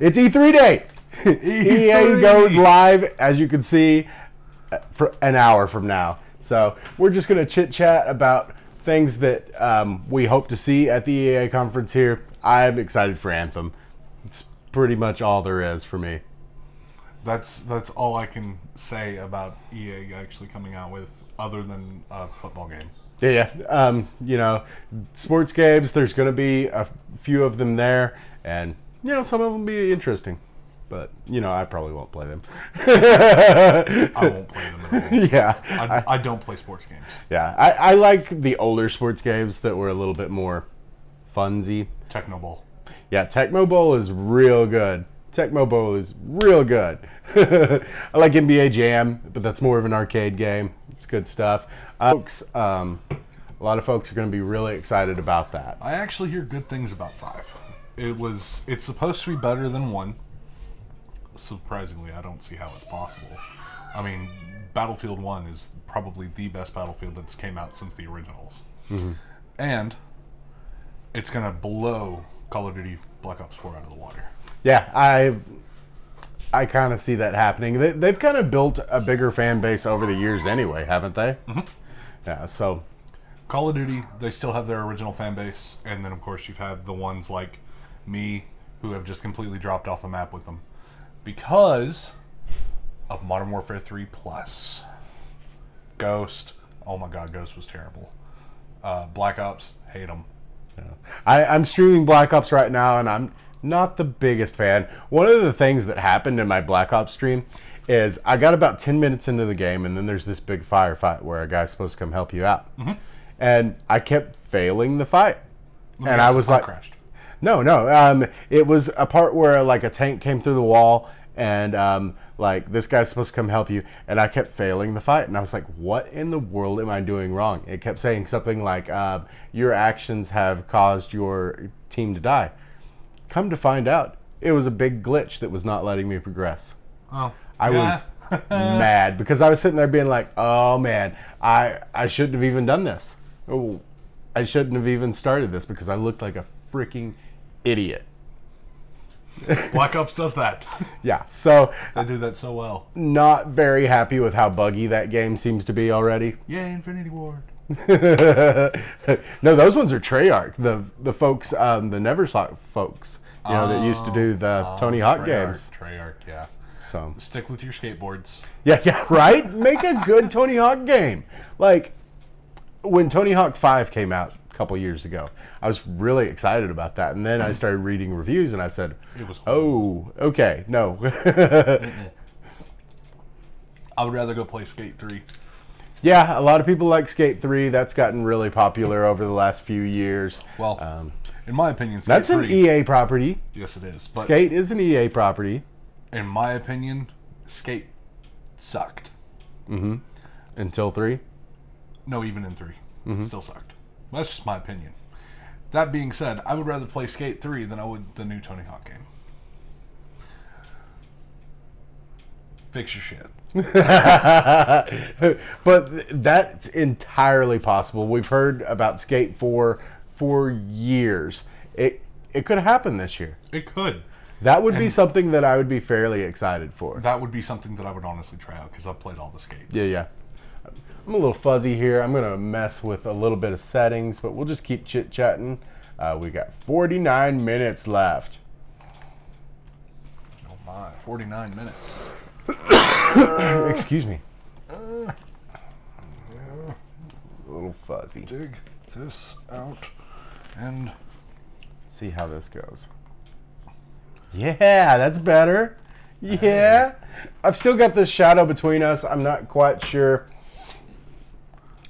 It's E3 day. EA goes live, as you can see, for an hour from now. So we're just going to chit-chat about things that we hope to see at the EA conference here. I'm excited for Anthem. It's pretty much all there is for me. That's all I can say about EA actually coming out with, other than a football game. Yeah. You know, sports games, there's going to be a few of them there, and, you know, some of them will be interesting. But, you know, I probably won't play them. I won't play them at all. Yeah. I don't play sports games. Yeah. I like the older sports games that were a little bit more funsy. Tecmo Bowl. Yeah, Tecmo Bowl is real good. Tecmo Bowl is real good. I like NBA Jam, but that's more of an arcade game. It's good stuff. Folks, a lot of folks are going to be really excited about that. I actually hear good things about 5. It's supposed to be better than 1. Surprisingly, I don't see how it's possible. I mean, Battlefield 1 is probably the best Battlefield that's came out since the originals. Mm-hmm. And it's going to blow Call of Duty Black Ops 4 out of the water. Yeah, I kind of see that happening. They've kind of built a bigger fan base over the years anyway, haven't they? Mm-hmm. Yeah, so Call of Duty, they still have their original fan base, and then of course you've had the ones like me who have just completely dropped off the map with them because of Modern Warfare 3 Plus. Ghost, oh my god, Ghost was terrible. Black Ops, hate them. yeah. I'm streaming Black Ops right now, and I'm not the biggest fan. One of the things that happened in my Black Ops stream is I got about 10 minutes into the game, and then there's this big firefight where a guy's supposed to come help you out. Mm-hmm. And I kept failing the fight. And I was like, crashed. No. It was a part where like a tank came through the wall, and like this guy's supposed to come help you, and I kept failing the fight, and I was like, what in the world am I doing wrong? It kept saying something like, your actions have caused your team to die. Come to find out, it was a big glitch that was not letting me progress. Oh, I was mad because I was sitting there being like, oh man, I shouldn't have even done this. Oh, I shouldn't have even started this because I looked like a freaking idiot. Black Ops does that. Yeah, so They do that so well. not very happy with how buggy that game seems to be already. Yay, Infinity Ward. No, those ones are Treyarch, the folks, the Neversoft folks, you know, that used to do the Tony Hawk games. Treyarch, yeah. So Stick with your skateboards. yeah, right. Make a good Tony Hawk game. Like when Tony Hawk 5 came out a couple years ago, I was really excited about that, and then I started reading reviews, and I said, It was "Oh, okay, no." I would rather go play Skate 3. Yeah, a lot of people like Skate 3. That's gotten really popular over the last few years. Well, in my opinion, Skate That's 3, an EA property. Yes, it is. But Skate is an EA property. in my opinion, Skate sucked. Mm-hmm. Until 3. No, even in 3. It still sucked. That's just my opinion. That being said, I would rather play Skate 3 than I would the new Tony Hawk game. Fix your shit. But that's entirely possible. We've heard about Skate 4 for years. It could happen this year. It could. That would be something that I would be fairly excited for. That would be something that I would honestly try out because I've played all the skates. Yeah. I'm a little fuzzy here. I'm going to mess with a little bit of settings, but we'll just keep chit-chatting. We got 49 minutes left. Oh my, 49 minutes. Excuse me. A little fuzzy. Dig this out and See how this goes. Yeah, that's better. Yeah. I've still got this shadow between us. I'm not quite sure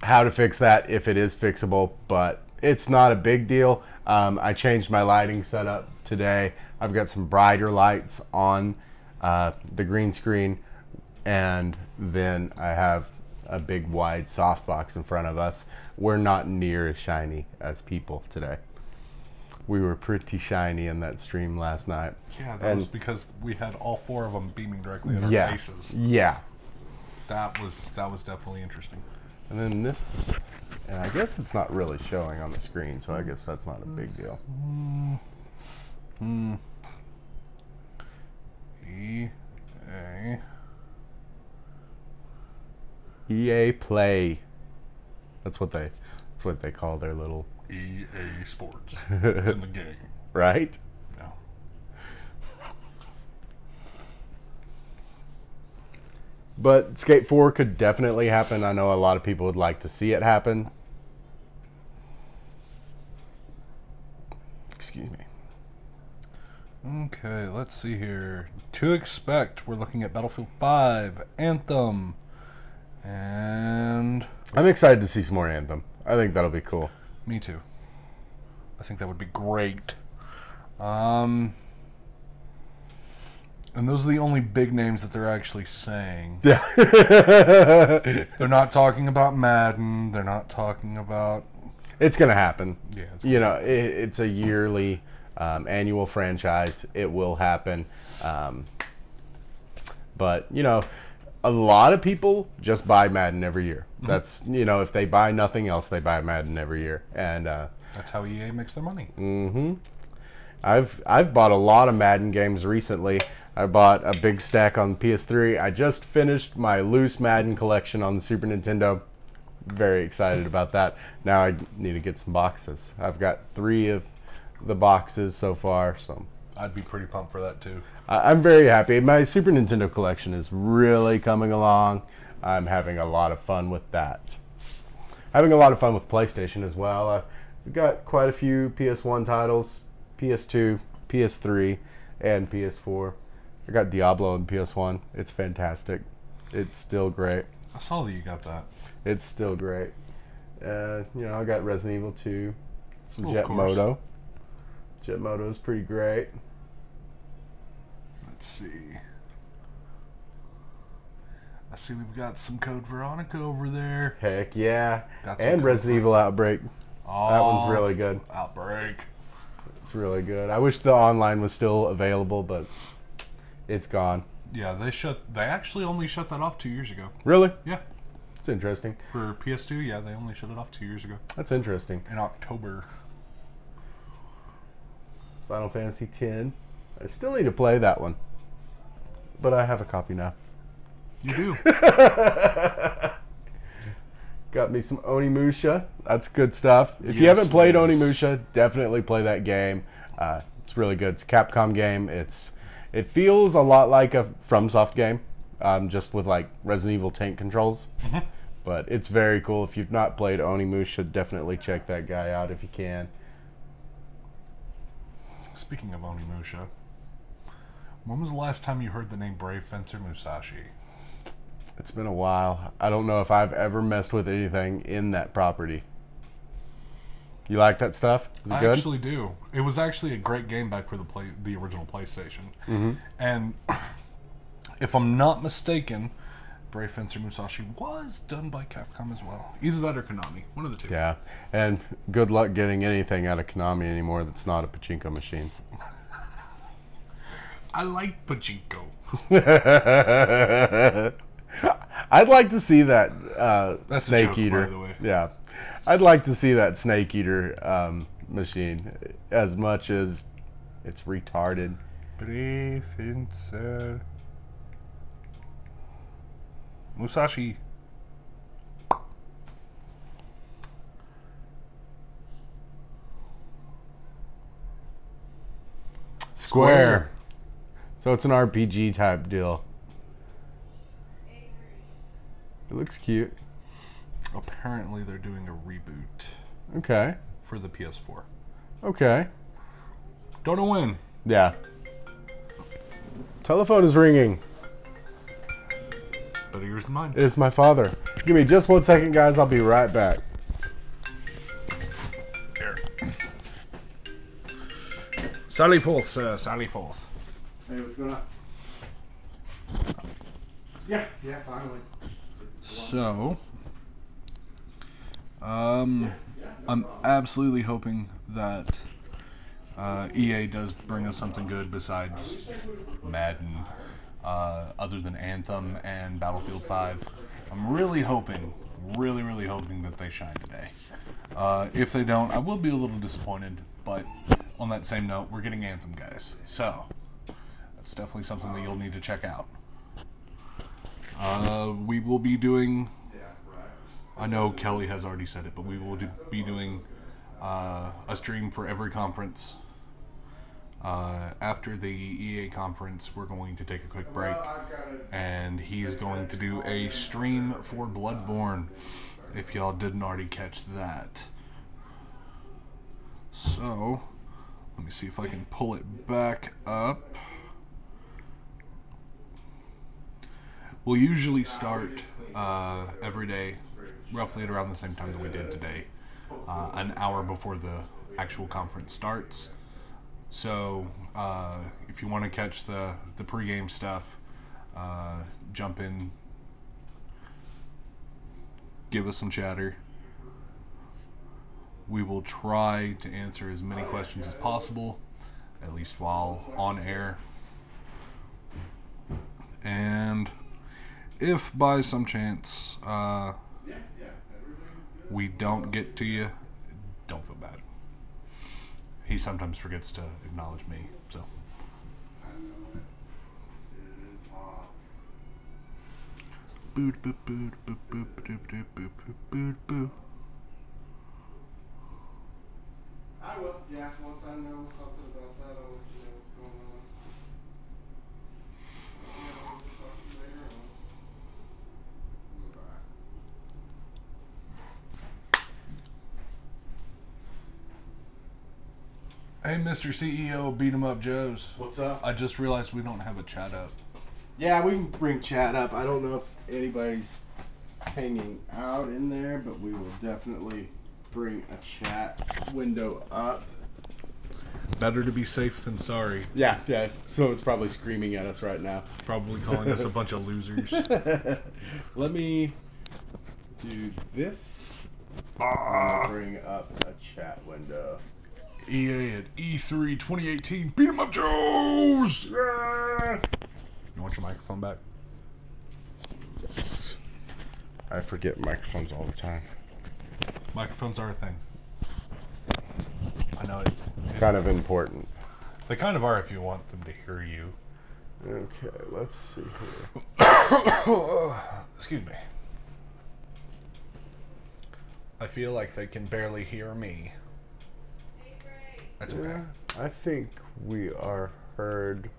how to fix that, if it is fixable, but it's not a big deal. I changed my lighting setup today. I've got some brighter lights on the green screen, and then I have a big wide softbox in front of us. We're not near as shiny as people today. We were pretty shiny in that stream last night. yeah, that was because we had all 4 of them beaming directly at our faces. Yeah. That was definitely interesting. And then this, and I guess it's not really showing on the screen, so I guess that's not a big deal. EA Play. That's what they call their little EA Sports. It's in the game. right. No. But Skate 4 could definitely happen. I know a lot of people would like to see it happen. Excuse me. Okay, let's see here. To expect, we're looking at Battlefield 5, Anthem, and I'm excited to see some more Anthem. I think that'll be cool. me too. I think that would be great. And those are the only big names that they're actually saying. Yeah. They're not talking about Madden. They're not talking about... It's going to happen. Yeah, it's You know, it's a yearly, annual franchise. It will happen. But, you know, a lot of people just buy Madden every year. That's, you know, if they buy nothing else, they buy Madden every year. And That's how EA makes their money. I've bought a lot of Madden games recently. I bought a big stack on PS3. I just finished my loose Madden collection on the Super Nintendo. Very excited about that. Now I need to get some boxes. I've got 3 of the boxes so far, so I'd be pretty pumped for that too. I'm very happy. My Super Nintendo collection is really coming along. I'm having a lot of fun with that. Having a lot of fun with PlayStation as well. We've got quite a few PS1 titles, PS2, PS3, and PS4. I got Diablo on PS1. It's fantastic. It's still great. I saw that you got that. It's still great. You know, I got Resident Evil 2, some Of Jet course. Moto. Jet Moto is pretty great. Let's see. I see we've got some Code Veronica over there. Heck yeah. Got some And Code Resident Evil Outbreak. Oh, That one's really good. Outbreak. It's really good. I wish the online was still available, but it's gone. Yeah, they actually only shut that off 2 years ago. Really? Yeah. It's interesting. For PS2, yeah, they only shut it off 2 years ago. That's interesting. In October. Final Fantasy X. I still need to play that one. But I have a copy now. You do. Got me some Onimusha. That's good stuff. If you Yes, haven't played it is. Onimusha, definitely play that game. It's really good. It's a Capcom game. It feels a lot like a FromSoft game, just with like Resident Evil tank controls. But it's very cool. If you've not played Onimusha, definitely check that guy out if you can. Speaking of Onimusha, when was the last time you heard the name Brave Fencer Musashi? It's been a while. I don't know if I've ever messed with anything in that property. You like that stuff? Is it I good? actually do. It was actually a great game back for the original PlayStation. And if I'm not mistaken, Brave Fencer Musashi was done by Capcom as well. Either that or Konami. One of the two. Yeah, and good luck getting anything out of Konami anymore that's not a pachinko machine. I like Pachinko. I'd like to see that That's a Snake joke, Eater. by the way. Yeah, I'd like to see that Snake Eater machine as much as it's retarded. Brave Fencer Musashi. Square. So it's an RPG type deal. It looks cute. Apparently they're doing a reboot Okay. for the PS4. Okay. Don't know when. Yeah. Telephone is ringing. Better yours than mine. It's my father. Give me just 1 second, guys. I'll be right back. Here. Sally forth, sir. Sally forth. Hey, what's going on? Yeah, finally. So, I'm absolutely hoping that EA does bring us something good besides Madden, other than Anthem and Battlefield 5. I'm really hoping, really hoping that they shine today. If they don't, I will be a little disappointed, but on that same note, we're getting Anthem, guys. So, that's definitely something that you'll need to check out. We will be doing I know Kelly has already said it, but we will be doing a stream for every conference. After the EA conference, we're going to take a quick break, and he's going to do a stream for Bloodborne, if y'all didn't already catch that. So, let me see if I can pull it back up. We'll usually start every day, roughly at around the same time that we did today, an hour before the actual conference starts. So, if you want to catch the pregame stuff, jump in, give us some chatter. We will try to answer as many questions as possible, at least while on air. And if by some chance we don't get to you, don't feel bad. He sometimes forgets to acknowledge me, so. Boot boot boot boot boot boot boot boot boot boot. I will, yeah, once I know something about that, I'll let you know what's going on. I'll just talk to you later on. Hey, Mr. CEO, Beat 'em Up Joes. What's up? I just realized we don't have a chat up. Yeah, we can bring chat up. I don't know if anybody's hanging out in there, but we will definitely bring a chat window up. Better to be safe than sorry. Yeah, yeah. So it's probably screaming at us right now. Probably calling us a bunch of losers. Let me do this. I'm gonna bring up a chat window. EA at E3 2018. Beat 'em Up Joes! Yeah. You want your microphone back? Yes. I forget microphones all the time. Microphones are a thing. I know it. It's kind of important. They kind of are if you want them to hear you. Okay, let's see here. Excuse me. I feel like they can barely hear me. That's okay. Yeah, I think we are heard.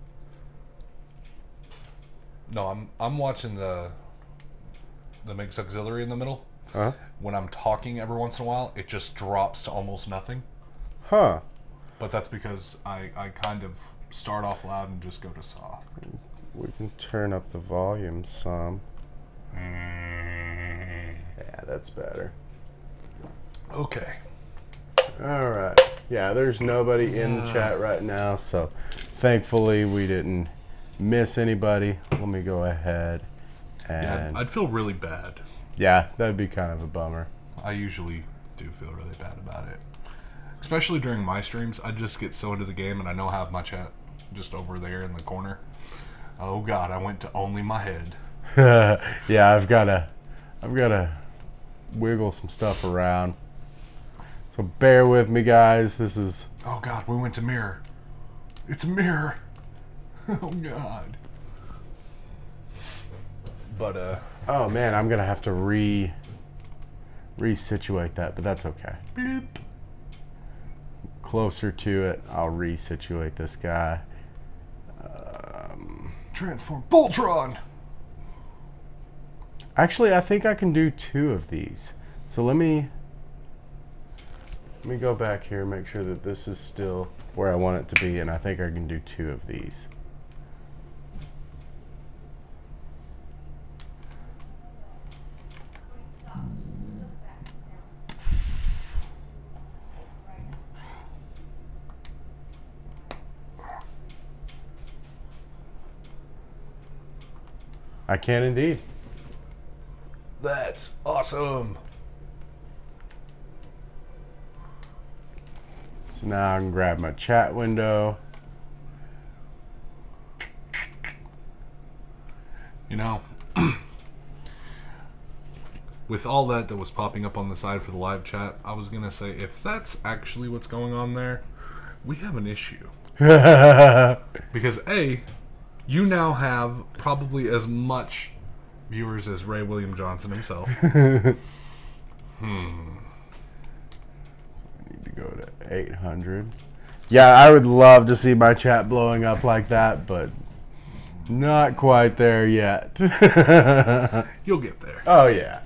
No, I'm watching the Mix Auxiliary in the middle. Huh? When I'm talking every once in a while, it just drops to almost nothing. Huh. But that's because I kind of start off loud and just go to soft. We can turn up the volume some. Yeah, that's better. Okay. Alright. Yeah, there's nobody in the chat right now, so thankfully we didn't miss anybody. Let me go ahead and... Yeah, I'd feel really bad. Yeah, that'd be kind of a bummer. I usually do feel really bad about it. Especially during my streams, I just get so into the game and I know I have my chat just over there in the corner. Oh god, I went to only my head. Yeah, I've gotta wiggle some stuff around. So bear with me, guys. This is... Oh god, we went to mirror. It's a mirror. Oh god. But oh man, I'm gonna have to resituate that, but that's okay. beep. Closer to it, I'll resituate this guy. Transform Voltron. Actually, I think I can do 2 of these. So let me go back here and make sure that this is still where I want it to be, and I think I can do 2 of these. I can indeed. That's awesome. So now I can grab my chat window. You know, with all that was popping up on the side for the live chat, I was gonna say, if that's actually what's going on there, we have an issue. Because A, you now have probably as much viewers as Ray William Johnson himself. need to go to 800. Yeah, I would love to see my chat blowing up like that, but not quite there yet. You'll get there. Oh, yeah.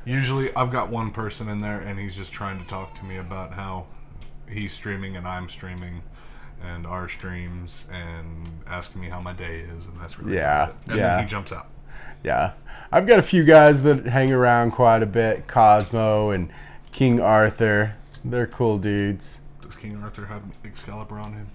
Usually I've got one person in there and he's just trying to talk to me about how he's streaming and I'm streaming and our streams and asking me how my day is, and that's really Yeah, it. And yeah. then he jumps out. Yeah. I've got a few guys that hang around quite a bit. Cosmo and King Arthur. They're cool dudes. Does King Arthur have Excalibur on him?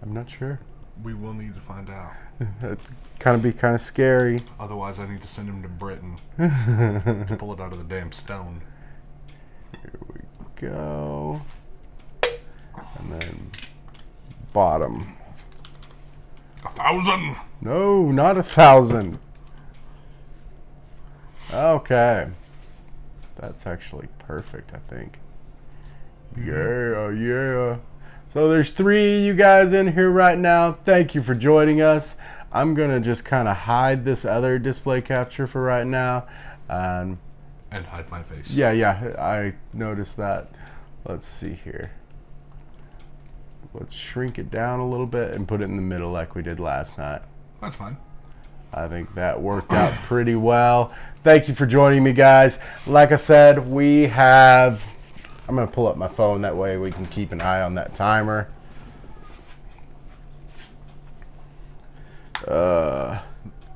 I'm not sure. We will need to find out. That'd be kind of scary. Otherwise, I need to send him to Britain to pull it out of the damn stone. Here we go. And then bottom. 1,000! No, not 1,000. Okay. That's actually perfect, I think. Yeah, yeah. So there's 3 you guys in here right now. Thank you for joining us. I'm going to just kind of hide this other display capture for right now. And hide my face. Yeah, I noticed that. Let's see here. Let's shrink it down a little bit and put it in the middle like we did last night. That's fine. I think that worked out pretty well. Thank you for joining me, guys. Like I said, I'm going to pull up my phone. That way we can keep an eye on that timer.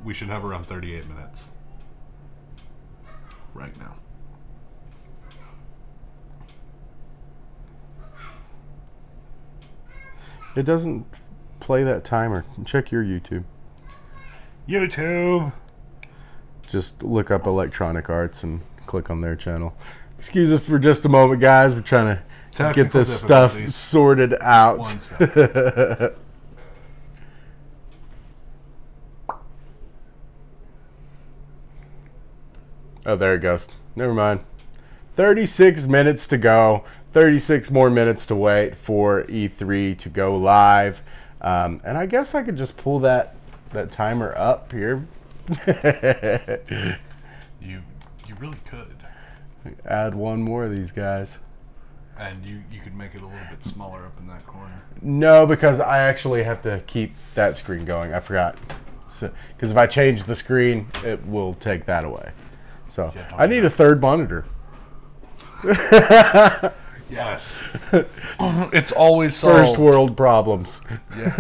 We should have around 38 minutes. Right now. It doesn't play that timer. Check your YouTube. YouTube! Just look up Electronic Arts and click on their channel. Excuse us for just a moment, guys. We're trying to get Technical this stuff difficulties. sorted out. One second. Oh, there it goes. Never mind. 36 minutes to go. 36 more minutes to wait for E3 to go live. And I guess I could just pull that timer up here. You really could. Add one more of these guys. And you could make it a little bit smaller up in that corner. No, because I actually have to keep that screen going. I forgot. Because if I change the screen, it will take that away. So Yeah, I need a third monitor. Yes. It's always solved. First world problems. Yes.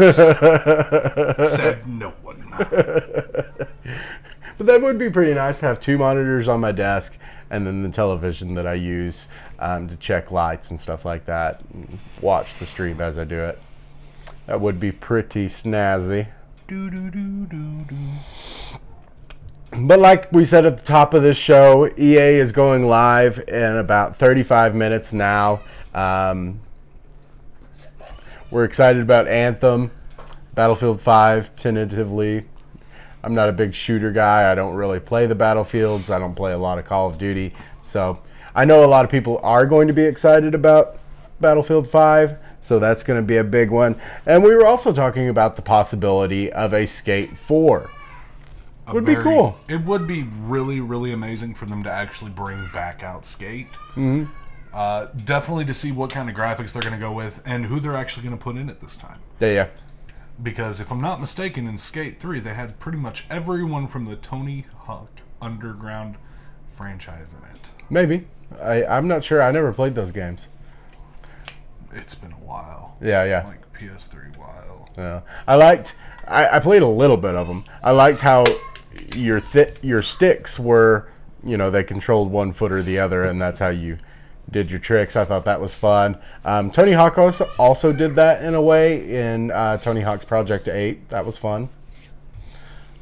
Said no one. But that would be pretty nice to have 2 monitors on my desk and then the television that I use to check lights and stuff like that and watch the stream as I do it. That would be pretty snazzy. But like we said at the top of this show, EA is going live in about 35 minutes now. We're excited about Anthem, Battlefield 5 tentatively. I'm not a big shooter guy. I don't really play the Battlefields. I don't play a lot of Call of Duty. So I know a lot of people are going to be excited about Battlefield 5. So that's going to be a big one. And we were also talking about the possibility of a Skate 4. Would be cool. It would be really, really amazing for them to actually bring back out Skate. Mm-hmm. Definitely to see what kind of graphics they're going to go with and who they're actually going to put in it this time. Yeah. Because if I'm not mistaken, in Skate 3, they had pretty much everyone from the Tony Hawk Underground franchise in it. Maybe. I'm not sure. I never played those games. It's been a while. Yeah. Like PS3 while. Yeah. I played a little bit of them. I liked how your sticks were, they controlled one foot or the other, and that's how you did your tricks. I thought that was fun. Tony Hawk also did that in a way in Tony Hawk's Project 8. That was fun.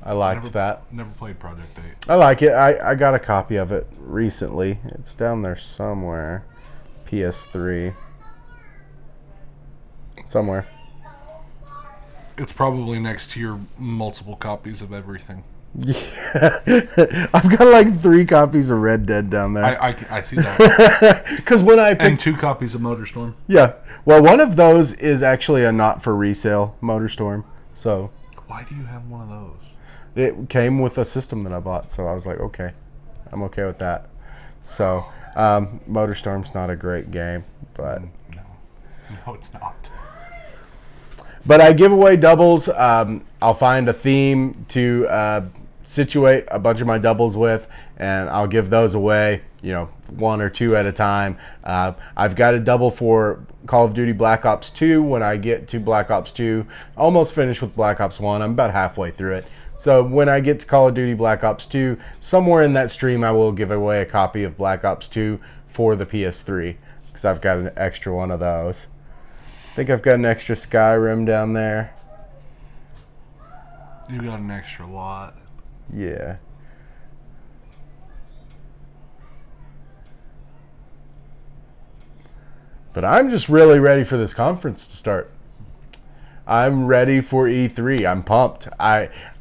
I liked that. Never played Project 8. I like it. I got a copy of it recently. It's down there somewhere. PS3. Somewhere. It's probably next to your multiple copies of everything. Yeah. I've got like 3 copies of Red Dead down there. I see that. Because when I and 2 copies of Motorstorm. Yeah. Well, one of those is actually a not for resale Motorstorm. So why do you have one of those? it came with a system that I bought, so I was like, okay, I'm okay with that. So, MotorStorm's not a great game, but No, it's not. I give away doubles. I'll find a theme to situate a bunch of my doubles with, and I'll give those away, one or two at a time. I've got a double for Call of Duty Black Ops 2 when I get to Black Ops 2. Almost finished with Black Ops 1. I'm about halfway through it. So when I get to Call of Duty Black Ops 2, somewhere in that stream I will give away a copy of Black Ops 2 for the PS3, because I've got an extra one of those. I think I've got an extra Skyrim down there. You got an extra lot. Yeah. But I'm just really ready for this conference to start. I'm ready for E3. I'm pumped.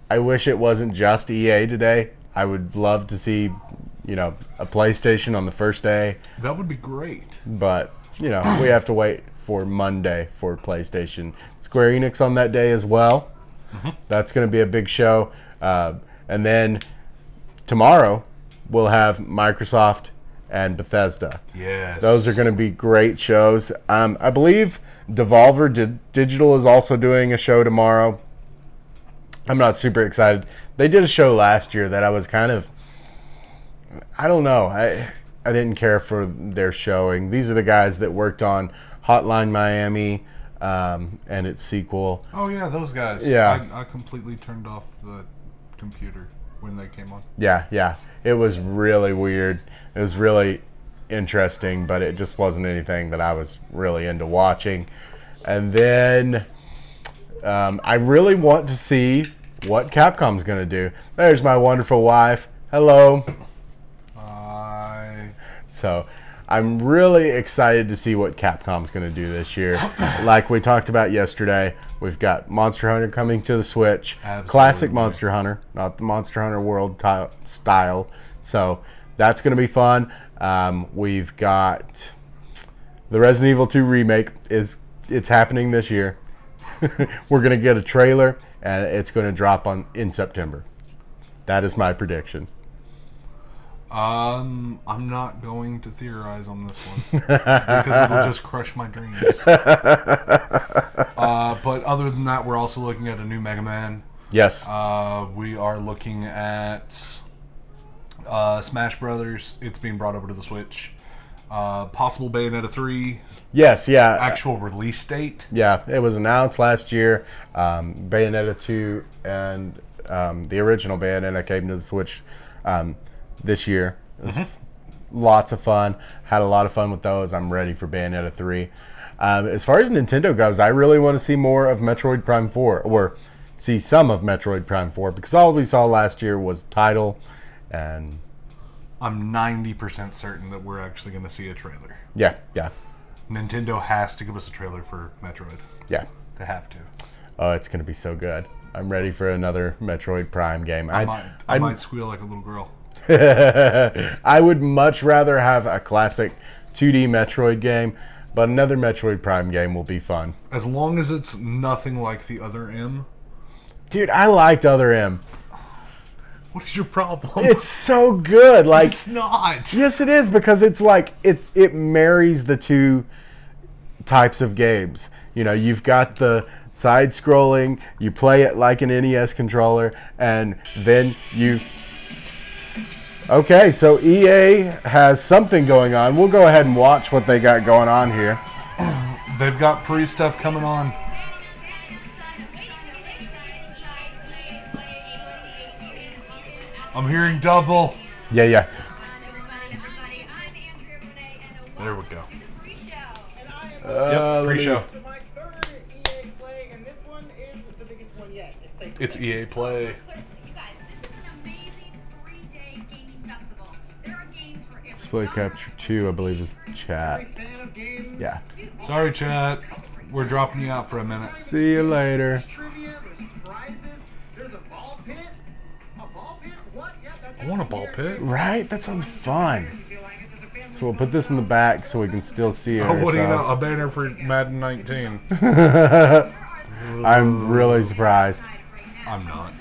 I wish it wasn't just EA today. I would love to see, a PlayStation on the first day. That would be great. But, we have to wait for Monday for PlayStation. Square Enix on that day as well. Mm-hmm. That's going to be a big show. And then tomorrow we'll have Microsoft and Bethesda. Yes. Those are going to be great shows. I believe Devolver Digital is also doing a show tomorrow. I'm not super excited. They did a show last year that I was kind of, I don't know. I didn't care for their showing. These are the guys that worked on Hotline Miami and its sequel. Oh yeah, those guys. Yeah. I completely turned off the computer when they came on. Yeah. It was really weird. It was really interesting, but it just wasn't anything that I was really into watching. And then I really want to see what Capcom's going to do. There's my wonderful wife. Hello. Hi. So I'm really excited to see what Capcom's going to do this year. Like we talked about yesterday, we've got Monster Hunter coming to the Switch. Absolutely. Classic Monster Hunter, not the Monster Hunter World style. So that's going to be fun. We've got the Resident Evil 2 remake. It's happening this year. We're going to get a trailer, and it's going to drop in September. That is my prediction. I'm not going to theorize on this one because it'll just crush my dreams. But other than that, we're also looking at a new Mega Man. Yes. We are looking at Smash Brothers. It's being brought over to the Switch. Possible Bayonetta 3. Yes, yeah. Actual release date. Yeah, it was announced last year. Bayonetta 2 and the original Bayonetta came to the Switch this year. It was lots of fun. Had a lot of fun with those. I'm ready for Bayonetta 3. As far as Nintendo goes, I really want to see more of Metroid Prime 4, or see some of Metroid Prime 4, because all we saw last year was title, and I'm 90% certain that we're actually going to see a trailer. Yeah. Nintendo has to give us a trailer for Metroid. Yeah. They have to. Oh, it's going to be so good. I'm ready for another Metroid Prime game. I might squeal like a little girl. I would much rather have a classic 2D Metroid game, but another Metroid Prime game will be fun. As long as it's nothing like the other M. Dude, I liked Other M. What is your problem? It's so good. Like, it's not. Yes, it is, because it's like it marries the two types of games. You've got the side-scrolling, you play it like an NES controller, and then you... Okay, so EA has something going on. We'll go ahead and watch what they got going on here. They've got pre-stuff coming on. I'm hearing double. Yeah. There we go. Yep, pre-show. My third EA Play, and this one is the biggest one yet. It's EA Play. You guys, this is an amazing 3-day gaming festival. There are games for every Display genre, Capture 2, I believe, is chat. Fan of games. Yeah. Sorry, chat. We're dropping you out for a minute. See you later. There's trivia, there's prizes, there's a ball pit. A ball pit? What? Yeah, that's I want a ball pit. Right? That sounds fun. So we'll put this in the back so we can still see it Oh, what do you know? A ourselves. banner for Madden 19. I'm really surprised. I'm not.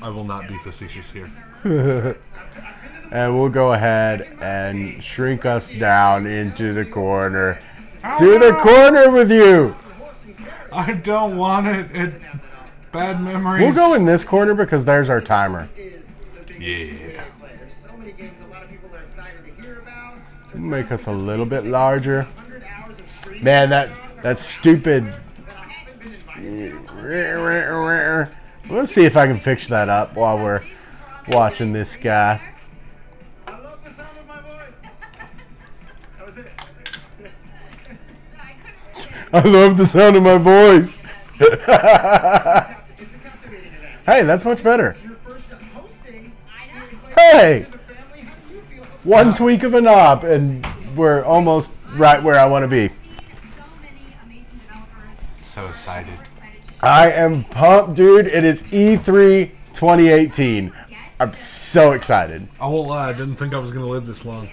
I will not be facetious here. and we'll go ahead and shrink us down into the corner. To the corner with you. I don't want it. Bad memories. We'll go in this corner because there's our timer. Yeah. There's so many games a lot of people are excited to hear about. Make us a little bit larger. 100 hours of streaming Man, that stupid. that I haven't been invited to. Let's see if I can fix that up while we're watching this guy. I love the sound of my voice. That was it. I love the sound of my voice. It's a captivating event. Hey, that's much better. Your first hosting. Hey, The family, how do you feel? one tweak of a knob and we're almost right where I want to be. So excited. I am pumped, dude. It is E3 2018. I'm so excited. I won't lie, I didn't think I was going to live this long.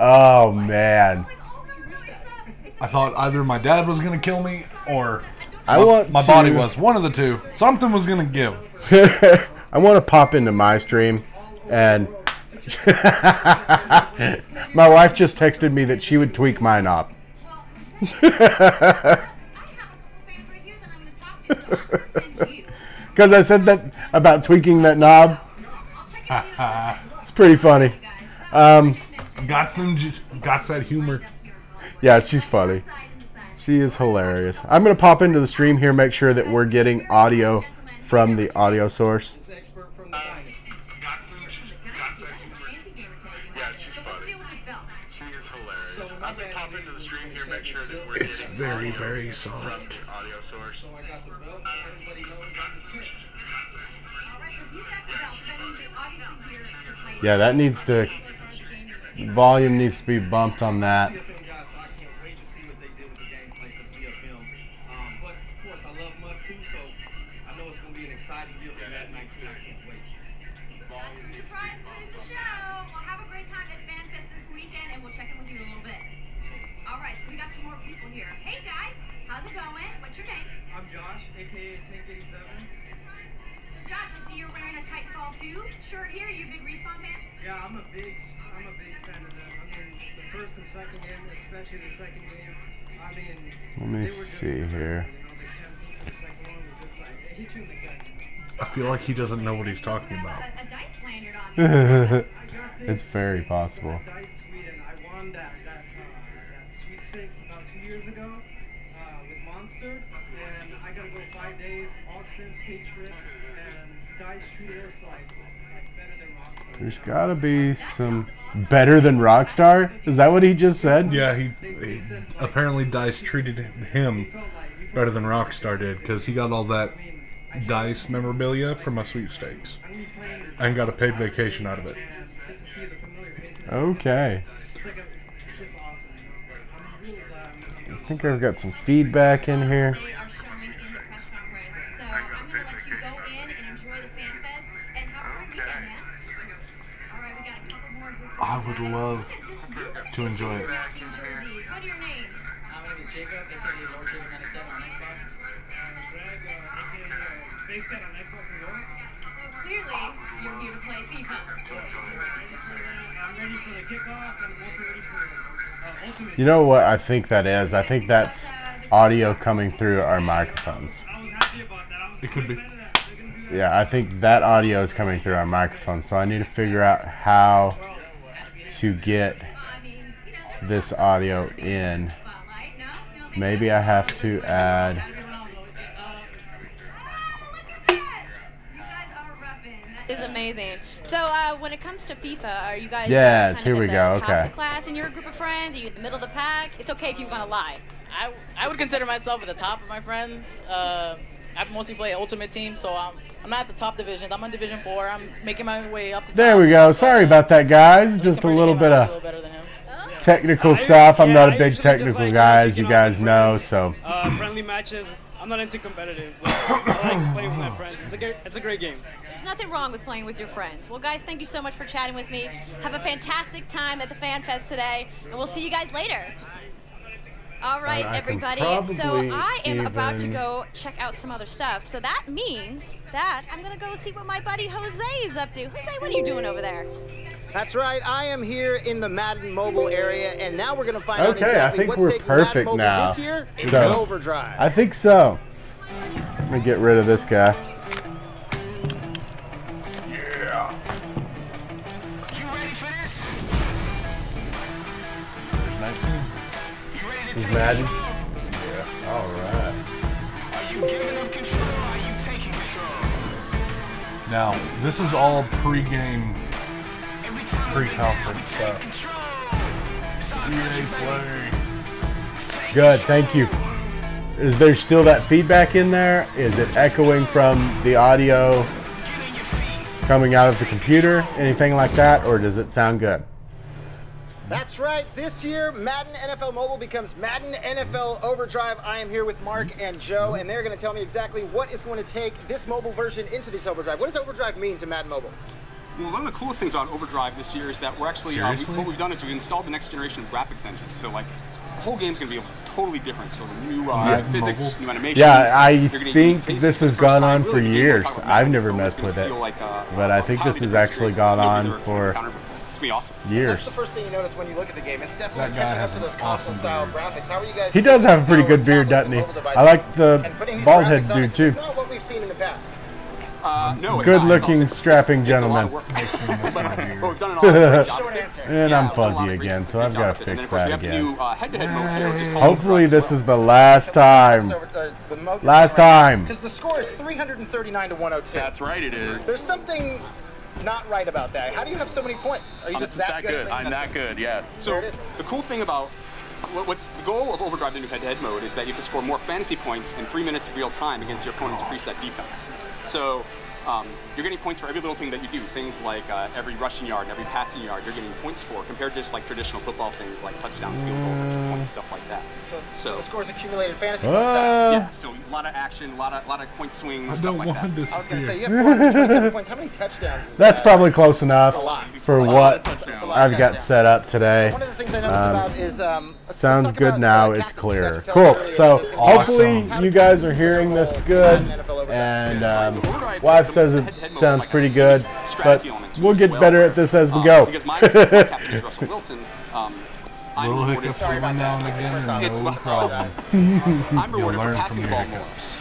Oh, man. I thought either my dad was going to kill me or My body was. One of the two. Something was going to give. I want to pop into my stream and my wife just texted me that she would tweak my knob. Because I said that about tweaking that knob. It's pretty funny. Got that humor. Yeah, she's funny. She is hilarious. I'm going to pop into the stream here, make sure that we're getting audio from the audio source. This expert from the dynasty. She is hilarious. So I'm gonna pop into the stream here, make sure that we're It's very, very soft. audio source. So I got the belt. Everybody knows I'm the chick. Yeah, that needs to, volume needs to be bumped on that. Sea of Film guys, so I can't wait to see what they did with the gameplay for Sea of Film. But of course, I love Mud too, so I know it's going to be an exciting year for Madden 19. I can't wait. That's some surprises in the show. Well, have a great time at FanFest this weekend, and we'll check in with you in a little bit. All right, so we got some more people here. Hey guys, how's it going? What's your name? I'm Josh, aka Tank87. So Josh, I see you're wearing a Titanfall 2 shirt here. You a big Respawn fan? Yeah, I'm a big fan of them. I mean, the first and second game, especially the second game. I mean, Let me they were just see here. You know, the campaign for the second one was just like, they hit you in the gut. I feel like he doesn't know what he's talking about. A dice lanyard on me. I got this. It's very possible. Dice Sweden. I won that sweepstakes about 2 years ago with Monster, and I gotta go 5 days. All expense paid trip, and Dice treated us like better than Rockstar. There's gotta be some better than Rockstar. Is that what he just said? Yeah, he apparently DICE treated him better than Rockstar did because he got all that DICE memorabilia from my sweepstakes and got a paid vacation out of it. Just to see the familiar faces. Okay. It's like it's just awesome, you know. I'm really glad. I think I've got some feedback in here. They are showing in the press conference. So I'm going to let you go in and enjoy the fan fest and have a great weekend, man. All right, we got a couple more here. I would love to enjoy it. Matching jerseys. What are your names? My name is Jacob, aka Lord Jacob 97 on Xbox. Greg, aka Space Cat on Xbox as well. Well, clearly, you're here to play FIFA. I'm ready for the kickoff, and I'm also ready for Ultimate. You know what I think that is? I think that's audio coming through our microphones. I was happy about that. I'm It could be. excited that they're gonna do that. Yeah, I think that audio is coming through our microphones, so I need to figure out how to get I mean, you know, they're this audio in. spotlight. No? You don't think Maybe so? I have to add. Oh, look at that! You guys are repping. That is amazing. So, when it comes to FIFA, are you guys Yes, kind here of we at go, the top okay. of the class in your group of friends? Are you in the middle of the pack? It's okay if you want to lie. I would consider myself at the top of my friends. I mostly play Ultimate Team, so I'm not at the top division. I'm on Division 4. I'm making my way up the top. There we go. Sorry about that, guys. At least Just a compared to little him, bit I'm a of little better than him. technical I- stuff. I'm yeah, not a I big usually just technical like, guy, as kicking you off guys with know, friends. so. Friendly matches. I'm not into competitive, but I like playing with my friends. It's a great game. There's nothing wrong with playing with your friends. Well, guys, thank you so much for chatting with me. Have a fantastic time at the Fan Fest today, and we'll see you guys later. All right, I can everybody. So probably I am about to even- go check out some other stuff. So that means that I'm gonna go see what my buddy Jose is up to. Jose, what are you doing over there? That's right. I am here in the Madden Mobile area, and now we're going to find out Okay, I exactly think what's we're taking Madden perfect Mobile now. this year into So, Overdrive. I think so. Let me get rid of this guy. Yeah. There's 19. Who's Madden? Yeah. All right. Now, this is all pre-game, pre-conference stuff. EA Play. Good, thank you. Is there still that feedback in there? Is it echoing from the audio coming out of the computer? Anything like that? Or does it sound good? That's right. This year, Madden NFL Mobile becomes Madden NFL Overdrive. I am here with Mark and Joe, and they're going to tell me exactly what is going to take this mobile version into this Overdrive. What does Overdrive mean to Madden Mobile? Well, one of the coolest things about Overdrive this year is that we're actually, Seriously? what we've done is we've installed the next generation of graphics engine. So, like, the whole game's going to be totally different. So, new Madden physics, Mobile? new animations. Yeah, I you're gonna think use this has faces gone for the on first for time. Really, years. when we talk about I've Madden never Mobile, messed it's with gonna it. feel like But I think this has actually gone on for It's gonna be awesome. years. That's the first thing you notice when you look at the game. It's definitely That guy catching up has to those an awesome console-style beard. graphics. How are you guys? He does have a pretty thinking good beard, about doesn't he? tablets and mobile I like the devices and putting these bald graphics head on dude it? too. It's not what we've seen in the past. No, it's Good not. looking, strapping It's a lot of gentleman. work. Makes me miss my beard. But we've done an awesome job Short with it. answer. And Yeah, I'm we've done a lot fuzzy of great again, so I've got to job with it. And fix then, of course, that we have again. the new head-to-head mode here, which is called Hopefully Overdrive this as is the last time. Last time. Because the score is 339 to 102. That's right, it is. There's something not right about that. How do you have so many points? Are you just that good? at I'm that good, yes. So There it is. the cool thing about what's the goal of Overdrive, the new head-to-head mode, is that you have to score more fantasy points in 3 minutes of real time against your opponent's preset defense. So you're getting points for every little thing that you do. Things like every rushing yard and every passing yard, you're getting points for, compared to just like traditional football things like touchdowns, field goals, extra points, stuff like that. So the score's accumulated fantasy points. Now. Yeah, so a lot of action, a lot of point swings, I stuff don't like that. want this I was going to say, beard. you have 427 points. How many touchdowns is That's that? probably close enough That's a lot. for That's a lot what of touchdowns. That's a lot of I've got touchdowns. set up today. One of the things I noticed about is let's Sounds talk good about, now. captains. It's You guys clear. were telling Cool. me earlier So there's gonna be hopefully awesome. you guys are hearing this good, and wife says it sounds pretty good, but we'll get better at this as we go. Because my captain is Russell Wilson. I'm Little rewarded hiccups every now and again, It's and my no problem. I'm You'll rewarded for learn from passing the your ball hiccups.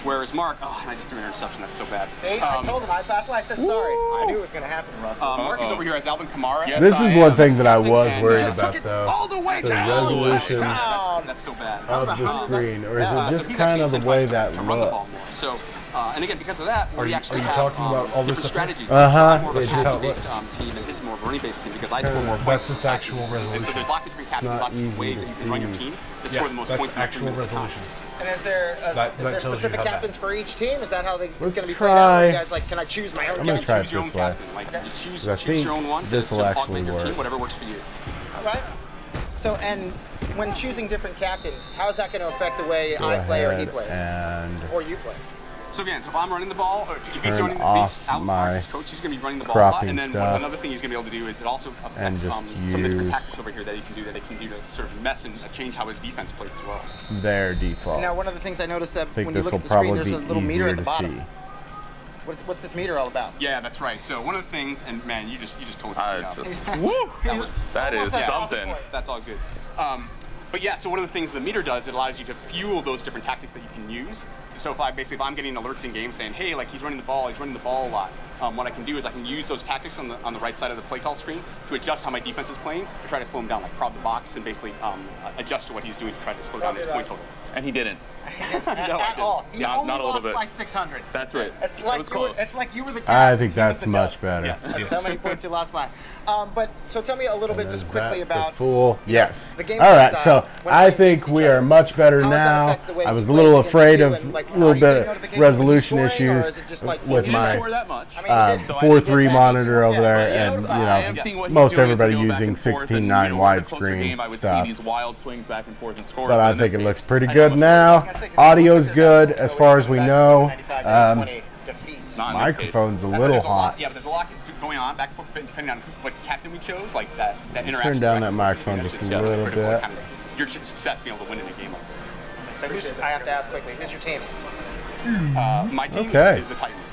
more. Whereas Mark, and I just threw an interception. That's so bad. See, I told him. That's why I said sorry. I knew it was going to happen, Russell. Mark is over here as Alvin Kamara. Yes, This I is one am. thing that I was And worried just about, took it though. all the way The down. resolution That's so bad. of was the 100 screen, or is Yeah. it So just he's kind actually of the incentivized way to that run the ball more. looks? So, and again, because of that, we actually you have talking about all this different up strategies. Uh-huh. I'm more of a It's just how it passing-based team, and his is more of a running-based team because I score more That's points. its actual And so resolution. there's lots of different captains, Not lots of easy ways to that you can run your see. team to score the most that's points in actual 3 minutes of time. resolution. And is there That is there tells you specific how bad. captains for each team? Is that how it's Let's going to be played out? Or try- you guys like, can I choose my own I'm gonna captain? try it Choose your own this way. captain. Like, Okay. you choose, I choose think your own one this to will augment actually your work. team, whatever works for you. All right. So, and when choosing different captains, how is that going to affect the way Go I play or he ahead plays? and Or you play? So again, so if I'm running the ball, or if he's Turn running the off piece out, my Mark's coach, he's going to be running the ball a lot. cropping And then stuff another thing he's going to be able to do is it also and affects just some of the different use tactics over here that he can do to sort of mess and change how his defense plays as well. their default. Now, one of the things I noticed that I think when you this look will at the screen, probably there's be a little meter easier at the to bottom. see. What's this meter all about? Yeah, that's right. So one of the things, and man, you just totally Just, that woo! was- That is Almost at 1,000 something. points. That's all good. But yeah, so one of the things the meter does, it allows you to fuel those different tactics that you can use. So if I'm getting alerts in game saying, hey, like he's running the ball a lot. What I can do is I can use those tactics on the right side of the play call screen to adjust how my defense is playing to try to slow him down, like prod the box and basically adjust to what he's doing to try to slow down his point total. And he didn't. At all. He Yeah, only not a little lost bit. by 600. That's right. It's It like was you were, close. it's like you were the I captain, think he was that's the much dunce. better. Yes. That's how many points you lost by. But so tell me a little bit Is just quickly that the about fool. Yes. the gameplay All right. style So when I playing think against we each are other. much better How does that now. affect the way I he was a plays little against afraid you of and, like, a little are you getting bit notifications of when he's resolution scoring, or issues is it just like with you my just score that much. I mean, he did. 4:3 monitor over there, Yeah, and yeah. I am seeing what he's most doing as we everybody go back using and forth, and, 16:9 over the closer widescreen game, I would stuff. see these wild swings back and forth and scores. But I in think this it looks case, pretty I good know now. Audio's Audio's good as far as we know. Defeats. Not in this case. Microphone's a There's little lot- hot. Yeah, but there's a lot going on back and forth depending on what captain we chose, like that interaction. Turn down back that and forth. microphone That's just a yeah, little critical. bit. Kind of your success being able to win in a game like this. So I have to ask quickly, who's your team? My team Okay. is the Titans.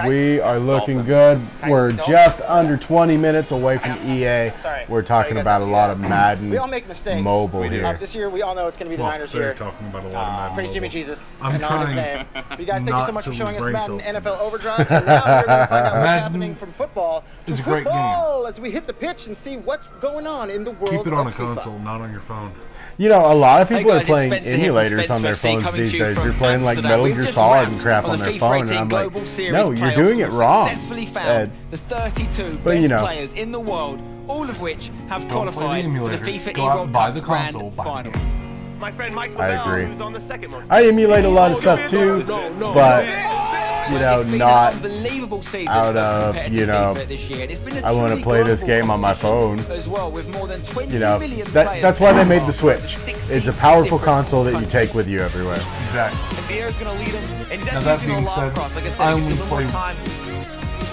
We are looking good. We're just under 20 minutes away from EA. Sorry. We're talking about a lot of Madden We all make mistakes. mobile here. This year, we all know it's going to be the Niners they're here. talking about a lot of Madden Praise Jimmy mobile. Jesus. I'm and on his trying name. But you guys, thank you so not much for to showing us brain Madden cells. NFL Overdrive. And now we're going to find out what's Madden happening from football to is a great football as we hit the pitch and see what's going on in the world Keep it on of a FIFA. console, not on your phone. You know, a lot of people Hey are guys, playing it's Spencer here from emulators on their Spencer FC phones coming these to you days. from You're playing like Amsterdam. Metal We've Gear just Solid wrapped and crap on on the their FIFA phone, 18 and I'm Global like, Series no, you're playoffs. doing it We've wrong. Successfully found the 32 but, best you know, players in the world, all of which have Don't play the qualified for the emulator. FIFA Go out eWorld and buy Cup the Grand console, buy the Final. game. My friend Mike I Lavelle, agree. who's on the second most I emulate a lot of stuff too, but you know, It's been not an unbelievable season out for of, competitive you know, FIFA this year. And it's been a I want to truly play this global game on my phone. competition as well, with more than 20 You know, million that's players why they made the across Switch. 60 It's a powerful different console that you countries. take with you everywhere. Exactly. And Vieira's going to lead them. And Now that's that using a being lot said, across. Like I I said, only give them more play. time.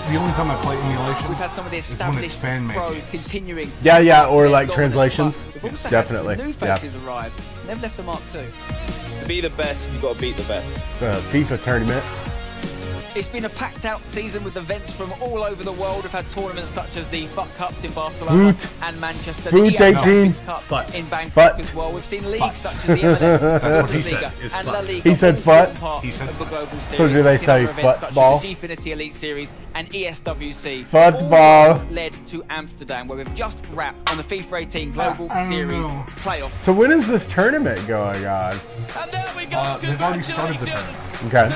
The only time I play emulation We've had some of the is when it's established fan made. pros continuing. Yeah, or their like dominance, translations. but we've also Definitely. had new Yeah. faces arrive. And they've left the mark too. To be the best, you got to beat the best. The FIFA tournament. It's been a packed out season with events from all over the world. We've had tournaments such as the FUT Cups in Barcelona Boot. and Manchester, Boot the EA 18. Champions Cup Fut. in Bangkok Fut. as well. We've seen leagues such as the MLS, what he Bundesliga said, is and fut. La Liga. He said all fut. form part He said of the fut. global series. So do they We've seen say other events such football? as the Gfinity Elite Series and ESWC. Football. All led to Amsterdam, where we've just wrapped on the FIFA 18 Global Series playoff. So when is this tournament going on? And there we go. They've already started the tournament. Okay.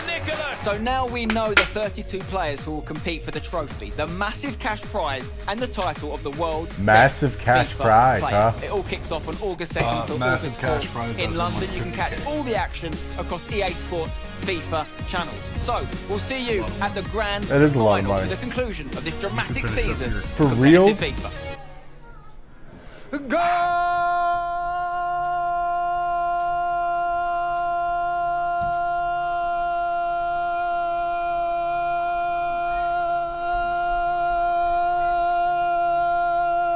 So now we know the 32 players who will compete for the trophy, the massive cash prize, and the title of the world Massive Best cash FIFA prize, player. huh? It all kicks off on August 2nd to massive August cash 4th prize in as in London. like You can catch 50K. all the action across EA Sports FIFA channels. So we'll see you at the grand That is a lot of final money. for the conclusion of this dramatic finish up season here. For of real? competitive FIFA.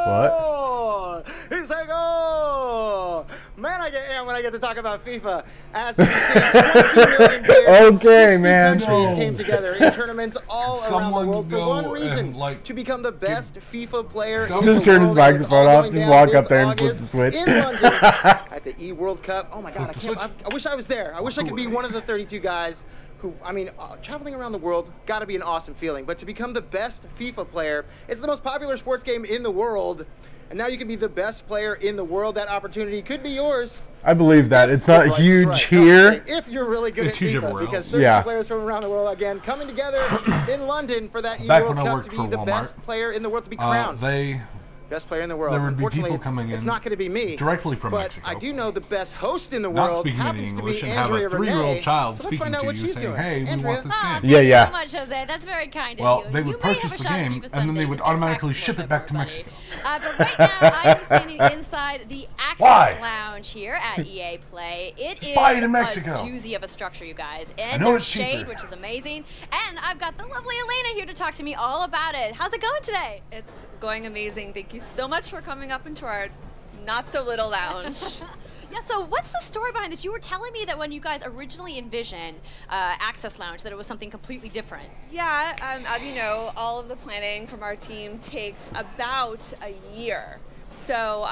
What? It's a goal! Man, I get amped when I get to talk about FIFA. As you can see, 20 million players from Okay, 60 man. countries No. came together in tournaments all around the Someone world for go one reason, and, like, to become the best FIFA player in Just the turn his world. And it's microphone all off, going just down walk this up there and flip August the switch. in London at the E-World Cup. Oh my God, I the can't. switch. I wish I was there. I wish I could be one of the 32 guys who, I mean, traveling around the world, got to be an awesome feeling. But to become the best FIFA player, it's the most popular sports game in the world. And now you can be the best player in the world. That opportunity could be yours. I believe that. If It's not the price is huge right. No, here. if you're really good It's at huge FIFA, everywhere because else. 32 Yeah. players from around the world again coming together in London for that Back E-World when I Cup worked to be for the Walmart, best player in the world, to be crowned best player in the world. there would be Unfortunately, people coming it's in not going to be me directly from but Mexico. I do know the best host in the Not world speaking happens any to English be and have Andrea a 3-year-old Renee. child So let's speaking find out to what you she's saying, doing. "Hey, we Andrea. want this Oh, game." Yeah, thanks yeah. so much, Jose. That's very kind of Well, you. they would You may have purchase a the shot at game, FIFA and then Sunday. they would Just gotta automatically practice a ship little it back bit to more, Mexico. buddy. But right now, I am standing inside the Access Why? Lounge here at EA Play. It is Buy it in a Mexico. doozy of a structure, you guys. And know there's it's shade, cheaper. which is amazing. And I've got the lovely Elena here to talk to me all about it. How's it going today? It's going amazing. Thank you so much for coming up into our not so little lounge. Yeah, so what's the story behind this? You were telling me that when you guys originally envisioned Access Lounge, that it was something completely different. Yeah, as you know, all of the planning from our team takes about a year. So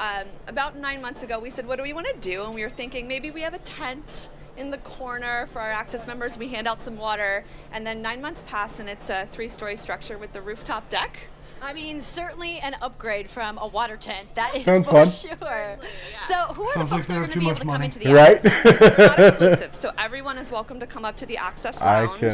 about 9 months ago, we said, what do we want to do? And we were thinking maybe we have a tent in the corner for our Access members. We hand out some water. And then 9 months pass, and it's a 3-story structure with the rooftop deck. I mean, certainly an upgrade from a water tent. That is Sounds for fun. sure. So who are Sounds the like folks they that are have going to too be able much to come money. into the Right? Access? We're not exclusive, so everyone is welcome to come up to the Access I Lounge. can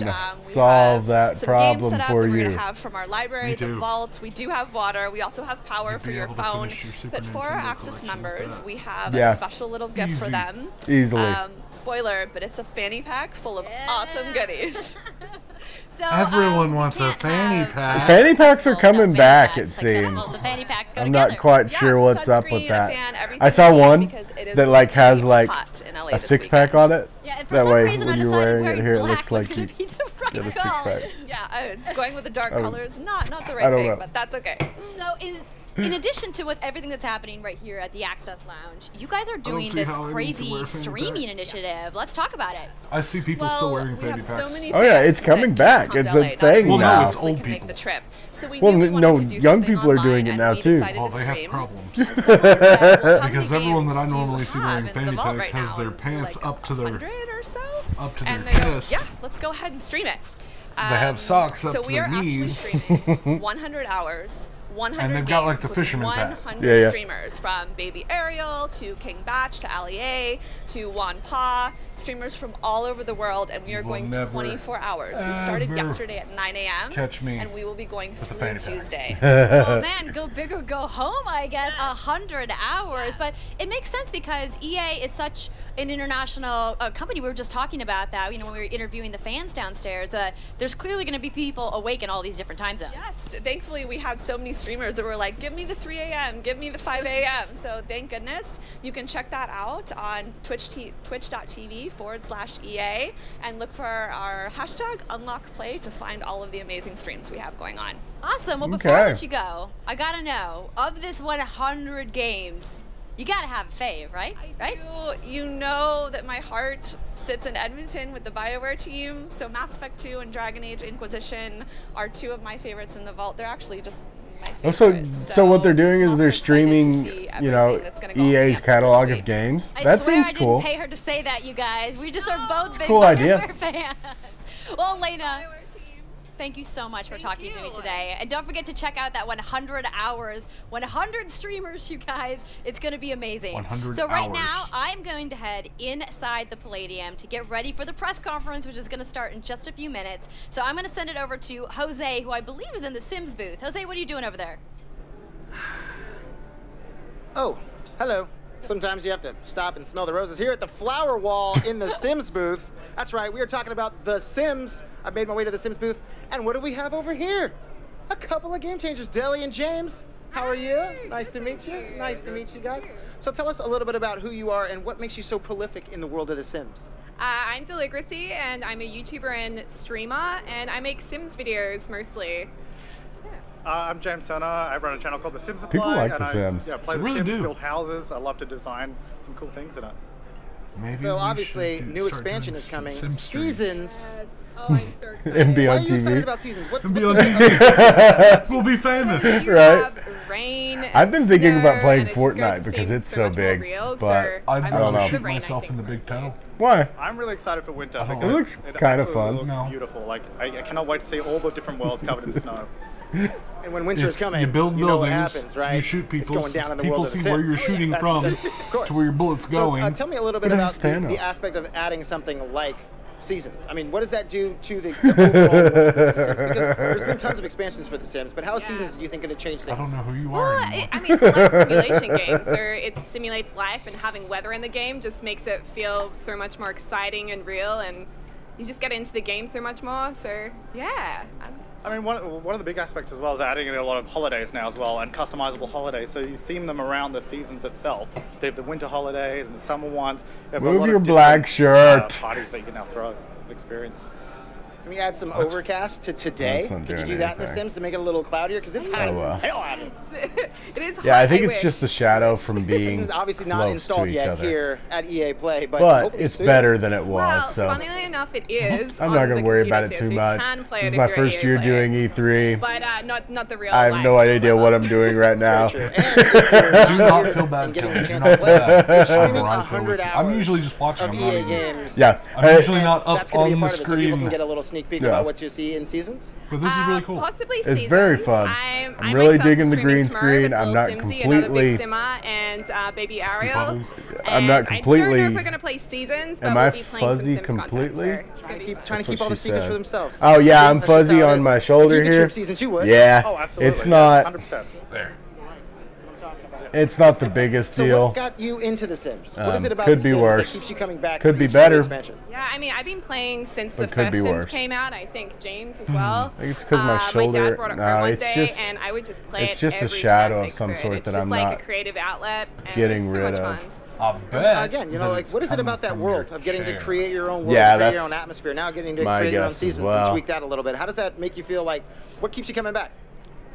We solve have that some problem games set up for that we're you. going to have from our library, Me the too. vaults. We do have water. We also have power You'd for be your able to phone. finish your Super But for our Nintendo Access collection with members, that. we have Yeah. a special little gift for Easy. them. Easily. Spoiler, but it's a fanny pack full of awesome goodies. So, Everyone we wants a can't fanny have pack. Fanny packs are festivals coming without back, fanny it packs. Like seems. festivals and fanny packs go I'm together. not quite Yeah, sure what's up sunscreen, with a that. fan, everything I saw you need one because it is that like going to has be like hot in LA a this 6-pack weekend. on it. Yeah, and for That some way, reason when I you're decided wearing it wearing here, it black looks was like going you to be the right get a call. 6-pack. Yeah, going with the dark Oh. colors, not the I right don't thing, know. but that's okay. So in addition to everything that's happening right here at the Access Lounge, you guys are doing this crazy streaming initiative. Let's talk about it. I see people still wearing fanny packs. Oh yeah, it's coming back. It's a thing well, now. No, it's old people. The trip. So we Well, knew we wanted no, to do young something people are doing it online, now and we too. decided Well, to they have stream. problems. And someone said, well, how Because many everyone that I games do you normally see have wearing in fanny the vault packs right has now? their pants Like up to their 100 or so? and they go, chest. yeah, let's go ahead and stream it. They have socks up so to we their are actually knees. streaming 100 hours. 100 And they've games got, like, the with fisherman's hat. 100 streamers, from Baby Ariel to King Batch to Ali A to Juan Pa, streamers from all over the world, and we are going 24 hours. We started yesterday at 9 a.m. Catch me and we will be going through Tuesday. Oh man, go big or go home, I guess. 100 hours, but it makes sense because EA is such an international company. We were just talking about that, when we were interviewing the fans downstairs. There's clearly going to be people awake in all these different time zones. Yes, thankfully we had so many streamers that were like, give me the 3 a.m., give me the 5 a.m. So thank goodness. You can check that out on twitch.tv/EA and look for our hashtag UnlockPlay to find all of the amazing streams we have going on. Awesome. Well, before I let you go, I gotta know, of this 100 games, you gotta have a fave, right? You know that my heart sits in Edmonton with the BioWare team, so Mass Effect 2 and Dragon Age Inquisition are two of my favorites in the vault. They're actually just my favorites. So what they're doing is they're streaming, EA's catalog of games. I That swear seems I cool. didn't pay her to say that, you guys. We just are both big cool idea. BioWare fans. Well, Elena, thank you so much for talking to me today. And don't forget to check out that 100 hours, 100 streamers, you guys. It's going to be amazing. 100 So right hours. now, I'm going to head inside the Palladium to get ready for the press conference, which is going to start in just a few minutes. So I'm going to send it over to Jose, who I believe is in the Sims booth. Jose, what are you doing over there? Oh, hello. Sometimes you have to stop and smell the roses. Here at the Flower Wall in the Sims booth. That's right, we are talking about The Sims. I've made my way to the Sims booth. And what do we have over here? A couple of game changers, Deli and James. How are you? Nice to meet you. Nice to meet you guys. So tell us a little bit about who you are and what makes you so prolific in the world of The Sims. I'm Deligracy, and I'm a YouTuber and streamer, and I make Sims videos mostly. I'm James Turner. I run a channel called The Sims Apply. People like and The Sims. Yeah, play They The really Sims, do. build houses. I love to design some cool things in it. Maybe So we obviously, should new start expansion doing is coming. some streams. Seasons. Oh, I'm so excited. And be Why on are you excited TV. about Seasons? What's And be the on big- TV. We'll be famous. You Right. have rain. I've been thinking snow, about playing and it's just going Fortnite to because seem it's so much more big, real, but so I'd I don't know. shoot the rain, myself I in the think, big toe. Why? I'm really excited for winter. I don't because It looks it kinda absolutely fun. looks No. beautiful. Like I cannot wait to see all the different worlds covered in snow. And when winter is It's- coming, you build know what buildings, happens, right? you shoot It's people, going down in the people world of see The where Sims. you're shooting That's- from of course. to where your bullet's going. So tell me a little bit But about it's the Thanos. aspect of adding something like Seasons. I mean, what does that do to the overall world of The Sims? Because there's been tons of expansions for The Sims, but how is Seasons, do you think, going to change I things? don't know who you Well, are anymore. I mean, it's a life simulation game, so it simulates life, and having weather in the game just makes it feel so much more exciting and real, and you just get into the game so much more. So yeah. I mean, one of the big aspects as well is adding in a lot of holidays now as well, and customizable holidays. So you theme them around the seasons itself. So you have the winter holidays and the summer ones. You have a Move lot your of black different, shirt. parties that you can now throw, experience. Can we add some overcast to today? That's not Could you doing do that in The anything. Sims to make it a little cloudier? Because it's hot as Oh, well. hell out. It is. Yeah, I hot, think it's wish. just the shadow from being It's obviously not close installed to each yet other. here at EA Play, but, But hopefully it's soon. better than it was. Well, so funnily enough, it is. I'm on not going the to worry about computer, it too so you much. can play This it is my if you're first year EA doing E3. But not the real I have life. no idea what I'm doing right now. True. And if you're Do not not here feel bad, and getting Kelly. the Do chance not to play, feel bad. you're I'm streaming right there 100 with you. hours I'm usually just watching. of I'm not EA even- games. Yeah. I'm usually not And up that's going to on be a the part of it, so people can screen. get a little sneak peek Yeah. about what you see in Seasons. But this is really cool. Possibly It's Seasons. very fun. I I'm really myself digging am the streaming green tomorrow screen. with I'm Lil not Simsy, another completely- Big Simmer, and Baby Ariel. I'm I'm not And I don't completely- know if we're going to play Seasons, but Am we'll I be playing some fuzzy Sims completely? content. So it's gonna be fun. Trying to That's keep what all the she secrets said. for themselves. Oh yeah, I'm That's just fuzzy how it on is. my shoulder if you could here. trip Seasons, you would. Yeah. Oh, absolutely. It's not. 100%. There. It's not the biggest So deal. what got you into The Sims? What is it about Could The be Sims worse. that keeps you coming back Could for be each and every better. expansion? Yeah, I mean, I've been playing since the It could first be Sims worse. came out. I think James as well. I think it's 'cause my My shoulder- dad brought it no, home one it's day, just- and I would just play it's it just a every shadow chance of I some could. sort It's that just I'm like not a creative outlet, and getting it's so rid much of. fun. I bet. Again, you know, that like it's what is it coming about that from world your of getting to chair. create your own world, Yeah, create your that's own atmosphere, now getting to my create your own guess as seasons well. and tweak that a little bit? How does that make you feel? Like, what keeps you coming back?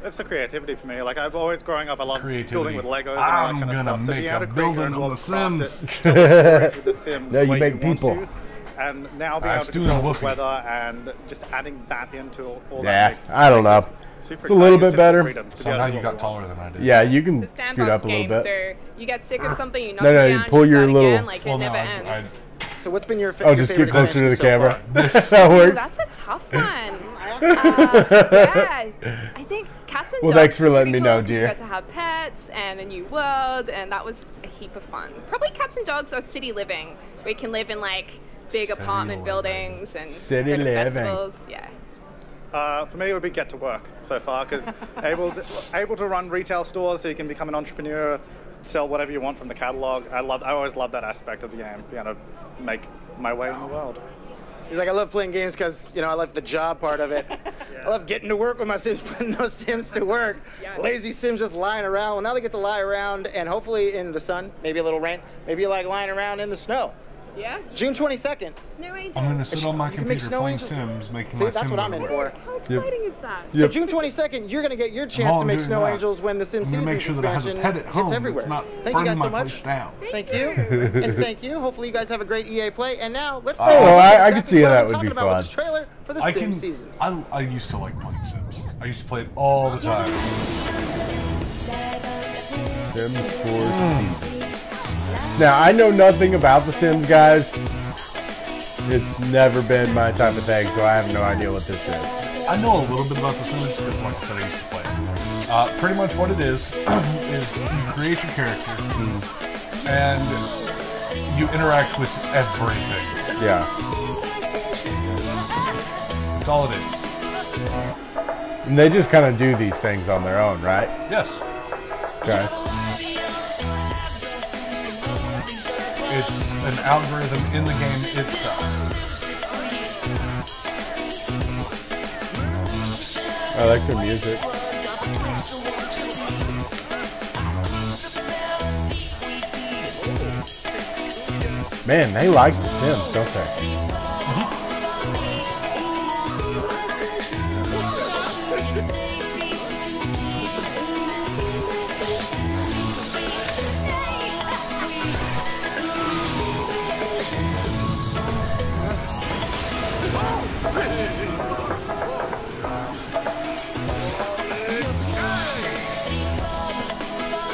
It's the creativity for me. Like I've always growing up, I love building with Legos and all that I'm kind of gonna stuff. So make being able a to create your building own on world, The craft it, Sims. tell stories with The Sims No, the you way make you want people. to. And now being able That's to doing control the whoopee. weather and just adding that into all that Yeah, makes I don't know. super It's a little exciting. bit It's better. freedom to be able to Somehow do you what got we taller than I did. Yeah, you can It's a scoot sandbox up a little game, bit. so you get sick of something, you knock No, it no, down, you you pull your start little- again, like Well, it no, never I- ends. So what's been your, Oh, your just favorite get closer to the expansion so camera. far? That Ooh, works. that's a tough one. Yeah, I think Cats and Well, Dogs thanks for was letting pretty me know, cool 'cause dear. You got to have pets and a new world, and that was a heap of fun. Probably Cats and Dogs or City Living, where you can live in like big apartment buildings and City go to living. festivals. Yeah. For me, it would be Get to Work so far, because able to run retail stores, so you can become an entrepreneur, sell whatever you want from the catalog. I always love that aspect of the game, being able to make my way in the world. He's like, I love playing games because, you know, I love the job part of it. I love getting to work with my Sims, putting those Sims to work. Lazy Sims just lying around. Well, now they get to lie around, and hopefully in the sun, maybe a little rain, maybe you like lying around in the snow. Yeah. June 22nd. Snow Angel. I'm gonna sit on my You can make computer snow playing angels. Sims, making See, my that's Sim what I'm in work. for. How exciting is that? So June 22nd, you're going to get your chance all to make doing snow that. angels when the Sim I'm gonna Seasons make sure that I have a expansion pet at home hits that's everywhere. not Thank you burning guys so my much. place down. Thank you. And thank you. Hopefully you guys have a great EA play. And now let's Oh, talk about I exactly could see what how I'm that would talking be about with fun. this trailer for the Sim Seasons. I used to like playing Sims. I used to play it all the time. Sims 4 Now, I know nothing about The Sims, guys. It's never been my type of thing, so I have no idea what this is. I know a little bit about The Sims because, like I said, I used to play it. Pretty much what it is you create your character and you interact with everything. Yeah. That's all it is. And they just kind of do these things on their own, right? Yes. Okay. It's an algorithm in the game itself. I like the music. Man, they like The Sims, don't they?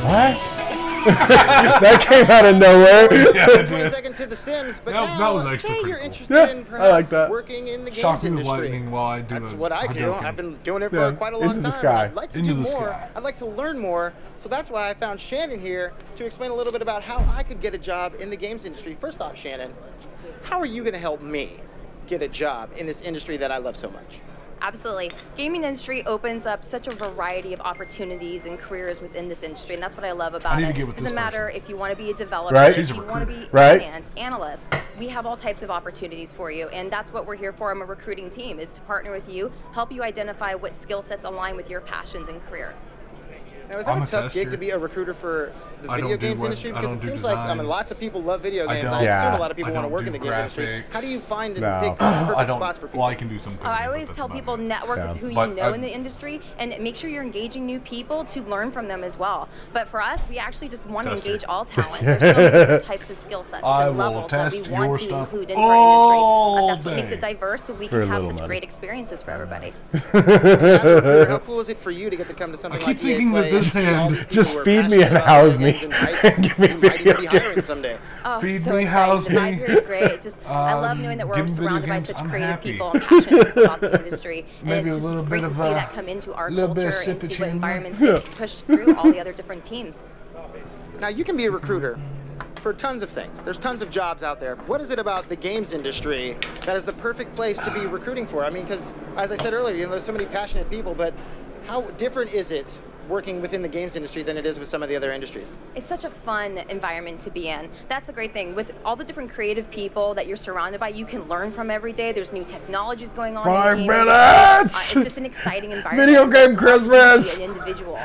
What? That came out of nowhere. Yeah, it did. 22nd to The Sims, but That now was actually say pretty you're cool. interested Yeah, in I perhaps like that. working in the games Shock me with industry. lightning while I do That's a what I do. Hadouken. I've been doing it for Yeah, quite a long into the time. sky. I'd like to Into do the more. sky. I'd like to learn more. So that's why I found Shannon here to explain a little bit about how I could get a job in the games industry. First off, Shannon, how are you going to help me get a job in this industry that I love so much? Absolutely. Gaming industry opens up such a variety of opportunities and careers within this industry, and that's what I love about need it. to get with Doesn't this matter if you want to be a developer, Right. if you want to be Right. finance, analyst. We have all types of opportunities for you, and that's what we're here for. I'm a recruiting team, is to partner with you, help you identify what skill sets align with your passions and career. Now, is that I'm a a tough gig tester. to be a recruiter for the I video don't do games web- industry? I Because don't it do seems like, I mean, design. lots of people love video I games. don't. I assume Yeah. a lot of people I want to don't work in do the games industry. graphics. How do you find and No. pick the I perfect don't. spots for people? Well, I can do some. I coding, always but tell that's people about it. network Yeah. with who you But know I- in the industry and make sure you're engaging new people to learn from them as well. But for us, we actually just want to Tester. engage all talent. There's so many different types of skill sets I and will levels that we test want your to stuff include into our industry. all That's what makes day. it diverse, so we For a can have little such money. great experiences for everybody. As a recruiter, how cool is it for you to get to come to something I like keep EA thinking that Play and this see all hand these people just who are feed me passionate and about house video me. games and Give me you might even be video hiring games. someday. Oh, Feed it's so me, exciting. house The me. 5 years is great. Just I love knowing that give we're me video surrounded by games, such I'm creative happy. people and passionate people about the industry. And Maybe it's a just little great bit to of see a that come into our little bit of culture and sippage see what in environments there. get pushed through all the other different teams. Now, you can be a recruiter for tons of things. There's tons of jobs out there. What is it about the games industry that is the perfect place to be recruiting for? I mean, because as I said earlier, you know, there's so many passionate people, but how different is it working within the games industry than it is with some of the other industries? It's such a fun environment to be in. That's the great thing. With all the different creative people that you're surrounded by, you can learn from every day. There's new technologies going on 5 in the game minutes! It's just an exciting environment. Video game It allows you to Christmas! be an individual.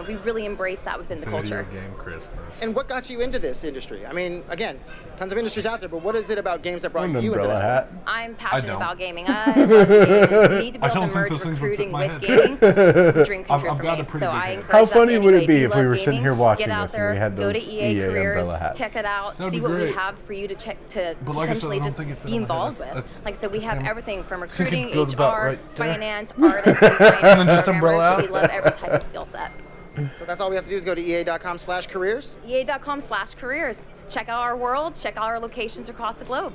We really embrace that within the culture. Video game Christmas. And what got you into this industry? I mean, again, Tons of industries out there, but what is it about games that brought An you into umbrella that? hat. I'm passionate don't. about gaming. I love gaming. We need to be I able don't to think merge those things would fit recruiting my with head. gaming. It's a dream come I've true for got a me. pretty So big I head. encourage How that funny to would anybody. it be you if we love were sitting gaming, here watching get out this and there, we had go those to EA Careers, umbrella hats? check it out, That'd see be what we great. have for you to check to But like I said, potentially I don't just think it fit be in my head. involved with. Like so, we have everything from think it recruiting, goes about HR, right there. finance, artists, designers, And then just umbrella programmers. So we out. love every type of skill set. So that's all we have to do is go to EA.com/careers. EA.com/careers. Check out our world. Check out our locations across the globe.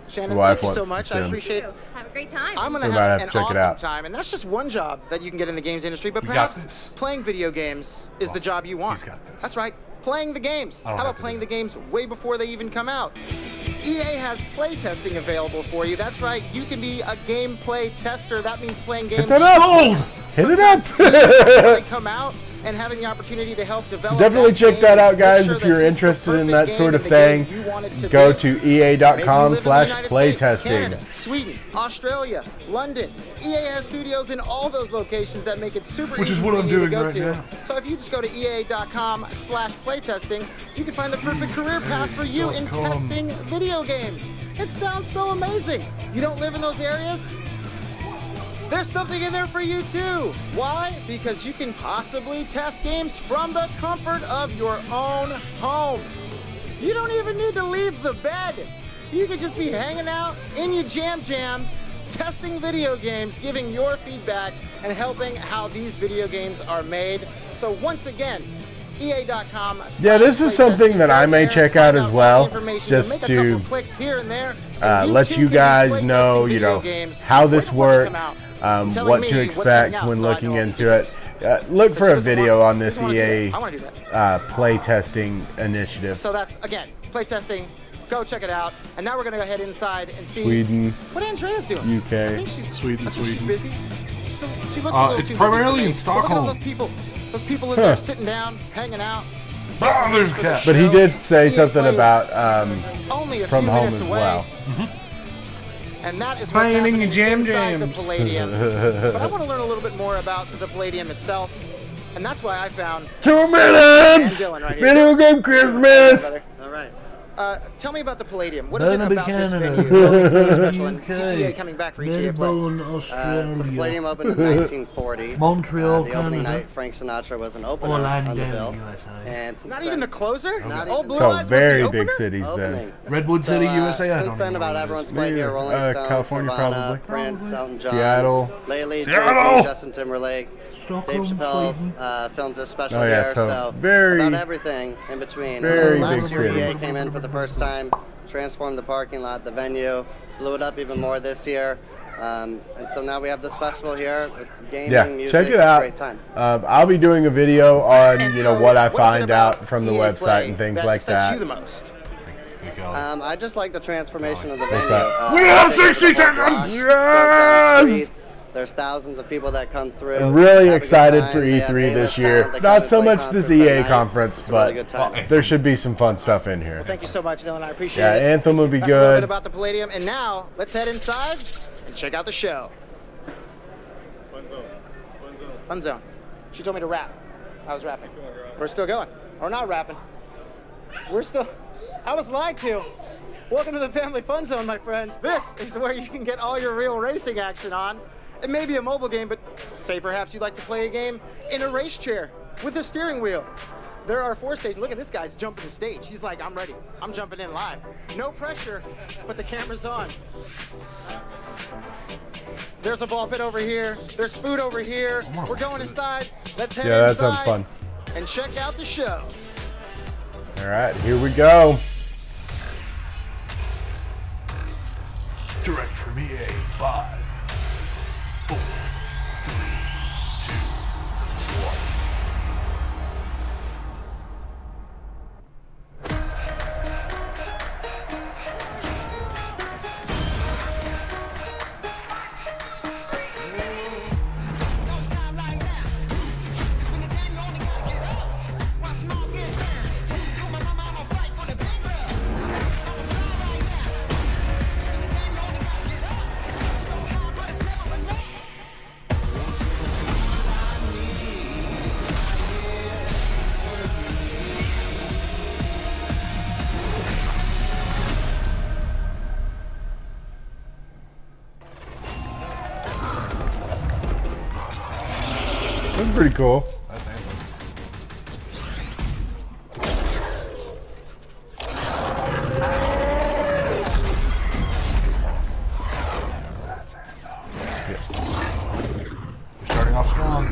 Shannon, Wife thank you so wants much. to I send. appreciate it. Have a great time. I'm going We to might have have an to check it awesome out. time, and that's just one job that you can get in the games industry. But You got perhaps this. playing video games is the job you want. He's got this. That's right, playing the games. I How don't about have to playing do the games way before they even come out? EA has play testing available for you. That's right, you can be a gameplay tester. That means playing games. Hit it up! Hit it up! Sometimes before they come out, and having the opportunity to help develop. Definitely that check game, that out, make guys. sure If that you're it's the interested in perfect that sort game of and the game thing, you want it to go be. to Maybe you live in the United EA.com/play States, testing. Canada, Sweden, Australia, London. EA has studios in all those locations that make it super Which easy is what for I'm you to doing go right to. now. So if you just go to EA.com/playtesting, you can find the perfect career path for you in EA.com. testing video games. It sounds so amazing. You don't live in those areas? There's something in there for you too. Why? Because you can possibly test games from the comfort of your own home. You don't even need to leave the bed. You could just be hanging out in your jams, testing video games, giving your feedback, and helping how these video games are made. So once again, EA.com. Yeah, this is something that I may check out as well, just make a to couple clicks here and there, and let too you can be guys play know, testing you video know, games how this right before they works, come out. Telling what me to what's coming expect out, when so I looking know all into the it. Look for a doesn't video want- on this doesn't wanna do EA that. I wanna do that. play testing initiative. So that's, again, play testing. Go check it out. And now we're going to go ahead inside and see Sweden, what Andrea's doing. UK, I think she's, Sweden, I think she's Sweden. busy. She looks a little It's too primarily busy for in me. But look at all Stockholm. those people in there sitting down, hanging out. Oh, there's a cat. But he did say EA something plays about only a from few home minutes as away. well. And that is what's Finding happening jam inside the jams. Palladium. But I want to learn a little bit more about the Palladium itself. And that's why I found 2 minutes! Dylan right here. Video game Christmas! All right. Tell me about the Palladium. What is it Burnaby, about this Canada. venue that makes it so special? And UK. ETA coming back for ETA Play. So the Palladium opened in 1940. Montreal, the opening Canada. night, Frank Sinatra was an opener Orlando, on the bill. USA. And since Not then, even the closer? Not Oh, even. Blue So Eyes was very the big opener? cities Opening. Redwood City, So, USA. I Since don't then, know about where it everyone's is. played here. Rolling Stones, California, Nirvana, probably. Prince, Elton John, Seattle. lately Seattle! Jay-Z, Justin Timberlake, Stockholm, Dave Chappelle Sweden. filmed a special Oh, yeah, here. so So very- about everything in between. very And then last big year, EA cities. came in for the first time, transformed the parking lot, the venue, blew it up even more this year. And so now we have this festival here with gaming, Yeah, music. check it It's a out. great time. I'll be doing a video on And you know so what I what is it find about out from the EA website Play and things that like excites that. you the most? I just like the transformation of the What's venue. that? We have take over the 60 whole seconds! block, goes down the Yes! streets. There's thousands of people that come through. I'm really have a good excited time. for They have E3 this A-list year. talent that come Not and so play much this concerts EA at night. conference, It's a really but good time. there should be some fun stuff in here. Well, thank you so much, Dylan. I appreciate Yeah, it. Anthem will be That's a little bit good. about the Palladium. And now, let's head inside and check out the show. Fun Zone. She told me to rap. I was rapping. We're still going. We're not rapping. We're still... I was lied to. Welcome to the Family Fun Zone, my friends. This is where you can get all your real racing action on. It may be a mobile game, but say perhaps you'd like to play a game in a race chair with a steering wheel. There are 4 stages. Look at this guy's jumping the stage. He's like, I'm ready. I'm jumping in live. No pressure, but the camera's on. There's a ball pit over here. There's food over here. We're going inside. Let's head Yeah, that inside sounds fun. and check out the show. All right, here we go. Direct from EA 5. 4, 3, 2, 1. That's pretty cool. That's Anthem. You're starting off strong.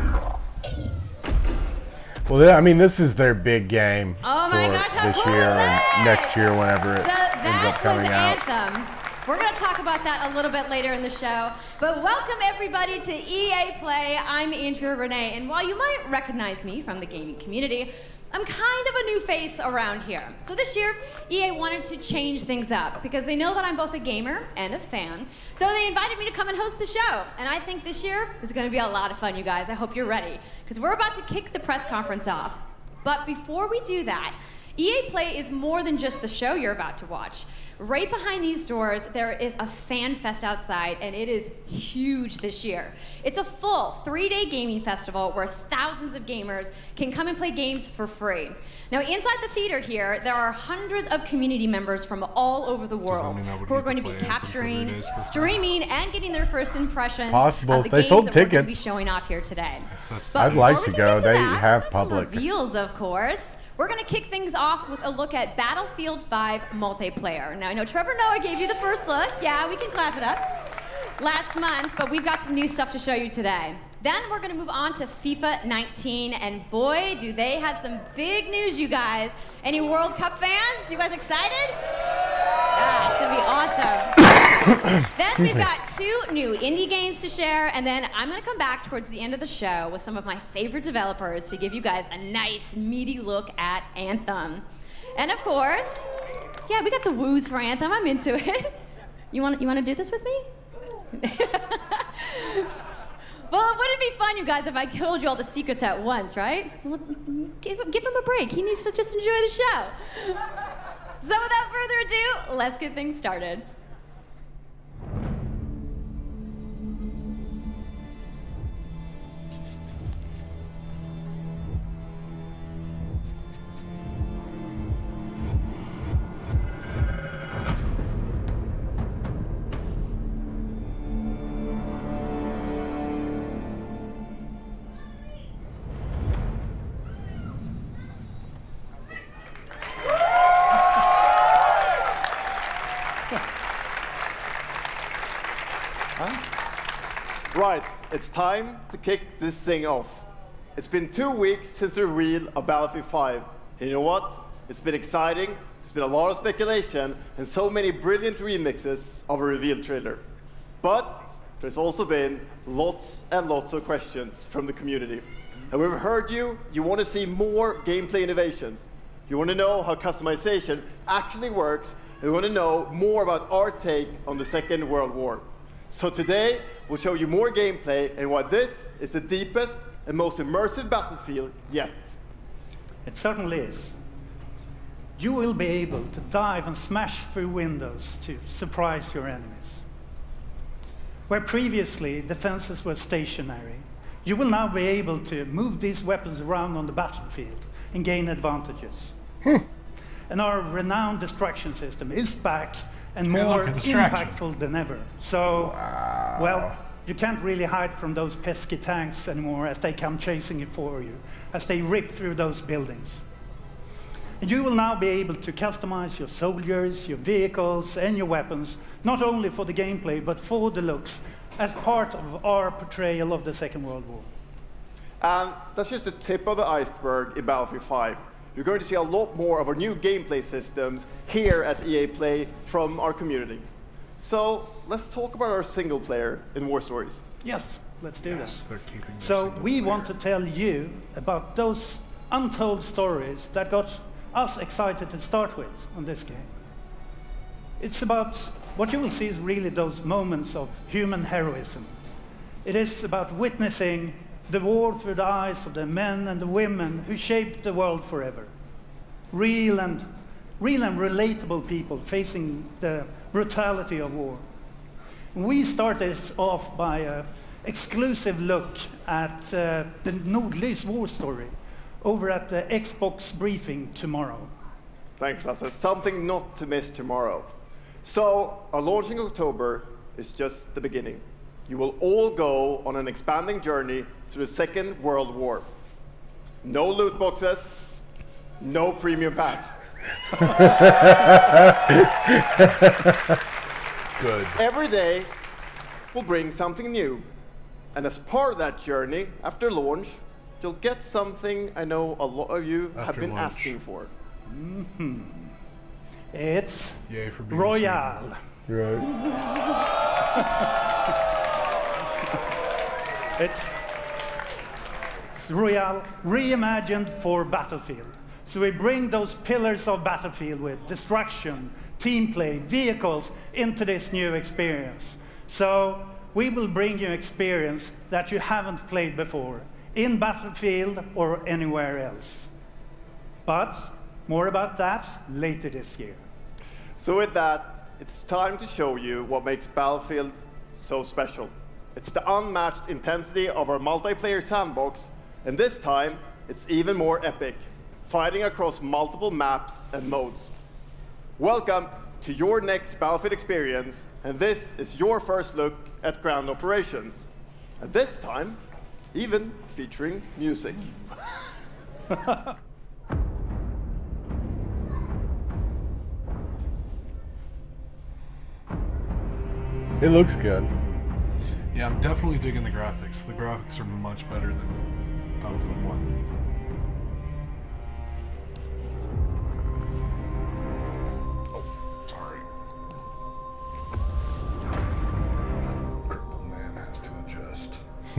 Well, I mean, this is their big game Oh my for gosh, how this cool year is and that? next year whenever it So ends up that was coming out. Anthem. We're going to talk about that a little bit later in the show. But welcome everybody to EA Play. I'm Andrea Renee, and while you might recognize me from the gaming community, I'm kind of a new face around here. So this year, EA wanted to change things up because they know that I'm both a gamer and a fan. So they invited me to come and host the show. And I think this year is going to be a lot of fun, you guys. I hope you're ready because we're about to kick the press conference off. But before we do that, EA Play is more than just the show you're about to watch. Right behind these doors, there is a fan fest outside, and it is huge this year. It's a full 3-day gaming festival where thousands of gamers can come and play games for free. Now, inside the theater here, there are hundreds of community members from all over the world who are going to be capturing, streaming, and getting their first impressions of the games that we're going to be showing off here today. But I'd like to before we go. get They that, have we've got some public. reveals, of course. We're going to kick things off with a look at Battlefield 5 multiplayer. Now, I know Trevor Noah gave you the first look. Yeah, we can clap it up. Last month, but we've got some new stuff to show you today. Then we're going to move on to FIFA 19, and boy, do they have some big news, you guys. Any World Cup fans? You guys excited? Yeah, it's going to be awesome. Then we've got 2 new indie games to share, and then I'm going to come back towards the end of the show with some of my favorite developers to give you guys a nice, meaty look at Anthem. And of course, yeah, we got the woos for Anthem. I'm into it. You want to do this with me? Well, wouldn't it be fun, you guys, if I told you all the secrets at once, right? Well, give him a break. He needs to just enjoy the show. So without further ado, let's get things started. Right, it's time to kick this thing off. It's been 2 weeks since the reveal of Battlefield 5. And you know what? It's been exciting, there's been a lot of speculation, and so many brilliant remixes of a reveal trailer. But there's also been lots and lots of questions from the community. And we've heard you want to see more gameplay innovations. You want to know how customization actually works, and you want to know more about our take on the Second World War. So today, we'll show you more gameplay and why this is the deepest and most immersive Battlefield yet. It certainly is. You will be able to dive and smash through windows to surprise your enemies. Where previously defenses were stationary, you will now be able to move these weapons around on the battlefield and gain advantages. And our renowned destruction system is back and more impactful than ever. So, well, you can't really hide from those pesky tanks anymore as they come chasing you for you, as they rip through those buildings. And you will now be able to customize your soldiers, your vehicles, and your weapons, not only for the gameplay, but for the looks, as part of our portrayal of the Second World War. And that's just the tip of the iceberg in Battlefield 5. You're going to see a lot more of our new gameplay systems here at EA Play from our community. So let's talk about our single player in War Stories. Yes, let's do that. So we want to tell you about those untold stories that got us excited to start with on this game. It's about, what you will see is really those moments of human heroism. It is about witnessing the war through the eyes of the men and the women who shaped the world forever. Real and relatable people facing the brutality of war. We started off by an exclusive look at the Nordlys war story over at the Xbox briefing tomorrow. Thanks, Lasse. Something not to miss tomorrow. So our launch in October is just the beginning. you will all go on an expanding journey through the Second World War. No loot boxes, no premium pass. Good. Every day will bring something new. And as part of that journey, after launch, you'll get something I know a lot of you have been asking for. It's Yay for being Royale. Right. It's Royale reimagined for Battlefield. So we bring those pillars of Battlefield with destruction, team play, vehicles into this new experience. So we will bring you experience that you haven't played before in Battlefield or anywhere else. But more about that later this year. So with that, it's time to show you what makes Battlefield so special. It's the unmatched intensity of our multiplayer sandbox, and this time, it's even more epic, fighting across multiple maps and modes. Welcome to your next Battlefield experience, and this is your first look at ground operations. And this time, even featuring music. It looks good. Yeah, I'm definitely digging the graphics. The graphics are much better than Battlefield 1. Oh, sorry. Crippled man has to adjust. A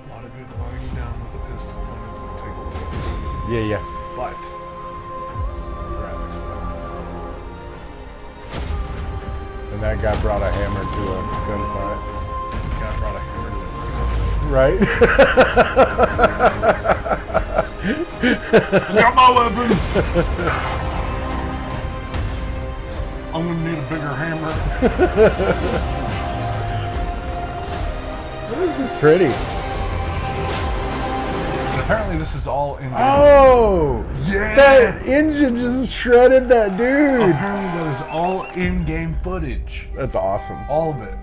lot of good lying down with a pistol when it would take place. Yeah. But graphics though. And that guy brought a hammer to a gunfight. The guy brought a hammer to Right? I got my weapon! I'm gonna need a bigger hammer. This is pretty. Apparently this is all in game. Oh! Yeah! That engine just shredded that dude! Apparently that is all in-game footage. That's awesome. All of it.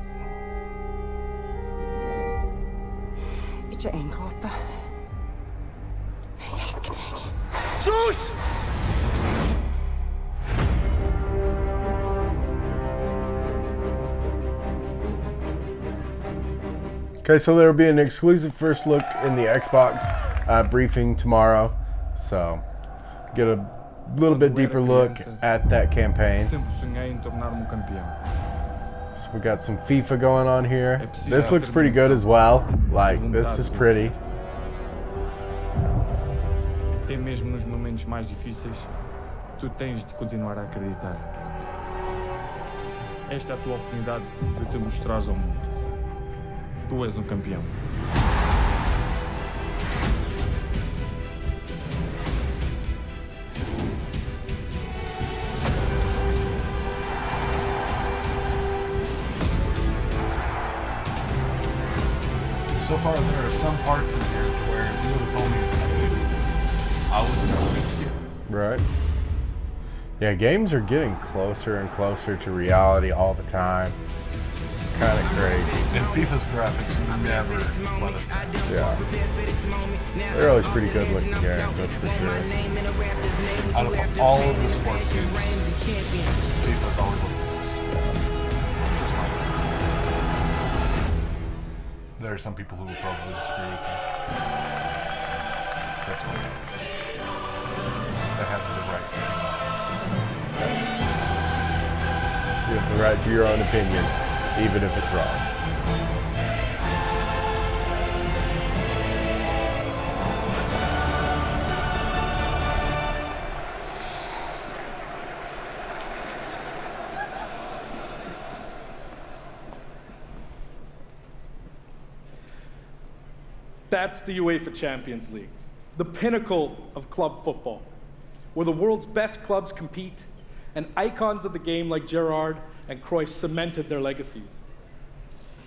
Ikke en dråpe. Jeg elsker deg. Sus! Okay, so there will be an exclusive first look in the Xbox briefing tomorrow. So, get a little bit deeper look at that campaign. Sempre sonhei em tornar-me campeão. So we got some FIFA going on here. This looks pretty good as well. Like, this is pretty. Até mesmo nos momentos mais difíceis, tu tens de continuar a acreditar. Esta é a tua oportunidade de te mostrares ao mundo. Tu és campeão. So far there are some parts in here where if you would have told me it's good, I wouldn't have missed you. Right. Yeah, games are getting closer and closer to reality all the time. Kind of crazy. And FIFA's graphics never let us down. Yeah. They're always pretty good looking games, that's for sure. Out of all of the sports games, FIFA's always looking best. There are some people who will probably disagree with me. That's what they have the right to do. You have the right to your own opinion, even if it's wrong. That's the UEFA Champions League, the pinnacle of club football, where the world's best clubs compete and icons of the game like Gerrard and Cruyff cemented their legacies.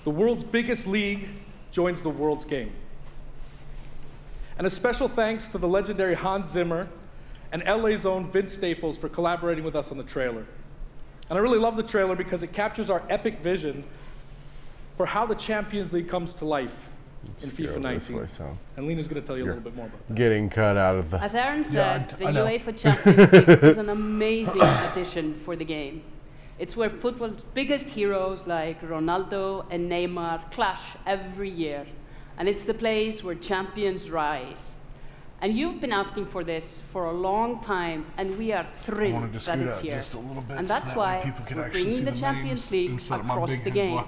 The world's biggest league joins the world's game. And a special thanks to the legendary Hans Zimmer and LA's own Vince Staples for collaborating with us on the trailer. And I really love the trailer because it captures our epic vision for how the Champions League comes to life in FIFA 19. And Lena's going to tell you a little bit more about that. Getting cut out of the... As Aaron said, the I know. UEFA Champions League is an amazing addition for the game. It's where football's biggest heroes like Ronaldo and Neymar clash every year. And it's the place where champions rise. And you've been asking for this for a long time, and we are thrilled that it's here. And that's why we're bringing the Champions League across the game.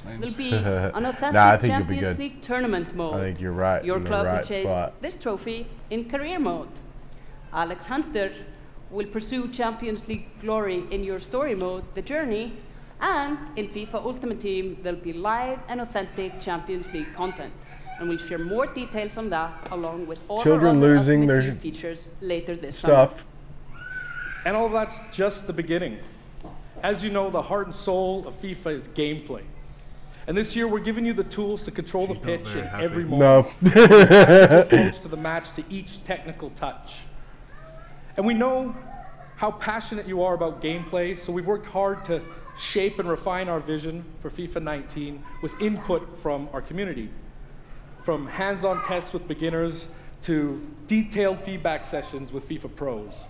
There'll be an authentic Champions League tournament mode. I think you're right. Your club will right chase spot. this trophy in career mode. Alex Hunter will pursue Champions League glory in your story mode, The Journey, and in FIFA Ultimate Team, there'll be live and authentic Champions League content. And we'll share more details on that, along with all Children our other losing Ultimate their Team features later this stuff. summer. And all that's just the beginning. As you know, the heart and soul of FIFA is gameplay. And this year, we're giving you the tools to control the pitch in every moment. No. Approach to the match, to each technical touch. And we know how passionate you are about gameplay, so we've worked hard to shape and refine our vision for FIFA 19 with input from our community. From hands-on tests with beginners to detailed feedback sessions with FIFA pros.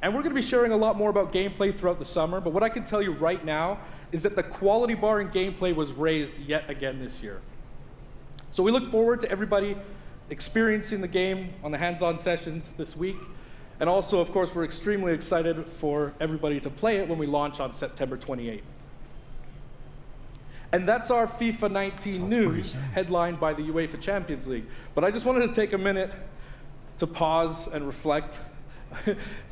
And we're going to be sharing a lot more about gameplay throughout the summer, but what I can tell you right now is that the quality bar in gameplay was raised yet again this year. So we look forward to everybody experiencing the game on the hands-on sessions this week. And also, of course, we're extremely excited for everybody to play it when we launch on September 28th. And that's our FIFA 19 news, headlined by the UEFA Champions League. But I just wanted to take a minute to pause and reflect.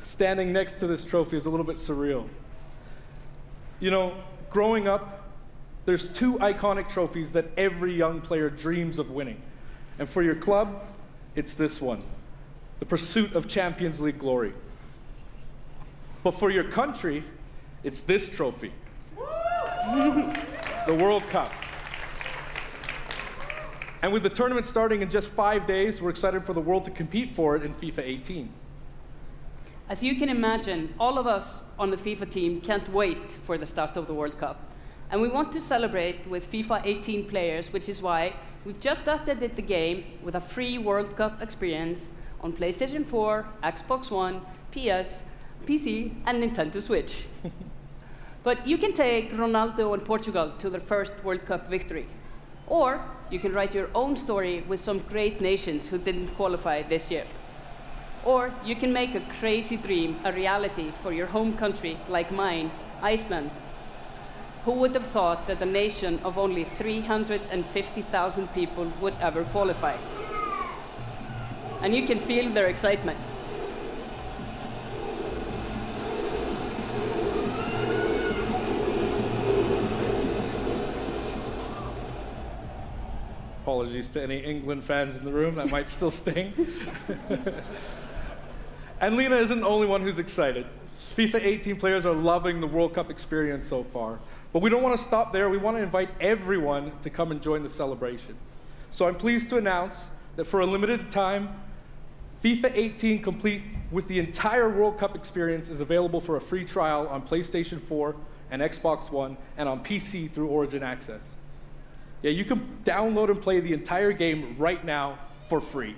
Standing next to this trophy is a little bit surreal. You know, growing up, there's two iconic trophies that every young player dreams of winning. And for your club, it's this one, the pursuit of Champions League glory. But for your country, it's this trophy. The World Cup. And with the tournament starting in just 5 days, we're excited for the world to compete for it in FIFA 18. As you can imagine, all of us on the FIFA team can't wait for the start of the World Cup. And we want to celebrate with FIFA 18 players, which is why we've just updated the game with a free World Cup experience on PlayStation 4, Xbox One, PS, PC, and Nintendo Switch. But you can take Ronaldo and Portugal to their first World Cup victory. Or you can write your own story with some great nations who didn't qualify this year. Or you can make a crazy dream a reality for your home country, like mine, Iceland. Who would have thought that a nation of only 350,000 people would ever qualify? And you can feel their excitement. Apologies to any England fans in the room, that might still sting. And Lena isn't the only one who's excited. FIFA 18 players are loving the World Cup experience so far. But we don't want to stop there. We want to invite everyone to come and join the celebration. So I'm pleased to announce that for a limited time, FIFA 18 complete with the entire World Cup experience is available for a free trial on PlayStation 4 and Xbox One and on PC through Origin Access. Yeah, you can download and play the entire game right now for free.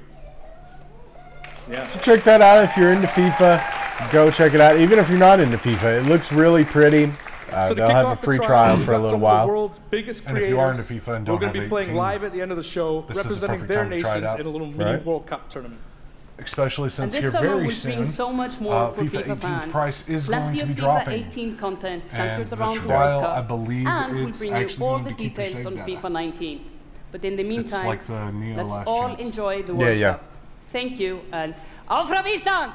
Yeah. So check that out if you're into FIFA. Go check it out. Even if you're not into FIFA, it looks really pretty. So they'll have a free trial for a little while. Some of the world's biggest creators. And if you are into FIFA and don't we're going to be have playing 18, live at the end of the show, this is the representing perfect their time to try it nations out. in a little mini World Cup tournament. Especially since and here this summer very will soon, bring so much more for FIFA FIFA 18's fans. price is Plenty going to be of FIFA dropping. 18 content And centered the around the trial, World Cup, I believe and we'll it's bring you actually all going the to keep your details on save FIFA data. 19. But in the meantime, like the Neo let's last all chance. enjoy the World Cup. Thank you, and auf Ravistan!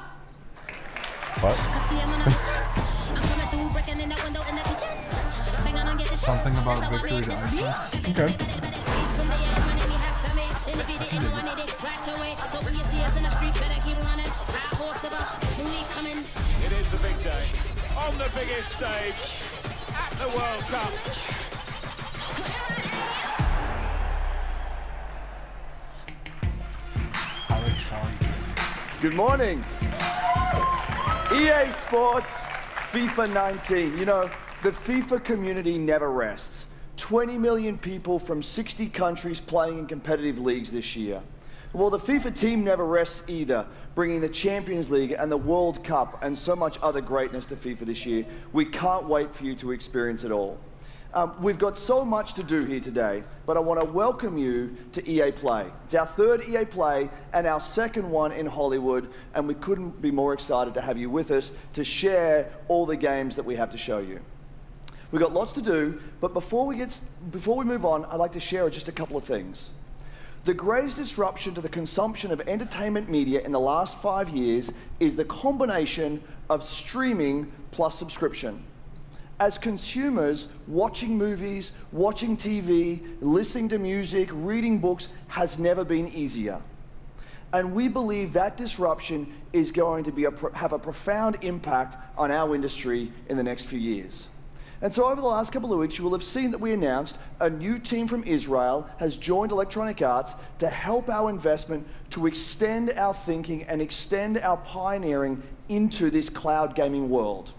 Something about victory to Iceland. Okay. It is the big day. On the biggest stage at the World Cup. How Good morning. EA Sports, FIFA 19. You know, the FIFA community never rests. 20 million people from 60 countries playing in competitive leagues this year. Well, the FIFA team never rests either, bringing the Champions League and the World Cup and so much other greatness to FIFA this year. We can't wait for you to experience it all. We've got so much to do here today, but I want to welcome you to EA Play. It's our third EA Play and our second one in Hollywood, and we couldn't be more excited to have you with us to share all the games that we have to show you. We've got lots to do, but before we move on, I'd like to share just a couple of things. The greatest disruption to the consumption of entertainment media in the last 5 years is the combination of streaming plus subscription. As consumers, watching movies, watching TV, listening to music, reading books has never been easier. And we believe that disruption is going to have a profound impact on our industry in the next few years. And so over the last couple of weeks, you will have seen that we announced a new team from Israel has joined Electronic Arts to help our investment to extend our thinking and extend our pioneering into this cloud gaming world.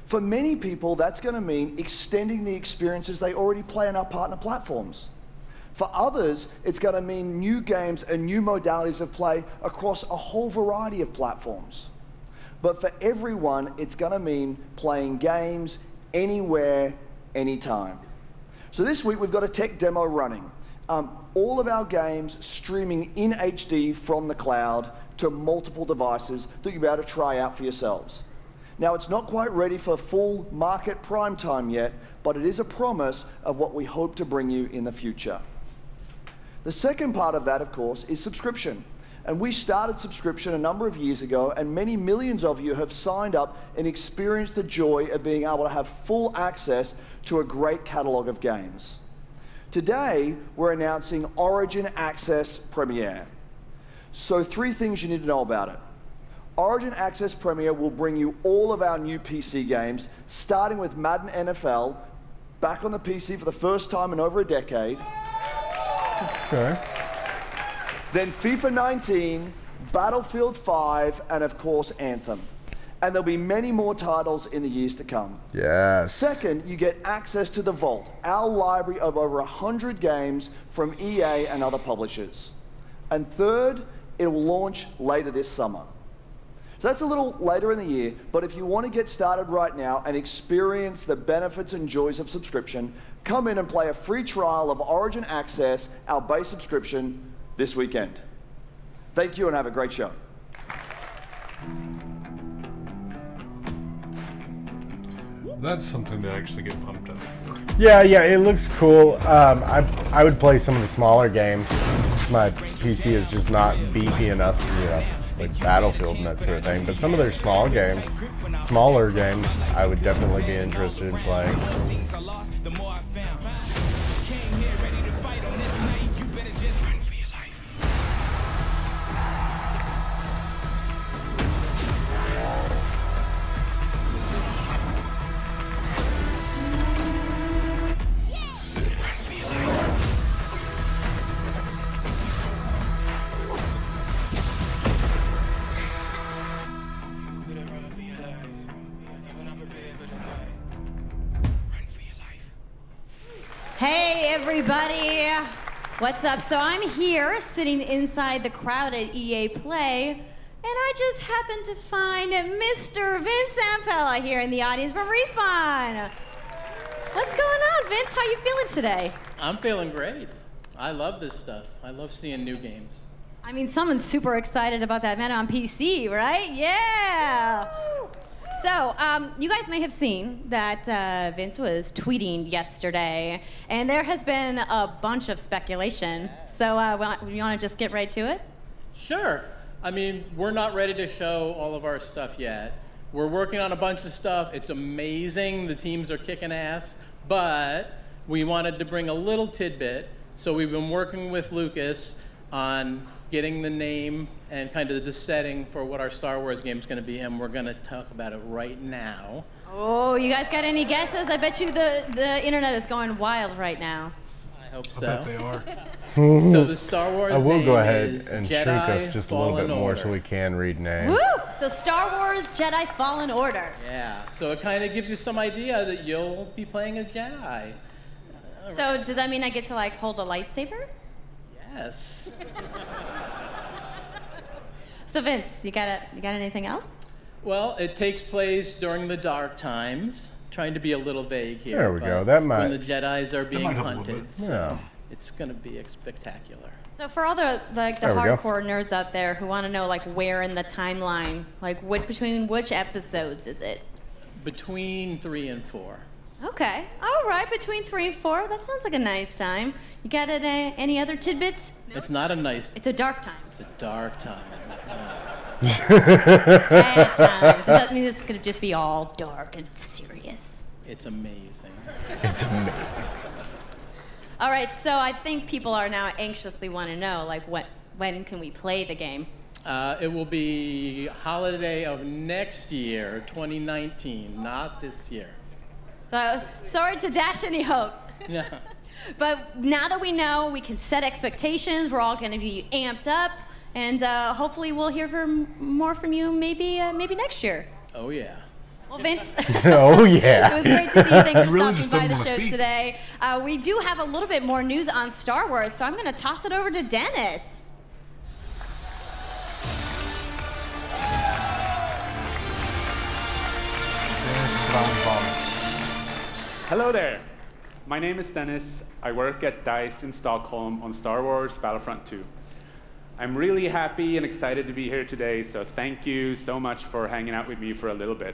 For many people, that's going to mean extending the experiences they already play on our partner platforms. For others, it's going to mean new games and new modalities of play across a whole variety of platforms. But for everyone, it's going to mean playing games anywhere, anytime. So this week, we've got a tech demo running. All of our games streaming in HD from the cloud to multiple devices that you'll be able to try out for yourselves. Now, it's not quite ready for full market prime time yet, but it is a promise of what we hope to bring you in the future. The second part of that, of course, is subscription. And we started subscription a number of years ago, and many millions of you have signed up and experienced the joy of being able to have full access to a great catalog of games. Today, we're announcing Origin Access Premier. So 3 things you need to know about it. Origin Access Premier will bring you all of our new PC games, starting with Madden NFL, back on the PC for the first time in over a decade. Okay. Then FIFA 19, Battlefield 5, and of course Anthem. And there'll be many more titles in the years to come. Yes. Second, you get access to the Vault, our library of over 100 games from EA and other publishers. And third, it will launch later this summer. So that's a little later in the year, but if you want to get started right now and experience the benefits and joys of subscription, come in and play a free trial of Origin Access, our base subscription, this weekend. Thank you and have a great show. That's something to actually get pumped up for. Yeah, it looks cool. I would play some of the smaller games. My PC is just not beefy enough, you know, like Battlefield and that sort of thing. But some of their smaller games, I would definitely be interested in playing. Hey everybody, what's up? So I'm here sitting inside the crowd at EA Play, and I just happened to find Mr. Vince Zampella here in the audience from Respawn. What's going on, Vince? How you feeling today? I'm feeling great. I love this stuff. I love seeing new games. I mean, someone's super excited about that man on PC, right? Yeah! So, you guys may have seen that Vince was tweeting yesterday, and there has been a bunch of speculation. So, you want to just get right to it? Sure. I mean, we're not ready to show all of our stuff yet. We're working on a bunch of stuff. It's amazing. The teams are kicking ass. But we wanted to bring a little tidbit. So we've been working with Lucas on getting the name and kind of the setting for what our Star Wars game is going to be, and we're going to talk about it right now. Oh, you guys got any guesses? I bet you the internet is going wild right now. I hope so. bet they are. So the Star Wars I will name go ahead is and Jedi shrink us just a little bit Fallen more Order. so we can read names. Woo! So Star Wars Jedi Fallen Order. Yeah, so it kind of gives you some idea that you'll be playing a Jedi. So does that mean I get to like hold a lightsaber? Yes. So Vince, you got anything else? Well, it takes place during the Dark Times. Trying to be a little vague here. There we but go, that might- when the Jedis are being might help a little hunted. bit. So Yeah. it's going to be spectacular. So for all the There we go. hardcore nerds out there who want to know like where in the timeline, like between which episodes is it? Between 3 and 4. Okay, all right, between 3 and 4. That sounds like a nice time. You got any other tidbits? It's not a nice. It's a dark time. It's a dark time. Bad time. Does that mean it's gonna just be all dark and serious? It's amazing. It's amazing. All right, so I think people are now anxiously want to know, like, when can we play the game? It will be holiday of next year, 2019, not this year. So, sorry to dash any hopes. Yeah. But now that we know, we can set expectations. We're all going to be amped up, and hopefully we'll hear more from you maybe next year. Oh yeah. Well, Vince. Oh, yeah. It was great to see you. Thanks for Really stopping just by doesn't the wanna show speak. today. We do have a little bit more news on Star Wars, so I'm going to toss it over to Dennis. Hello there. My name is Dennis. I work at DICE in Stockholm on Star Wars Battlefront 2. I'm really happy and excited to be here today, so thank you so much for hanging out with me for a little bit.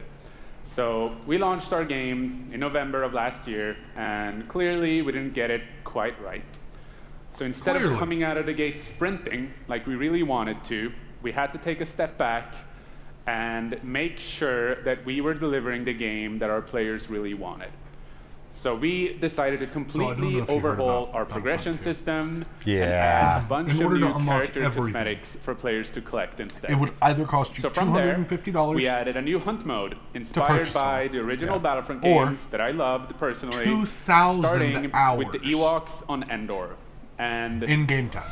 So we launched our game in November of last year, and clearly we didn't get it quite right. So instead of coming out of the gate sprinting like we really wanted to, we had to take a step back and make sure that we were delivering the game that our players really wanted. So we decided to completely overhaul our progression system and add a bunch In of order to new unlock character everything, cosmetics for players to collect instead. It would either cost you So from there, $250 we added a new hunt mode inspired purchase by them. the original Yeah. Battlefront Or games that I loved personally, 2,000 starting with the hours. Ewoks on Endor. And In game time.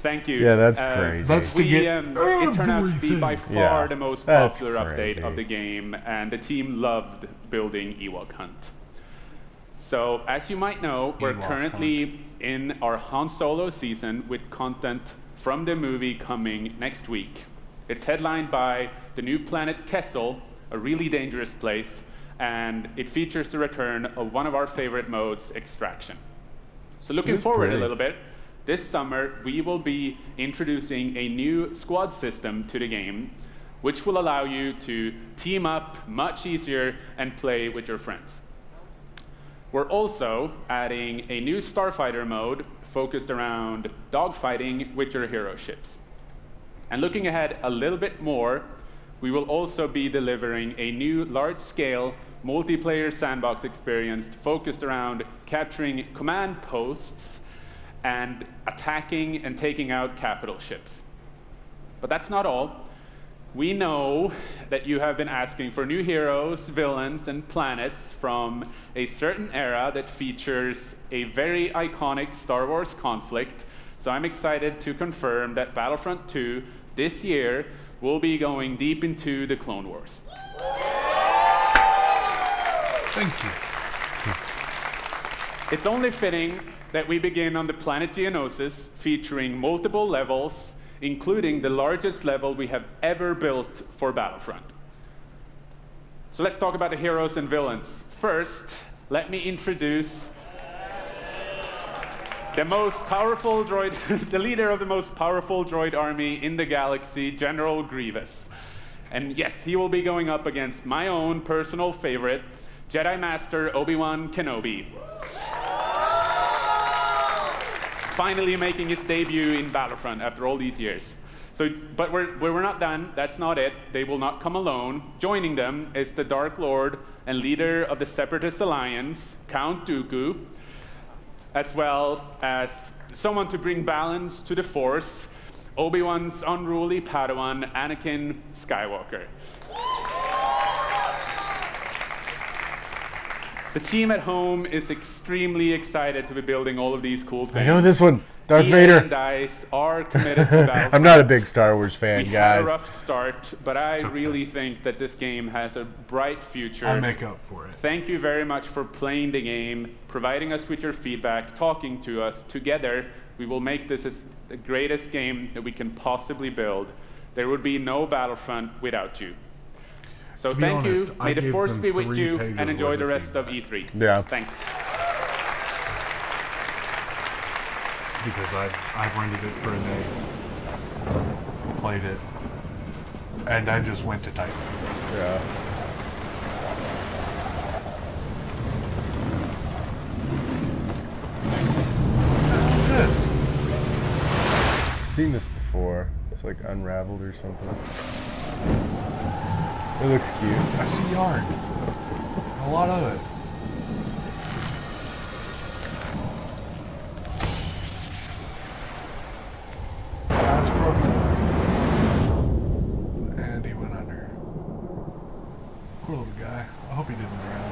Thank you. Yeah, that's crazy. That's to get it turned out to be by far Yeah, the most that's popular update crazy. of the game, and the team loved building Ewok Hunt. So, as you might know, we're Ewok currently in our Han Solo season with content from the movie coming next week. It's headlined by the new planet Kessel, a really dangerous place, and it features the return of one of our favorite modes, Extraction. So looking It's forward pretty. a little bit, this summer we will be introducing a new squad system to the game, which will allow you to team up much easier and play with your friends. We're also adding a new Starfighter mode focused around dogfighting with your hero ships. And looking ahead a little bit more, we will also be delivering a new large-scale multiplayer sandbox experience focused around capturing command posts and attacking and taking out capital ships. But that's not all. We know that you have been asking for new heroes, villains, and planets from a certain era that features a very iconic Star Wars conflict. So I'm excited to confirm that Battlefront 2 this year will be going deep into the Clone Wars. Thank you. It's only fitting that we begin on the planet Geonosis, featuring multiple levels, including the largest level we have ever built for Battlefront. So let's talk about the heroes and villains. First, let me introduce the most powerful droid, the leader of the most powerful droid army in the galaxy, General Grievous. And yes, he will be going up against my own personal favorite, Jedi Master Obi-Wan Kenobi. Finally making his debut in Battlefront after all these years. So, but we're not done. That's not it. They will not come alone. Joining them is the Dark Lord and leader of the Separatist Alliance, Count Dooku, as well as someone to bring balance to the Force, Obi-Wan's unruly Padawan, Anakin Skywalker. The team at home is extremely excited to be building all of these cool things. I know this one. Darth EA Vader. and DICE are committed to Battlefront. I'm not a big Star Wars fan, We guys. had a rough start, but I really think that this game has a bright future. I'll make up for it. Thank you very much for playing the game, providing us with your feedback, talking to us. Together, we will make this the greatest game that we can possibly build. There would be no Battlefront without you. So To be thank honest, you. I May the gave force them be with 3 you, pages and enjoy worth the of rest of E3. Yeah. Thanks. Because I've rented it for a day, played it, and I just went to type. Yeah. I've seen this before. It's like Unraveled or something. It looks cute. I see yarn. A lot of it. That's broken. And he went under. Poor little guy. I hope he didn't drown.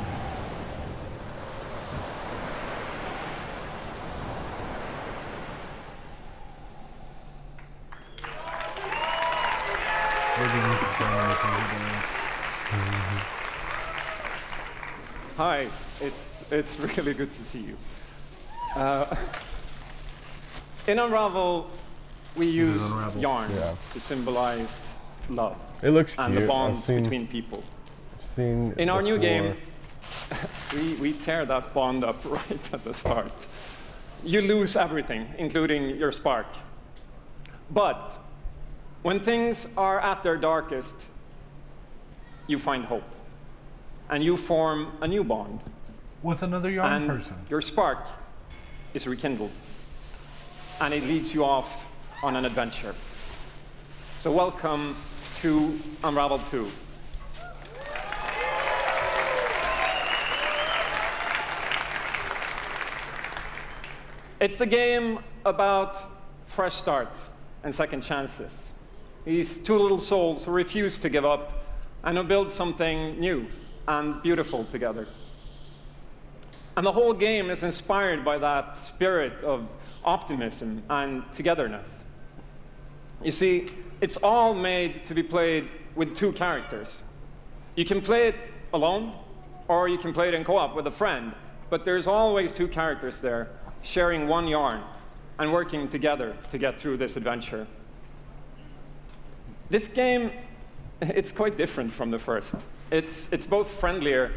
Hi, it's really good to see you. In Unravel, we use yarn to symbolize love. It looks and cute. the bonds I've seen- between people. I've seen In our new before. game, we tear that bond up right at the start. You lose everything, including your spark. But when things are at their darkest, you find hope. And you form a new bond. With another yarn and person. Your spark is rekindled. And it leads you off on an adventure. So welcome to Unravel 2. It's a game about fresh starts and second chances. These two little souls who refuse to give up and who build something new and beautiful together. And the whole game is inspired by that spirit of optimism and togetherness. You see, it's all made to be played with 2 characters. You can play it alone, or you can play it in co-op with a friend, but there's always 2 characters there, sharing one yarn and working together to get through this adventure. This game, it's quite different from the first. It's both friendlier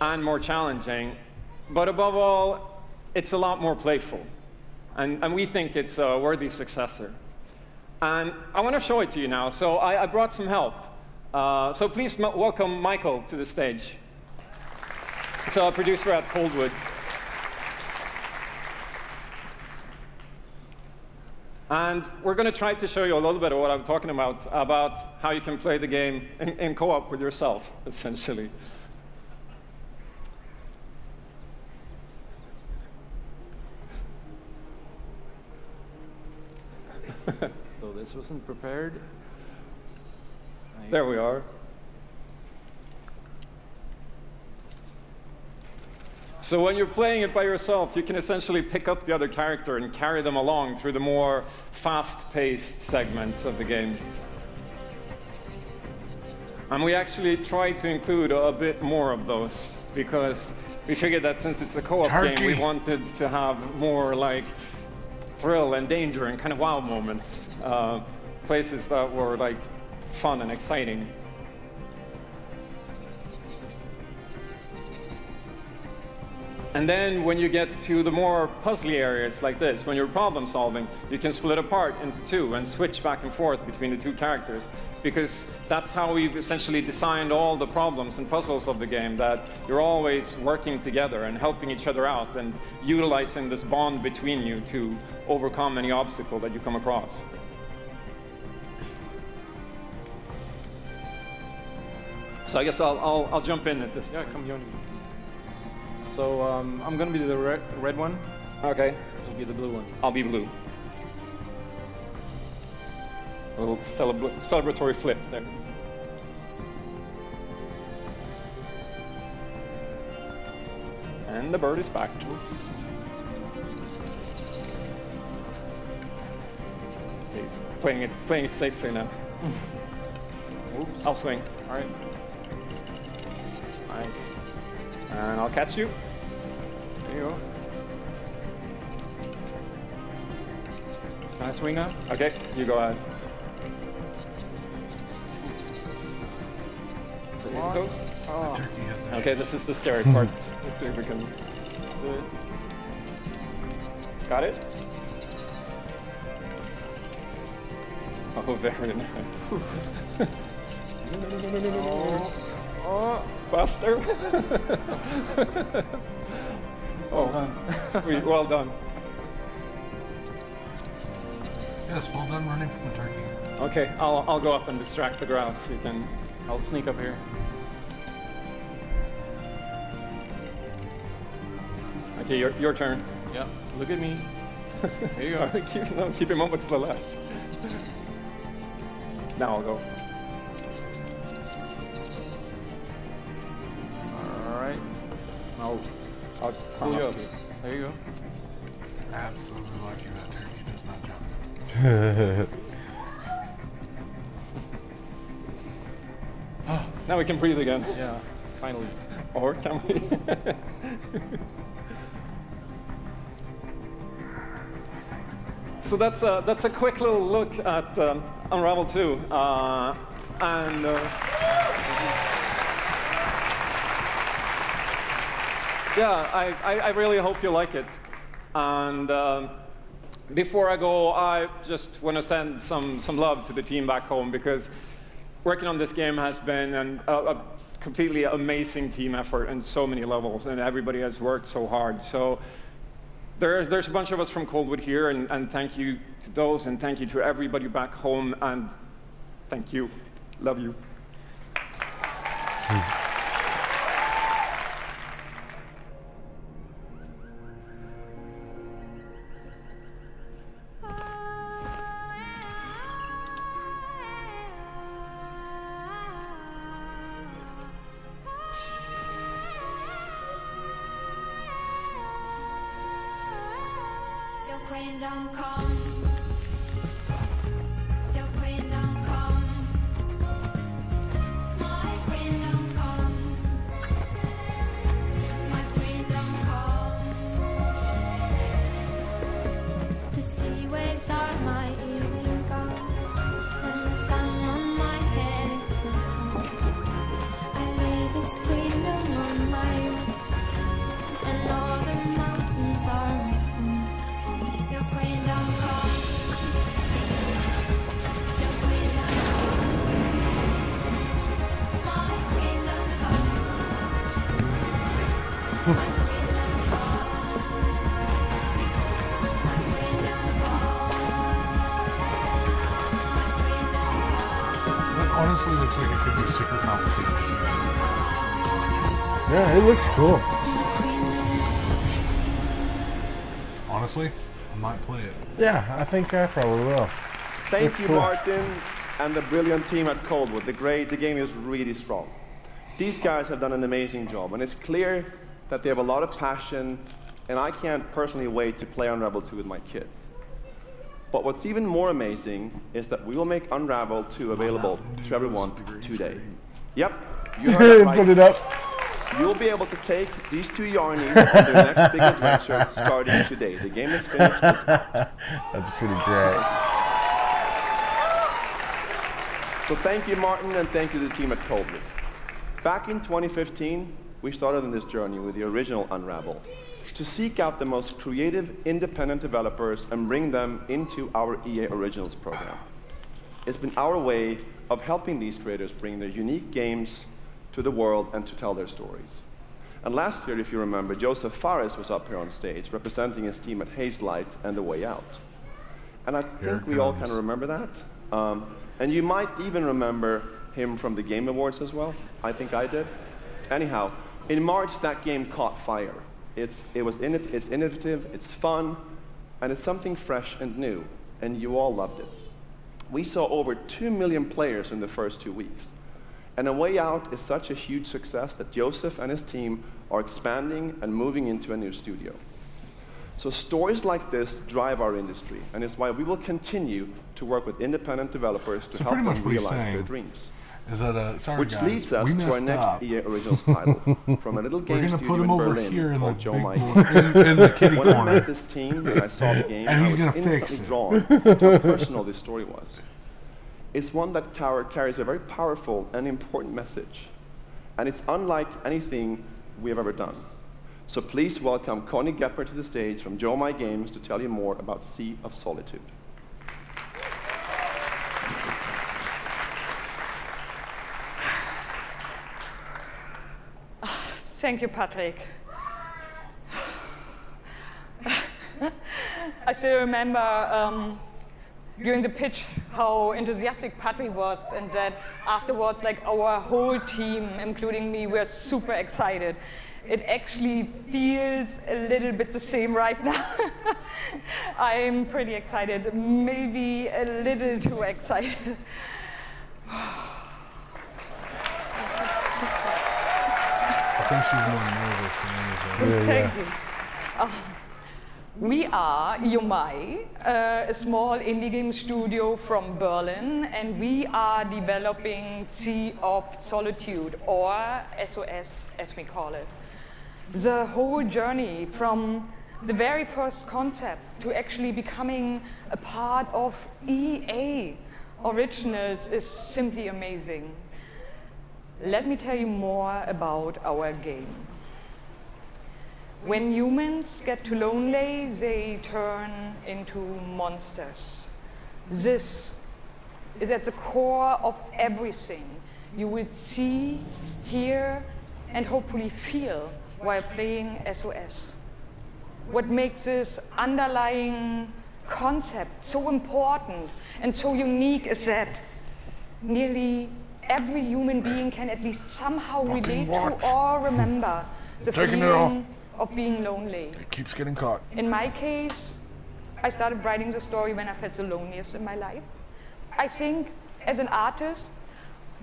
and more challenging, but above all, it's a lot more playful. And we think it's a worthy successor. And I want to show it to you now, so I brought some help. So please welcome Michael to the stage. He's a producer at Coldwood. And we're going to try to show you a little bit of what I'm talking about how you can play the game in co-op with yourself, essentially. So this wasn't prepared. There we are. So when you're playing it by yourself, you can essentially pick up the other character and carry them along through the more fast-paced segments of the game. And we actually tried to include a bit more of those, because we figured that since it's a co-op game, we wanted to have more like thrill and danger and kind of wow moments. Places that were like fun and exciting. And then when you get to the more puzzly areas like this, when you're problem solving, you can split apart into 2 and switch back and forth between the 2 characters. Because that's how we've essentially designed all the problems and puzzles of the game, that you're always working together and helping each other out and utilizing this bond between you to overcome any obstacle that you come across. So I guess I'll jump in at this point. Yeah, come join me. So I'm gonna be the red one. Okay. You'll be the blue one. I'll be blue. A little celebratory flip there. And the bird is back. Oops. Okay, playing it safely now. Oops. I'll swing. All right. Nice. And I'll catch you. There you go. Can I swing now? Okay, you go ahead. So here it goes. Oh. Okay, this is the scary part. Let's see if we can do it. Got it? Oh, very nice. Oh. Faster. Well done. Sweet, well done. Yes, well done running from the turkey. Okay, I'll go up and distract the grouse. You can. I'll sneak up here. Okay, your turn. Yeah, look at me. There you go. Keep him over to the left. Now I'll go. All right. I'll pull you up. to you. There you go. Absolutely lucky that turkey does not jump. Now we can breathe again. Yeah, finally. Or can we? So that's a quick little look at Unravel 2. Yeah, I really hope you like it. And before I go, I just want to send some love to the team back home, because working on this game has been a completely amazing team effort in so many levels, and everybody has worked so hard. So there's a bunch of us from Coldwood here, and thank you to those, and thank you to everybody back home, and thank you. Love you. Kingdom come. Till kingdom come. My kingdom come. My kingdom come. The sea waves are my evening gold, and the sun on my head is my crown. I made this kingdom on my own, and all the mountains are my home. Your kingdom come. Your kingdom come. My kingdom come. My kingdom come. My kingdom come. My kingdom come. It honestly looks like it could be super complicated. Yeah, it looks cool. Honestly, I might play it. Yeah, I think I probably will. Thank Looks you, cool. Martin, and the brilliant team at Coldwood. The game is really strong. These guys have done an amazing job, and it's clear that they have a lot of passion, and I can't personally wait to play Unravel 2 with my kids. But what's even more amazing is that we will make Unravel 2 available to everyone today. Yep, you heard that right. Put it up. You'll be able to take these two Yarnies on their next big adventure starting today. The game is finished. It's out. That's pretty great. So thank you, Martin, and thank you to the team at Coldwood. Back in 2015, we started on this journey with the original Unravel to seek out the most creative, independent developers and bring them into our EA Originals program. It's been our way of helping these creators bring their unique games to the world and to tell their stories. And last year, if you remember, Joseph Fares was up here on stage representing his team at Hazelight and The Way Out. And I think we all kind of remember that. And you might even remember him from the Game Awards as well. I think I did. Anyhow, in March, that game caught fire. It's innovative, it's fun, and it's something fresh and new, and you all loved it. We saw over 2 million players in the first 2 weeks. And A Way Out is such a huge success that Joseph and his team are expanding and moving into a new studio. So stories like this drive our industry, and it's why we will continue to work with independent developers to help them realize their dreams. Is that sorry Which guys, leads us to our next EA Originals title from a little game studio in Berlin called Joe My Games. in the kitty When I corner. met this team and I saw the game, And I he's was gonna fix instantly it. drawn to how personal this story was. It's one that carries a very powerful and important message, and it's unlike anything we have ever done. So please welcome Connie Gepper to the stage from Joe My Games to tell you more about Sea of Solitude. Thank you, Patrick. I still remember during the pitch how enthusiastic Patrick was, and that afterwards, like, our whole team, including me, were super excited. It actually feels a little bit the same right now. I'm pretty excited, maybe a little too excited. I think she's more nervous than anything. Thank you. We are Yomai, a small indie game studio from Berlin, and we are developing Sea of Solitude, or SOS as we call it. The whole journey from the very first concept to actually becoming a part of EA Originals is simply amazing. Let me tell you more about our game. When humans get too lonely, they turn into monsters. This is at the core of everything you will see, hear, and hopefully feel while playing SOS. What makes this underlying concept so important and so unique is that nearly every human being can at least somehow relate to or remember the feeling of being lonely. It keeps getting caught. In my case, I started writing the story when I felt the loneliest in my life. I think as an artist,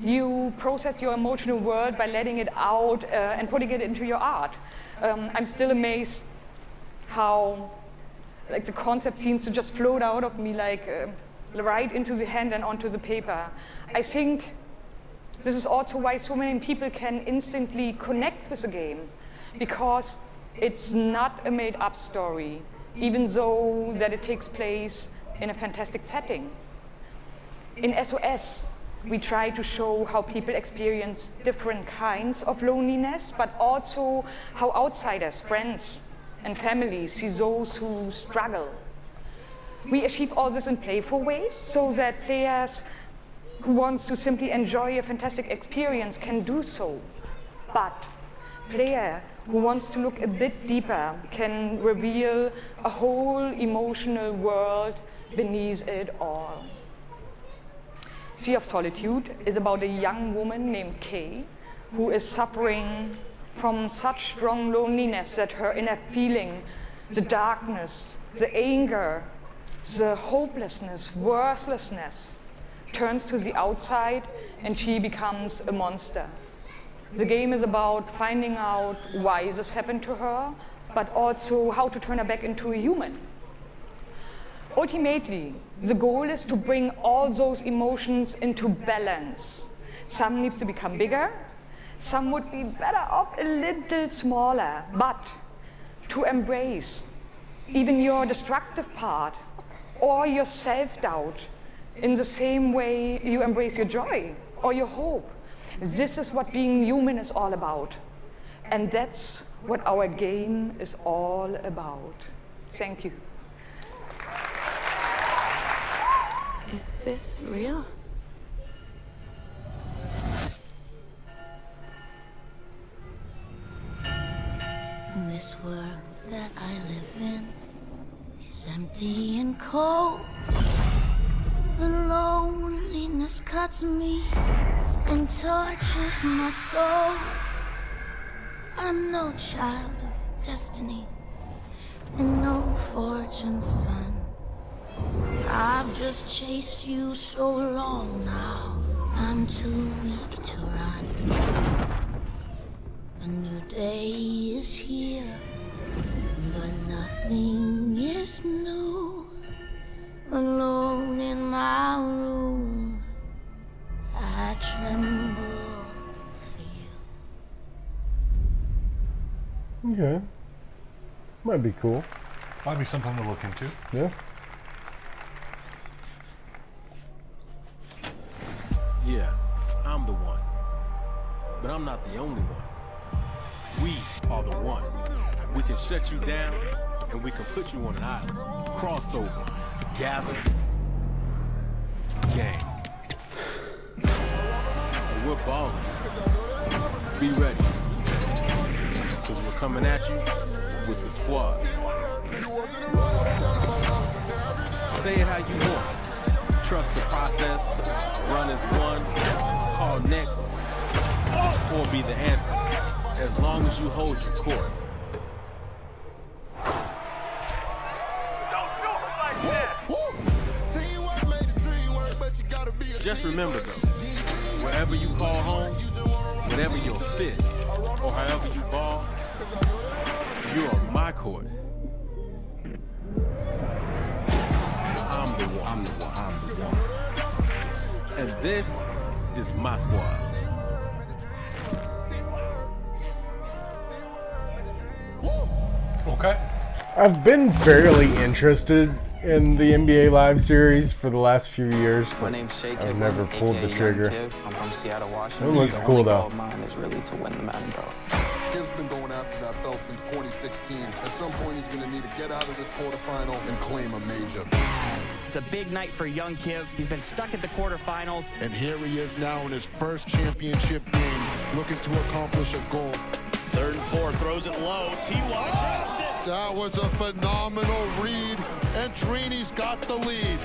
you process your emotional world by letting it out and putting it into your art. I'm still amazed how the concept seems to just float out of me right into the hand and onto the paper. I think this is also why so many people can instantly connect with the game, because it's not a made-up story, even though that it takes place in a fantastic setting. In SOS, we try to show how people experience different kinds of loneliness, but also how outsiders, friends, and families see those who struggle. We achieve all this in playful ways so that players who wants to simply enjoy a fantastic experience can do so. But player who wants to look a bit deeper can reveal a whole emotional world beneath it all. Sea of Solitude is about a young woman named Kay who is suffering from such strong loneliness that her inner feeling, the darkness, the anger, the hopelessness, worthlessness, turns to the outside and she becomes a monster. The game is about finding out why this happened to her, but also how to turn her back into a human. Ultimately, the goal is to bring all those emotions into balance. Some needs to become bigger, some would be better off a little smaller, but to embrace even your destructive part or your self-doubt in the same way you embrace your joy or your hope. This is what being human is all about. And that's what our game is all about. Thank you. Is this real? This world that I live in is empty and cold. The loneliness cuts me and touches my soul. I'm no child of destiny and no fortune's son. I've just chased you so long now, I'm too weak to run. A new day is here, but nothing is new. Alone in my room, I tremble for you. Okay. Might be cool. Might be something to look into. Yeah. Yeah, I'm the one. But I'm not the only one. We are the one. We can shut you down, and we can put you on an island. Crossover. Gather. Gang. And we're balling. Be ready. Because we're coming at you with the squad. Say it how you want. Trust the process. Run as one. Call next. Or be the answer. As long as you hold your course. Just remember though, wherever you call home, whatever your fit, or however you ball, you're on my court. I'm the one. I'm the one. I'm the one. And this is my squad. Okay. I've been fairly interested in the NBA Live series for the last few years. My name's Shea I've Kidman, never pulled the aka trigger. Young Kiv. I'm from Seattle, Washington. It looks The cool only though. goal of mine is really to win the Madden Belt. Kiv's been going after that belt since 2016. At some point, he's going to need to get out of this quarterfinal and claim a major. It's a big night for young Kiv. He's been stuck at the quarterfinals. And here he is now in his first championship game, looking to accomplish a goal. 3rd and 4, throws it low. T.Y. drops it. That was a phenomenal read, and Trini's got the lead.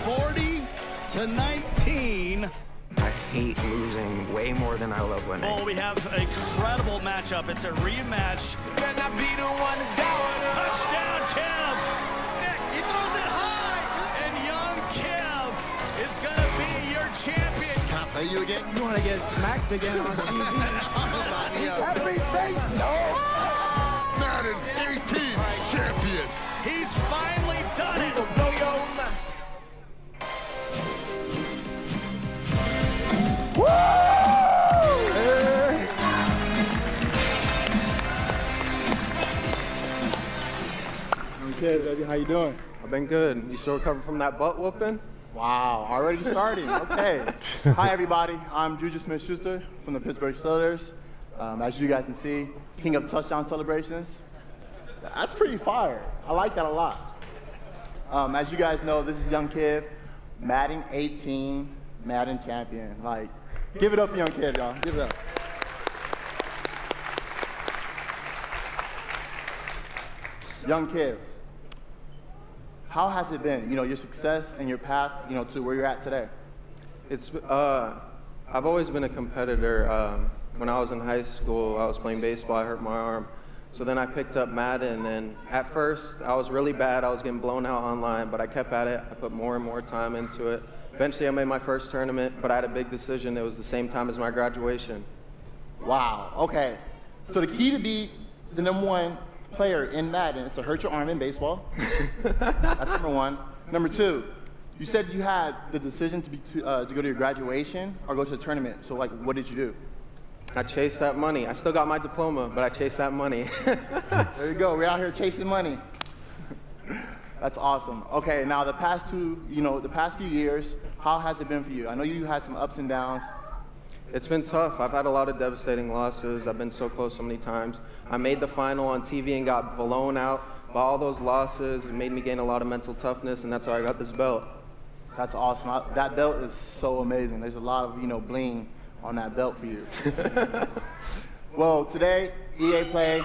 40-19. I hate losing way more than I love winning. Oh, we have a incredible matchup. It's a rematch. Touchdown, Kev. He throws it high, and young Kev is going to be your champion. Can I play you again? You want to get smacked again on TV? Every face, no. Madden 18 champion. He's finally done it. Okay, baby, how you doing? I've been good. You still recovering from that butt whooping? Wow, already starting. Okay. Hi, everybody. I'm Juju Smith-Schuster from the Pittsburgh Steelers. As you guys can see, king of touchdown celebrations. That's pretty fire. I like that a lot. As you guys know, this is Young Kiv, Madden 18, Madden champion. Like, give it up for Young Kiv, y'all. Give it up. Young Kiv, how has it been? You know, your success and your path, you know, to where you're at today. It's I've always been a competitor. When I was in high school, I was playing baseball. I hurt my arm. So then I picked up Madden, and at first I was really bad. I was getting blown out online, but I kept at it. I put more and more time into it. Eventually I made my first tournament, but I had a big decision. It was the same time as my graduation. Wow, okay. So the key to be the #1 player in Madden is to hurt your arm in baseball. That's #1. #2, you said you had the decision to go to your graduation or go to a tournament. So like, what did you do? I chased that money. I still got my diploma, but I chased that money. There you go. We're out here chasing money. That's awesome. Okay, now the past few years, how has it been for you? I know you had some ups and downs. It's been tough. I've had a lot of devastating losses. I've been so close so many times. I made the final on TV and got blown out by all those losses. It made me gain a lot of mental toughness, and that's why I got this belt. That's awesome. That belt is so amazing. There's a lot of, bling on that belt for you. Well, today, EA Play,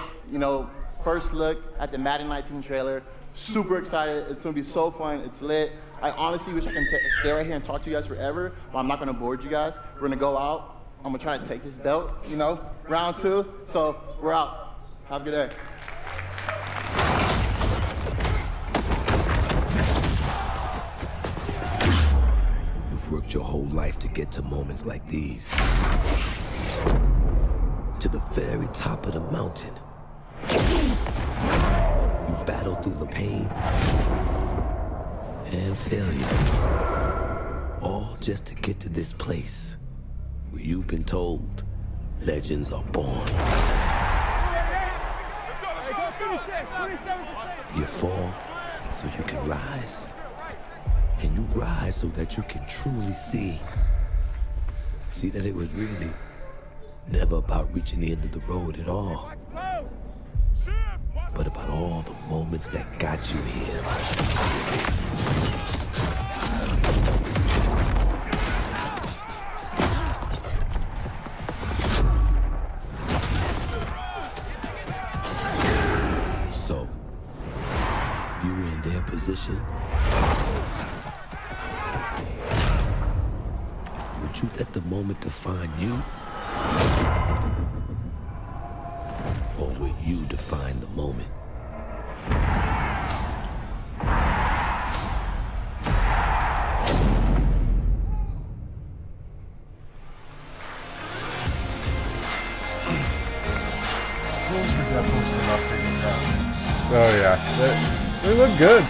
first look at the Madden 19 trailer. Super excited. It's going to be so fun. It's lit. I honestly wish I can stay right here and talk to you guys forever, but I'm not going to bore you guys. We're going to go out. I'm going to try to take this belt, round 2. So we're out. Have a good day. You've worked worked your whole life to get to moments like these. To the very top of the mountain. You battled through the pain and failure. All just to get to this place where you've been told legends are born. You fall so you can rise. And you rise so that you can truly see that it was really never about reaching the end of the road at all, but about all the moments that got you here. So, if you were in their position, would you let the moment define you? Or will you define the moment? Oh yeah, they look good.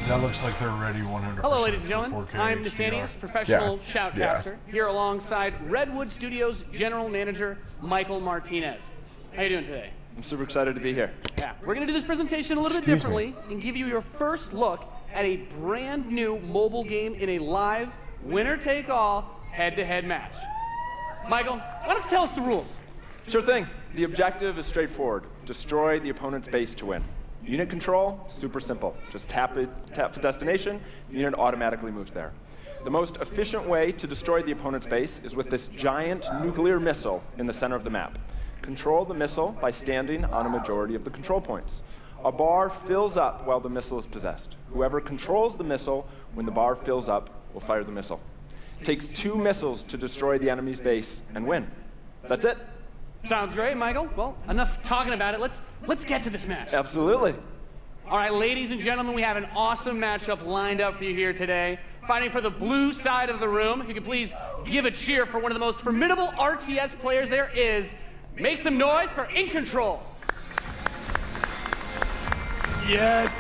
That looks like they're ready 100%. Hello, ladies and gentlemen. 4K I'm HDR. Nathanius, professional Yeah. shoutcaster, here alongside Redwood Studios General Manager Michael Martinez. How you doing today? I'm super excited to be here. Yeah, we're going to do this presentation a little bit differently and give you your first look at a brand new mobile game in a live, winner-take-all, head-to-head match. Michael, why don't you tell us the rules? Sure thing. The objective is straightforward. Destroy the opponent's base to win. Unit control, super simple. Just tap the destination, the unit automatically moves there. The most efficient way to destroy the opponent's base is with this giant nuclear missile in the center of the map. Control the missile by standing on a majority of the control points. A bar fills up while the missile is possessed. Whoever controls the missile when the bar fills up will fire the missile. It takes 2 missiles to destroy the enemy's base and win. That's it. Sounds great, Michael. Well, enough talking about it. Let's get to this match. Absolutely. All right, ladies and gentlemen, we have an awesome matchup lined up for you here today. Fighting for the blue side of the room, if you could please give a cheer for one of the most formidable RTS players there is. Make some noise for In Control. Yes.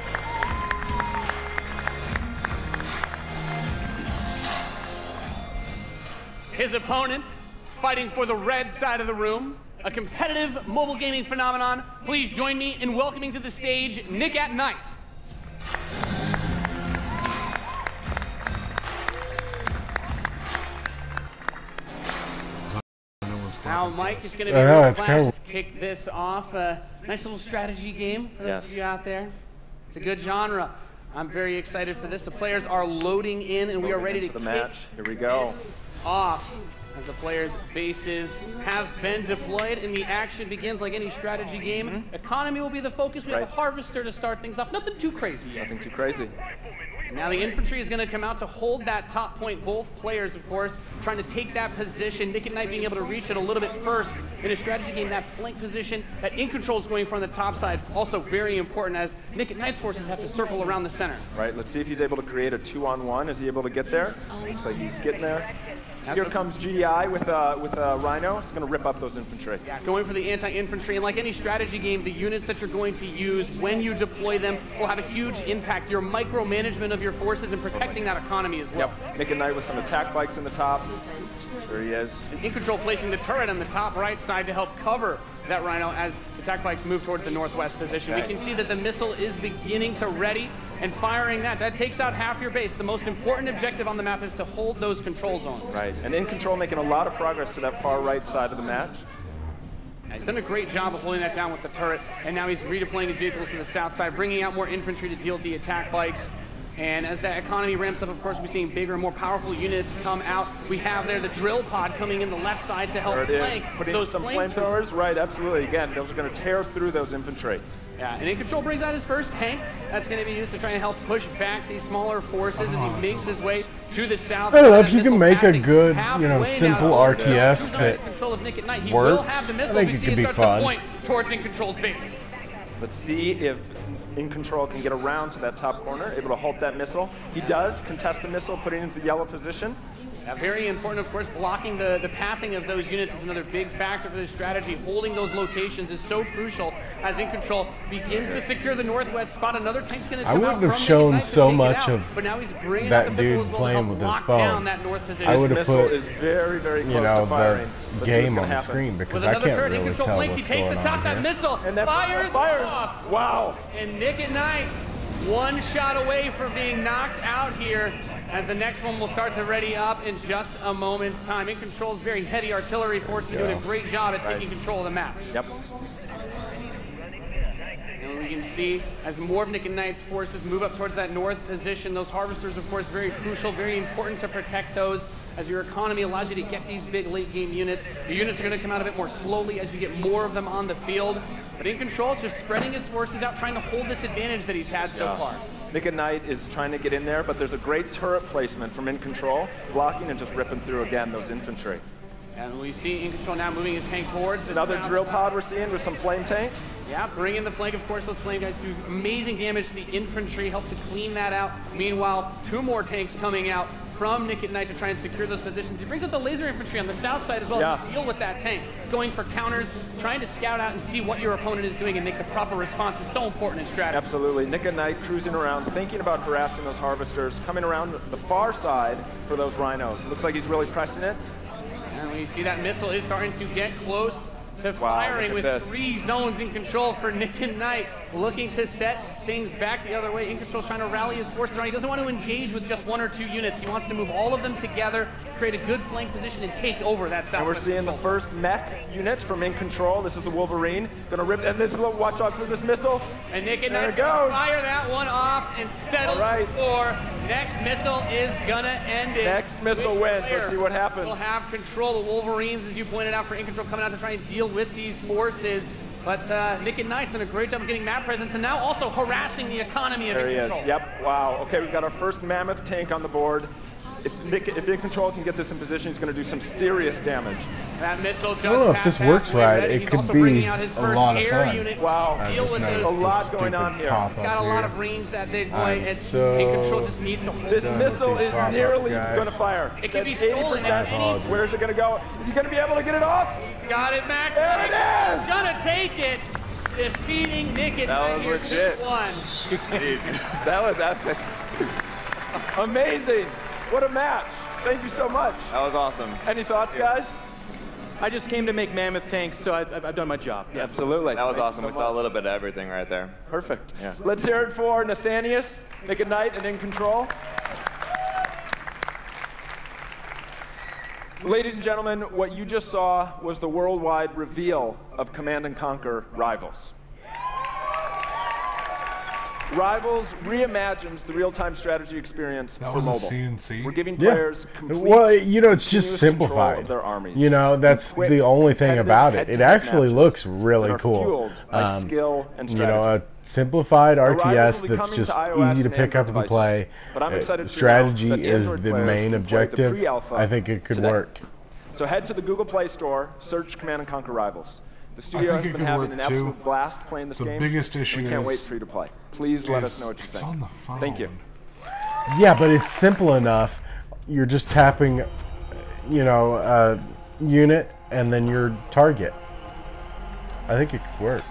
His opponent, fighting for the red side of the room, a competitive mobile gaming phenomenon. Please join me in welcoming to the stage Nick at Night. Now, Mike, it's going to be a real class to kick this off. Nice little strategy game for those of you out there. It's a good genre. I'm very excited for this. The players are loading in, and we are ready to kick match. Here we go. This off. As the players' bases have been deployed and the action begins like any strategy game. Economy will be the focus. We have a harvester to start things off. Nothing too crazy yet. Nothing too crazy. Now the infantry is going to come out to hold that top point. Both players, of course, trying to take that position. Nick at Night being able to reach it a little bit first. In a strategy game, that flank position that In Control is going for on the top side, also very important as Nick at Night's forces have to circle around the center. Right, let's see if he's able to create a 2-on-1. Is he able to get there? Looks like he's getting there. Here comes GDI with a Rhino. It's going to rip up those infantry. Yeah, going for the anti-infantry. And like any strategy game, the units that you're going to use when you deploy them will have a huge impact. Your micromanagement of your forces and protecting that economy as well. Yep, Nick at Night with some attack bikes in the top. There he is. And In Control placing the turret on the top right side to help cover that Rhino as attack bikes move towards the northwest position. We can see that the missile is beginning to ready and firing that. That takes out half your base. The most important objective on the map is to hold those control zones. Right, and In Control making a lot of progress to that far right side of the match. Yeah, he's done a great job of holding that down with the turret, and now he's redeploying his vehicles to the south side, bringing out more infantry to deal with the attack bikes. And as that economy ramps up, of course, we're seeing bigger and more powerful units come out. We have there the drill pod coming in the left side to help flank Putting those some flamethrowers. Right, absolutely. Again, those are going to tear through those infantry. Yeah, and In Control brings out his first tank. That's going to be used to try and help push back these smaller forces as he makes his way to the south. I don't know if you can make a good, simple RTS that control of Nick at Night. He works. will have the missile. I think We it see could it be starts fun. to point towards In Control's base. Let's see if In Control can get around to that top corner, able to halt that missile. He does contest the missile, putting it into the yellow position. Yeah, very important, of course, blocking the pathing of those units is another big factor for this strategy. Holding those locations is so crucial as In Control begins to secure the northwest spot. Another tank's going to come out I wouldn't from have shown Nick Knight to so take it much out, of but now he's bringing out that the dude Pickles will playing help with his lock phone. down that north position. I would have missile put is very, very close the to firing. Let's see game what's on the gonna happen. screen because With I another can't turret, In really Control tell blinks, what's he takes going the top, on that here. missile, And that fires off. Wow. And Nick at Night, one shot away from being knocked out here, as the next one will start to ready up in just a moment's time. In Control's very heady artillery force is doing a great job at taking control of the map. Yep. And we can see as more of Nick and Knight's forces move up towards that north position, those harvesters, of course, very crucial, very important to protect those, as your economy allows you to get these big late game units. The units are going to come out a bit more slowly as you get more of them on the field. But In Control just spreading his forces out, trying to hold this advantage that he's had so far. Nick and Knight is trying to get in there, but there's a great turret placement from In Control, blocking and just ripping through again those infantry. And we see In Control now moving his tank towards this Another south drill side. pod we're seeing with some flame tanks. Yeah, bring in the flank. Of course, those flame guys do amazing damage to the infantry, help to clean that out. Meanwhile, 2 more tanks coming out from Nick at Night to try and secure those positions. He brings up the laser infantry on the south side as well to deal with that tank. Going for counters, trying to scout out and see what your opponent is doing and make the proper response is so important in strategy. Absolutely. Nick and Knight cruising around, thinking about harassing those harvesters, coming around the far side for those rhinos. Looks like he's really pressing it. And we see that missile is starting to get close to Wow, firing look at with this. 3 zones In Control for Nick and Knight, looking to set things back the other way. In Control trying to rally his forces around. He doesn't want to engage with just 1 or 2 units. He wants to move all of them together, create a good flank position, and take over that south. And we're seeing the first mech unit from In Control. This is the Wolverine. Gonna rip, and this is a watch out for this missile. And Nick and There Knight's it gonna goes. fire that one off and settle for next missile is gonna end it. Next missile Which wins. player Let's see what happens. will have control. The Wolverines, as you pointed out, for In Control coming out to try and deal with these forces. But Nick and Knight's done a great job of getting map presence and now also harassing the economy of There In he is. Control. Yep. Wow. Okay, we've got our first mammoth tank on the board. If In Control can get this in position, he's going to do some serious damage. That missile just I don't know if this works right. It He's could also be bringing out his a first lot of air fun. unit Wow. to I deal just with noticed those. A lot this going on stupid here. pop It's got up a lot here. of range, that big boy, I'm and so In Control just needs to hold This them. missile is pop-ups, nearly guys. going to fire. It could be That's stolen at 80%. any. Where's it going to go? Is he going to be able to get it off? He's got it, Max. There it He's gonna take it, defeating Nick and That Knight was here legit. 2-1. Dude, that was epic. Amazing. What a match. Thank you so much. That was awesome. Any thoughts, guys? I just came to make mammoth tanks, so I've done my job. Yeah. Absolutely. That was Thank you awesome. so We saw a much. little bit of everything right there. Perfect. Yeah. Let's hear it for Nathanius, Nick at Night, and In Control. Ladies and gentlemen, what you just saw was the worldwide reveal of Command & Conquer Rivals. Rivals reimagines the real-time strategy experience That for was a mobile. CNC? We're giving Yeah. players complete Well, you know, it's just continuous control simplified. of their armies. You know, that's Quick, the only thing competitive about it. It head-to-head actually matches looks really that are cool. fueled by skill and You know, strategy. a simplified Rivals RTS will be that's coming just to iOS easy to and pick up and Android play. devices. But I'm excited to Strategy announce that is Android the players main can play the objective. pre-alpha I think it could today. work. So head to the Google Play Store, search Command & Conquer Rivals. The studio think has it been could having work an too. absolute blast playing this The game. biggest issue We can't is- wait for you to play. Please let us is know what you it's think. on the phone. Thank you. Yeah, but it's simple enough. You're just tapping, you know, a unit and then your target. I think it could work.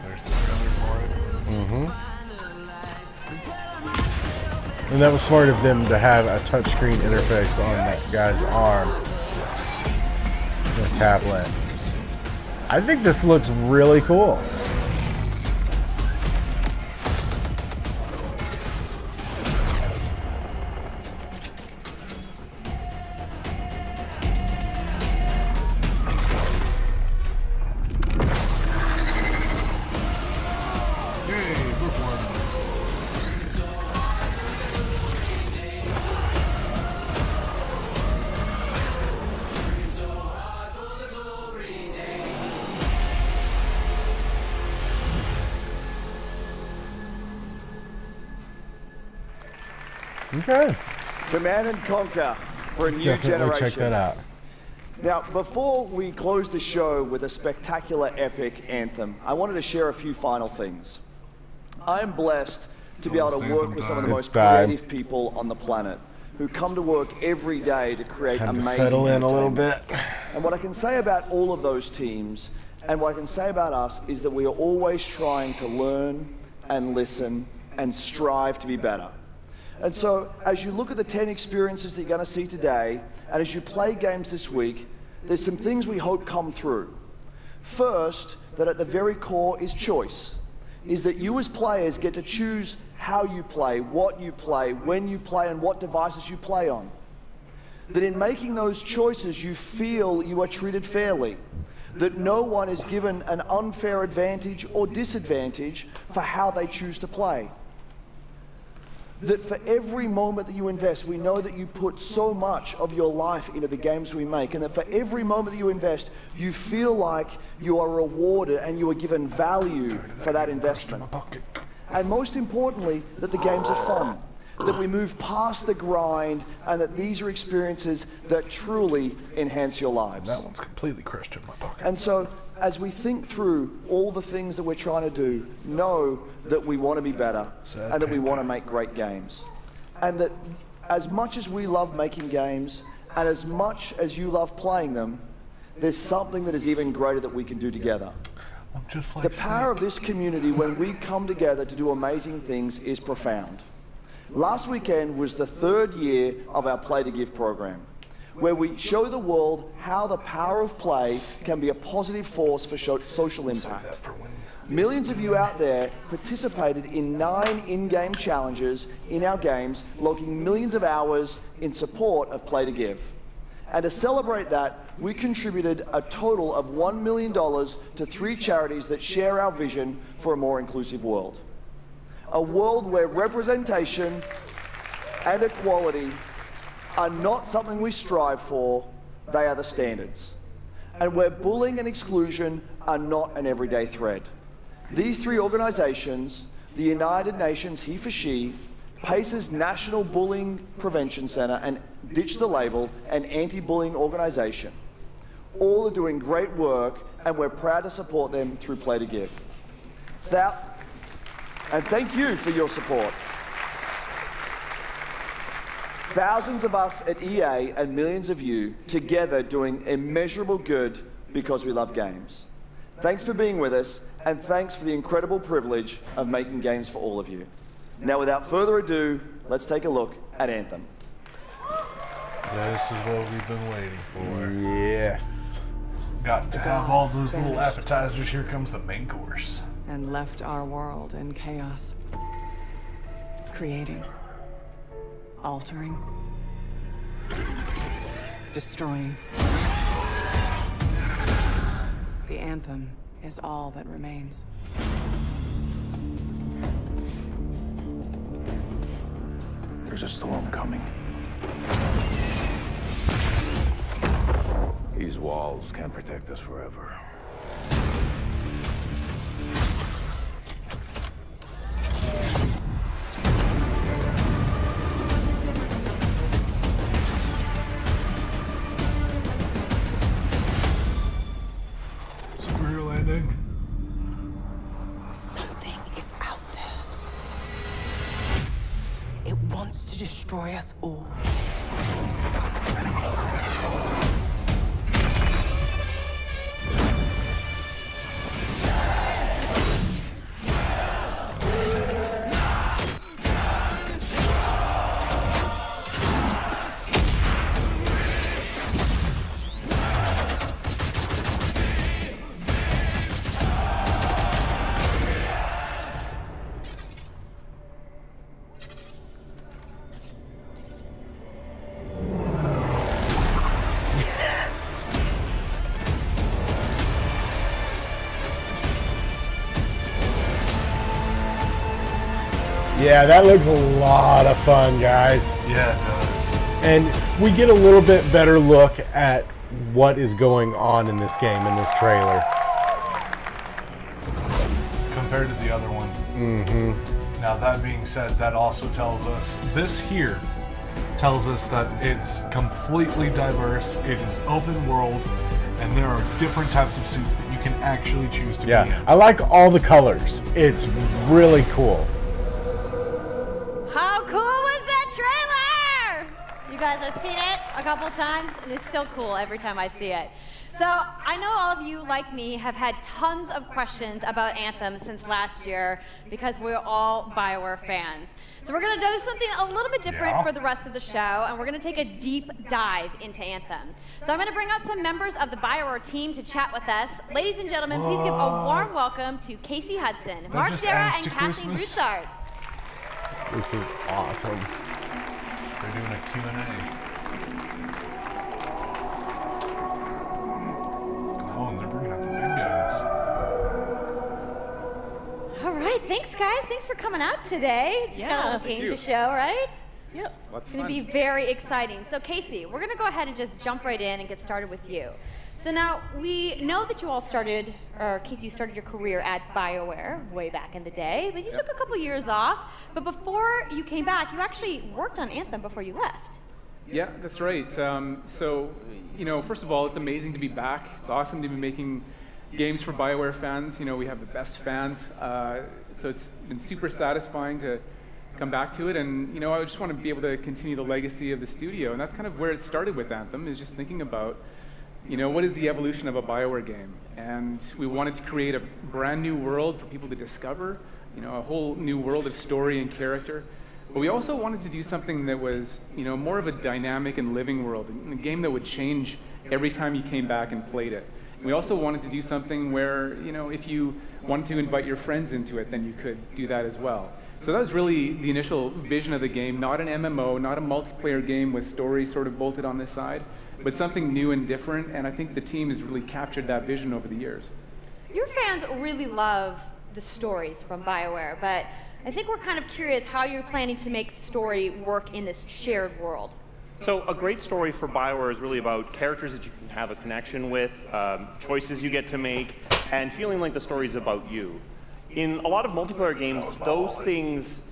There's the trailer for it. Mm-hmm. And that was smart of them to have a touchscreen interface on that guy's arm. The tablet. I think this looks really cool. Yay, bookworm. Okay. Command & Conquer for a new Definitely generation. check that out. Now, before we close the show with a spectacular epic anthem, I wanted to share a few final things. I'm blessed to be able to work with some of the most creative people on the planet who come to work every day to create amazing settle in a little entertainment. And what I can say about all of those teams, and what I can say about us, is that we are always trying to learn and listen and strive to be better. And so, as you look at the 10 experiences that you're going to see today, and as you play games this week, there's some things we hope come through. First, that at the very core is choice, is that you as players get to choose how you play, what you play, when you play, and what devices you play on. That in making those choices, you feel you are treated fairly, that no one is given an unfair advantage or disadvantage for how they choose to play. That for every moment that you invest, we know that you put so much of your life into the games we make, and that for every moment that you invest, you feel like you are rewarded and you are given value for that investment. And most importantly, that the games are fun, that we move past the grind, and that these are experiences that truly enhance your lives. That one's completely crushed in my pocket. And so, as we think through all the things that we're trying to do, know that we want to be better and that we want to make great games. And that as much as we love making games and as much as you love playing them, there's something that is even greater that we can do together. The power of this community when we come together to do amazing things is profound. Last weekend was the 3rd year of our Play to Give program, where we show the world how the power of play can be a positive force for social impact. Millions of you out there participated in 9 in-game challenges in our games, logging millions of hours in support of Play to Give. And to celebrate that, we contributed a total of $1 million to 3 charities that share our vision for a more inclusive world. A world where representation and equality are not something we strive for, they are the standards. And where bullying and exclusion are not an everyday threat. These 3 organizations, the United Nations He for She, PACE's National Bullying Prevention Center, and Ditch the Label, an anti-bullying organization, all are doing great work, and we're proud to support them through Play to Give. And thank you for your support. Thousands of us at EA and millions of you together doing immeasurable good because we love games. Thanks for being with us, and thanks for the incredible privilege of making games for all of you. Now, without further ado, let's take a look at Anthem. This is what we've been waiting for. Yes. Got to have all those little appetizers. Here comes the main course. And left our world in chaos. Creating. Altering. Destroying. The anthem is all that remains. There's a storm coming. These walls can't protect us forever. Square landing. Something is out there. It wants to destroy us all. Yeah, that looks a lot of fun, guys. Yeah, it does. And we get a little bit better look at what is going on in this game, in this trailer. Compared to the other one. Mm-hmm. Now, that being said, that also tells us this here tells us that it's completely diverse, it is open world, and there are different types of suits that you can actually choose to be in. I like all the colors. It's really cool. How cool was that trailer? You guys have seen it a couple times, and it's still cool every time I see it. So I know all of you, like me, have had tons of questions about Anthem since last year because we're all BioWare fans. So we're going to do something a little bit different for the rest of the show, and we're going to take a deep dive into Anthem. So I'm going to bring out some members of the BioWare team to chat with us. Ladies and gentlemen, please give a warm welcome to Casey Hudson, Mark Dara, and Kathleen Broussard. This is awesome. They're doing a Q&A. All right, thanks guys. Thanks for coming out today. Just got a little game to show, right? Yep. It's going to be very exciting. So Casey, we're going to go ahead and just jump right in and get started with you. So now we know that you all started, or Casey, you started your career at BioWare way back in the day, but you took a couple years off. But before you came back, you actually worked on Anthem before you left. Yeah, that's right. So, you know, first of all, it's amazing to be back. It's awesome to be making games for BioWare fans. You know, we have the best fans, so it's been super satisfying to come back to it. And you know, I just want to be able to continue the legacy of the studio, and that's kind of where it started with Anthem, is just thinking about, you know, what is the evolution of a BioWare game? And we wanted to create a brand new world for people to discover, you know, a whole new world of story and character. But we also wanted to do something that was, you know, more of a dynamic and living world, a game that would change every time you came back and played it. We also wanted to do something where, you know, if you wanted to invite your friends into it, then you could do that as well. So that was really the initial vision of the game, not an MMO, not a multiplayer game with story sort of bolted on the side, but something new and different, and I think the team has really captured that vision over the years. Your fans really love the stories from BioWare, but I think we're kind of curious how you're planning to make story work in this shared world. So a great story for BioWare is really about characters that you can have a connection with, choices you get to make, and feeling like the story is about you. In a lot of multiplayer games, those things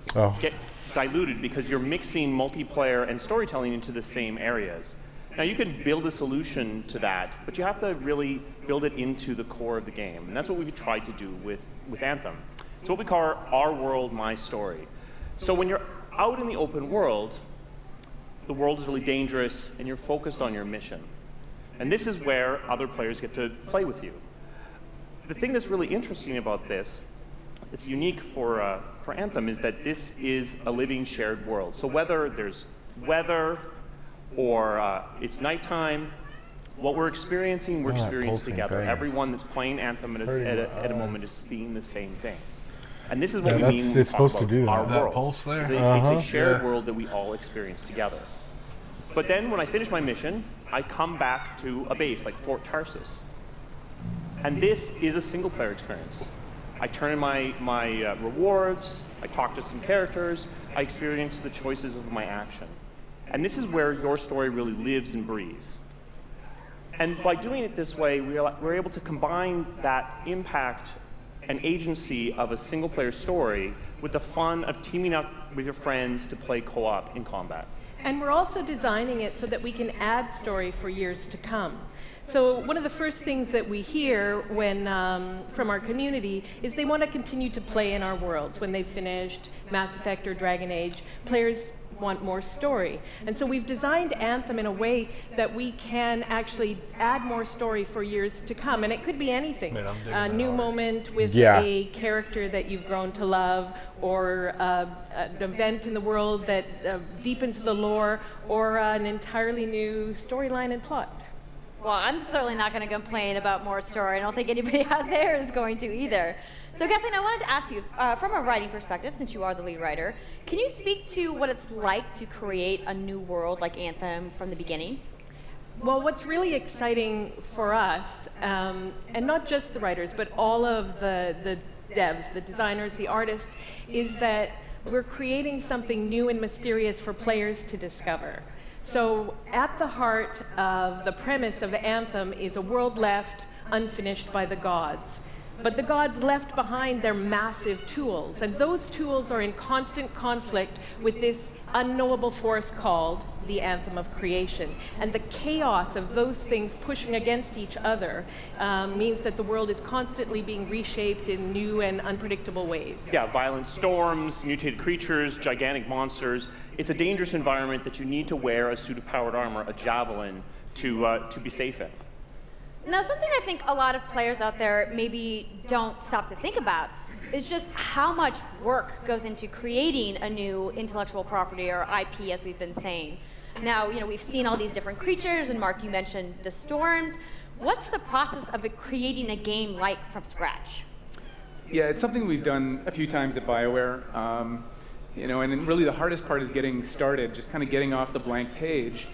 get diluted because you're mixing multiplayer and storytelling into the same areas. Now you can build a solution to that, but you have to really build it into the core of the game. And that's what we've tried to do with Anthem. It's what we call our world, my story. So when you're out in the open world, the world is really dangerous and you're focused on your mission. And this is where other players get to play with you. The thing that's really interesting about this, that's unique for Anthem, is that this is a living shared world. So whether there's weather or it's nighttime, what we're experiencing, we're experiencing together. Things. Everyone that's playing Anthem at a moment is seeing the same thing. And this is what we mean when we it's talk supposed to about do our that. world. Pulse there. It's a shared world that we all experience together. But then when I finish my mission, I come back to a base like Fort Tarsus. And this is a single player experience. I turn in my rewards, I talk to some characters, I experience the choices of my action. And this is where your story really lives and breathes. And by doing it this way, we're able to combine that impact and agency of a single player story with the fun of teaming up with your friends to play co-op in combat. And we're also designing it so that we can add story for years to come. So one of the first things that we hear when, from our community is they want to continue to play in our worlds. When they've finished Mass Effect or Dragon Age, players want more story. And so we've designed Anthem in a way that we can actually add more story for years to come. And it could be anything. A new moment with a character that you've grown to love, or an event in the world that deepens the lore, or an entirely new storyline and plot. Well, I'm certainly not going to complain about more story. I don't think anybody out there is going to either. So Kathleen, I wanted to ask you, from a writing perspective, since you are the lead writer, can you speak to what it's like to create a new world like Anthem from the beginning? Well, what's really exciting for us, and not just the writers, but all of the devs, the designers, the artists, is that we're creating something new and mysterious for players to discover. So at the heart of the premise of Anthem is a world left unfinished by the gods. But the gods left behind their massive tools, and those tools are in constant conflict with this unknowable force called the Anthem of Creation. And the chaos of those things pushing against each other means that the world is constantly being reshaped in new and unpredictable ways. Yeah, violent storms, mutated creatures, gigantic monsters. It's a dangerous environment that you need to wear a suit of powered armor, a javelin, to be safe in. Now, something I think a lot of players out there maybe don't stop to think about is just how much work goes into creating a new intellectual property, or IP, as we've been saying. Now, we've seen all these different creatures, and Mark, you mentioned the storms. What's the process of creating a game like from scratch? Yeah, it's something we've done a few times at BioWare. And then really the hardest part is getting started, just kind of getting off the blank page.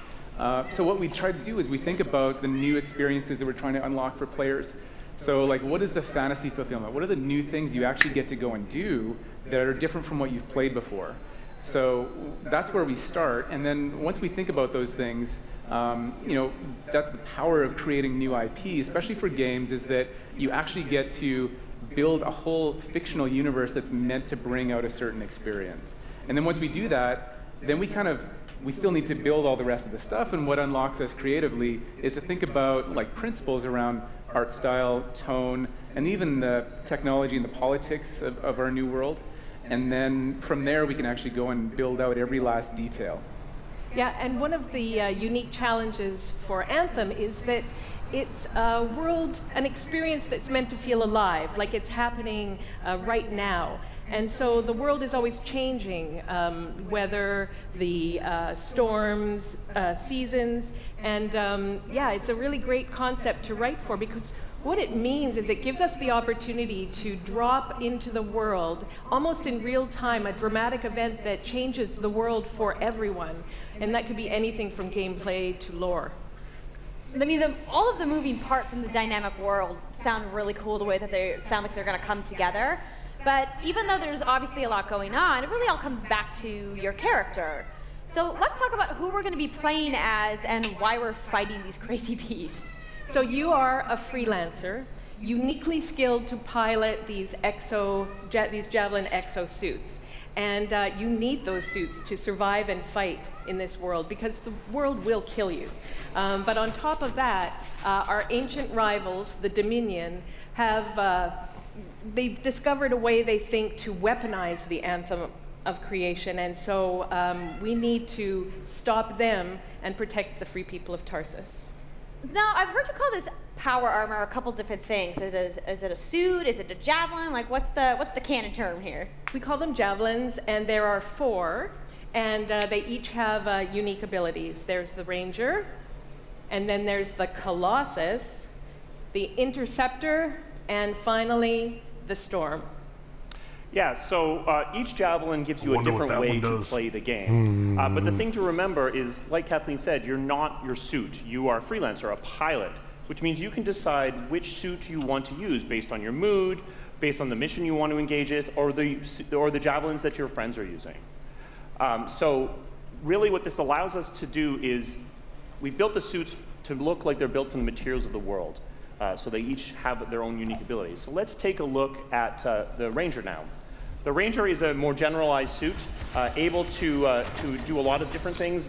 So what we try to do is we think about the new experiences that we're trying to unlock for players. So like, what is the fantasy fulfillment? What are the new things you actually get to go and do that are different from what you've played before? So that's where we start. And then once we think about those things, that's the power of creating new IP, especially for games, is that you actually get to build a whole fictional universe that's meant to bring out a certain experience. And then once we do that, then we still need to build all the rest of the stuff, and what unlocks us creatively is to think about like principles around art style, tone, and even the technology and the politics of our new world. And then from there, we can actually go and build out every last detail. Yeah, and one of the unique challenges for Anthem is that it's a world, an experience that's meant to feel alive, like it's happening right now. And so the world is always changing, whether the storms, seasons, and yeah, it's a really great concept to write for, because what it means is it gives us the opportunity to drop into the world, almost in real time, a dramatic event that changes the world for everyone. And that could be anything from gameplay to lore. I mean, all of the moving parts in the dynamic world sound really cool, the way that they sound like they're going to come together. But even though there's obviously a lot going on, it really all comes back to your character. So let's talk about who we're going to be playing as and why we're fighting these crazy beasts. So you are a freelancer, uniquely skilled to pilot these Javelin exosuits. And you need those suits to survive and fight in this world, because the world will kill you. But on top of that, our ancient rivals, the Dominion, they've discovered a way, they think, to weaponize the Anthem of Creation. And so we need to stop them and protect the free people of Tarsus. Now, I've heard you call this power armor a couple different things. Is it a suit? Is it a javelin? Like, what's the canon term here? We call them javelins, and there are 4, and they each have unique abilities. There's the Ranger, and then there's the Colossus, the Interceptor, and finally, the Storm. Yeah, so each javelin gives you a different way to play the game. But the thing to remember is, like Kathleen said, you're not your suit. You are a freelancer, a pilot, which means you can decide which suit you want to use based on your mood, based on the mission you want to engage in, or the javelins that your friends are using. So really what this allows us to do is we built the suits to look like they're built from the materials of the world. So they each have their own unique abilities. So let's take a look at the Ranger now. The Ranger is a more generalized suit, able to do a lot of different things,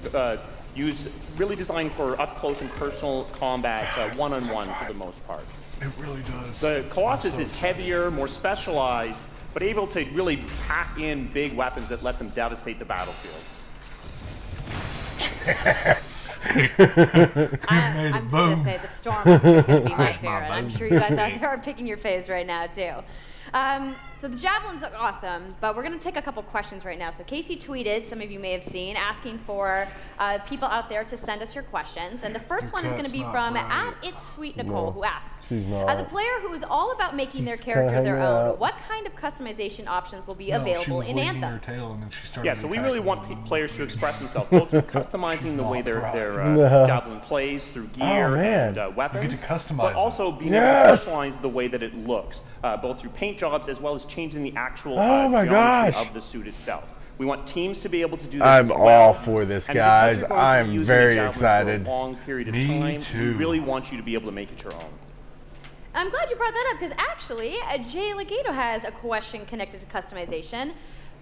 really designed for up-close and personal combat, one-on-one for the most part. It really does. The Colossus is heavier, more specialized, but able to really pack in big weapons that let them devastate the battlefield. Yes! I'm just going to say the Storm is going to be my favorite. I'm sure you guys out there are picking your faves right now, too. So the javelins look awesome, but we're going to take a couple questions right now. So Casey tweeted, some of you may have seen, asking for people out there to send us your questions. And the first one is going to be from @It'sSweetNicole, who asks, as a player who is all about making their character their own, what kind of customization options will be available in Anthem? Yeah, so we really want players to express themselves, both through customizing the way their javelin plays, through gear and weapons, you get to customize but also being able to personalize the way that it looks, both through paint jobs as well as changing the actual geometry of the suit itself. We want teams to be able to do this. I'm all for this, guys. I'm very excited. For a long period of time, we really want you to be able to make it your own. I'm glad you brought that up, because actually, Jay Legato has a question connected to customization.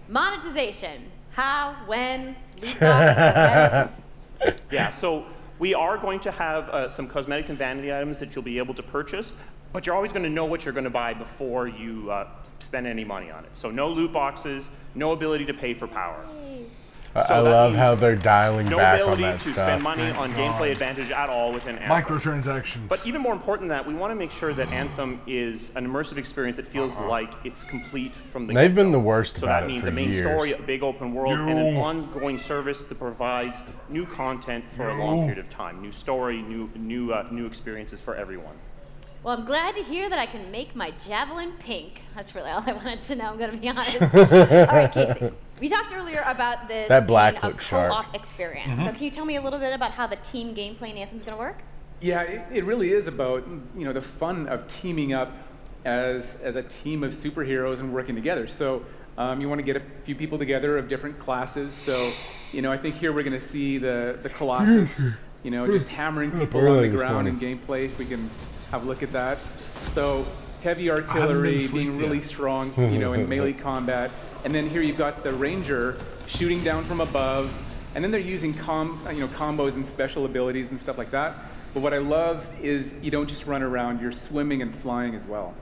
Monetization. How, when, loot box, cosmetics? Yeah, so we are going to have some cosmetics and vanity items that you'll be able to purchase, but you're always going to know what you're going to buy before you spend any money on it. So no loot boxes, no ability to pay for power. I love how they're dialing back on that No ability to stuff. spend money on gameplay advantage at all within Anthem. Microtransactions. But even more important than that, we want to make sure that Anthem is an immersive experience that feels like it's complete from the They've been the worst So about that it means for a main years. story, a big open world, and an ongoing service that provides new content for a long period of time. New story, new experiences for everyone. Well, I'm glad to hear that I can make my javelin pink. That's really all I wanted to know, I'm going to be honest. All right, Casey, we talked earlier about this That black being a looks sharp. co-op experience. So can you tell me a little bit about how the team gameplay in Anthem is going to work? Yeah, it really is about, you know, the fun of teaming up as a team of superheroes and working together. So you want to get a few people together of different classes. So, you know, I think here we're going to see the Colossus, you know, just hammering people on the ground in gameplay. If we can have a look at that. So heavy artillery being really strong, you know, in melee combat. And then here you've got the Ranger shooting down from above. And then they're using combos and special abilities and stuff like that. But what I love is you don't just run around, you're swimming and flying as well.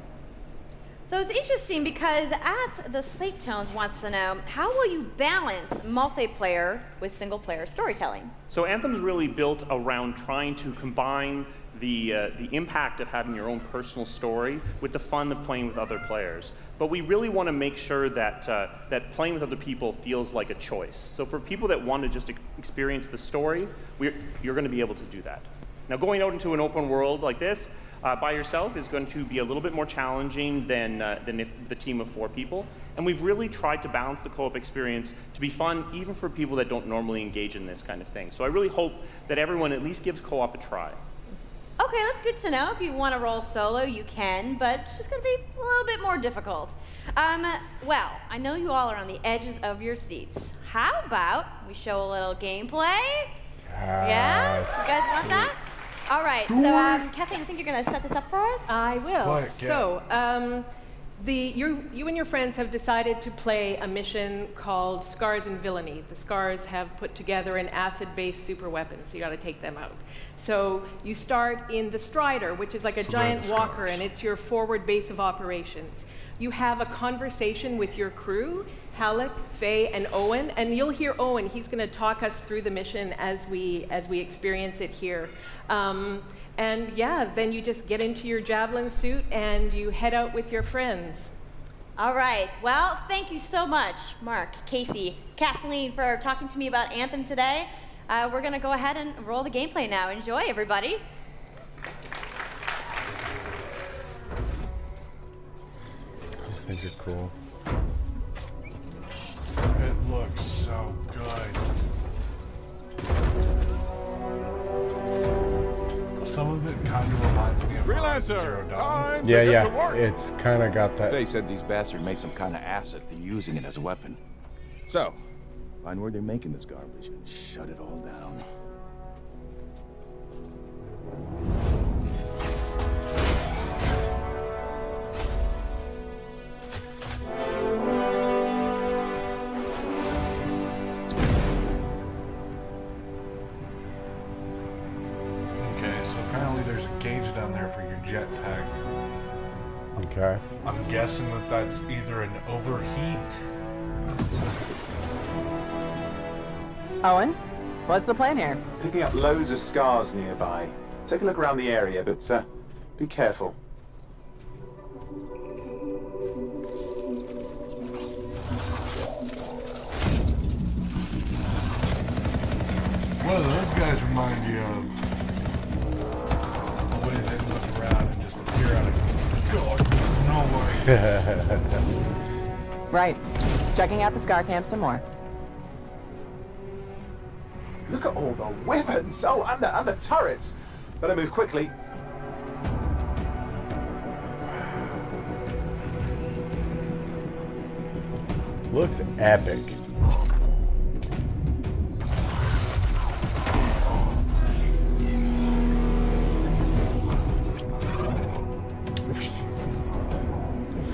So it's interesting because at the Slate Tones wants to know, how will you balance multiplayer with single player storytelling? So Anthem's really built around trying to combine the impact of having your own personal story with the fun of playing with other players. But we really want to make sure that that playing with other people feels like a choice. So for people that want to just experience the story, you're going to be able to do that. Now going out into an open world like this by yourself is going to be a little bit more challenging than if the team of 4 people. And we've really tried to balance the co-op experience to be fun even for people that don't normally engage in this kind of thing. So I really hope that everyone at least gives co-op a try. Okay, that's good to know. If you want to roll solo, you can, but it's just going to be a little bit more difficult. Well, I know you all are on the edges of your seats. How about we show a little gameplay? Yeah? You guys want that? All right, so Kathleen, I think you're going to set this up for us? I will. Quiet, yeah. So, you and your friends have decided to play a mission called Scars and Villainy. The Scars have put together an acid-based super weapon, so you got to take them out. So you start in the Strider, which is like a giant walker, and it's your forward base of operations. You have a conversation with your crew, Halleck, Faye, and Owen, and you'll hear Owen. He's going to talk us through the mission as we experience it here. And yeah, then you just get into your javelin suit and you head out with your friends. All right, well, thank you so much, Mark, Casey, Kathleen, for talking to me about Anthem today. We're going to go ahead and roll the gameplay now. Enjoy, everybody. I just think you're cool. It looks so good. Some of it kind of reminds me of Freelancer, Zero Dawn. Yeah, it's kind of got that. Faye said these bastards made some kind of acid. They're using it as a weapon. So, find where they're making this garbage and shut it all down. Okay, so apparently there's a gauge down there for your jetpack. Okay. I'm guessing that that's either an overheat. Owen, what's the plan here? Picking up loads of scars nearby. Take a look around the area, but be careful. What do those guys remind you of? Always they look around and just appear out of nowhere. Right. Checking out the Scar Camp some more. Look at all the weapons! Oh, and the turrets! Better move quickly. Looks epic.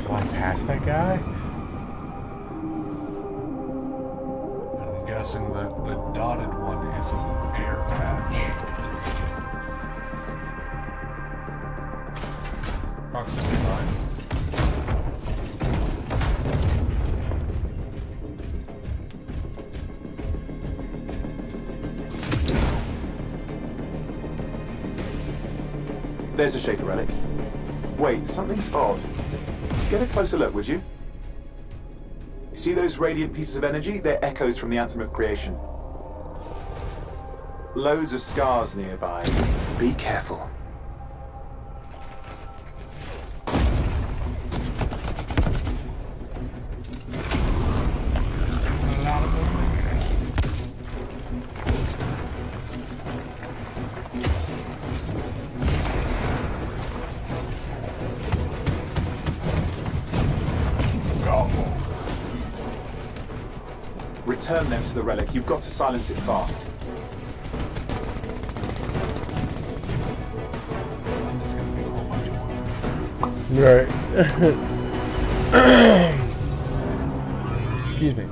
Fly past that guy? modded one is an air patch. Approximately 9. There's a Shaker relic. Wait, something's odd. Get a closer look, would you? See those radiant pieces of energy? They're echoes from the Anthem of Creation. Loads of scars nearby. Be careful. Return them to the relic. You've got to silence it fast. Right. Excuse me.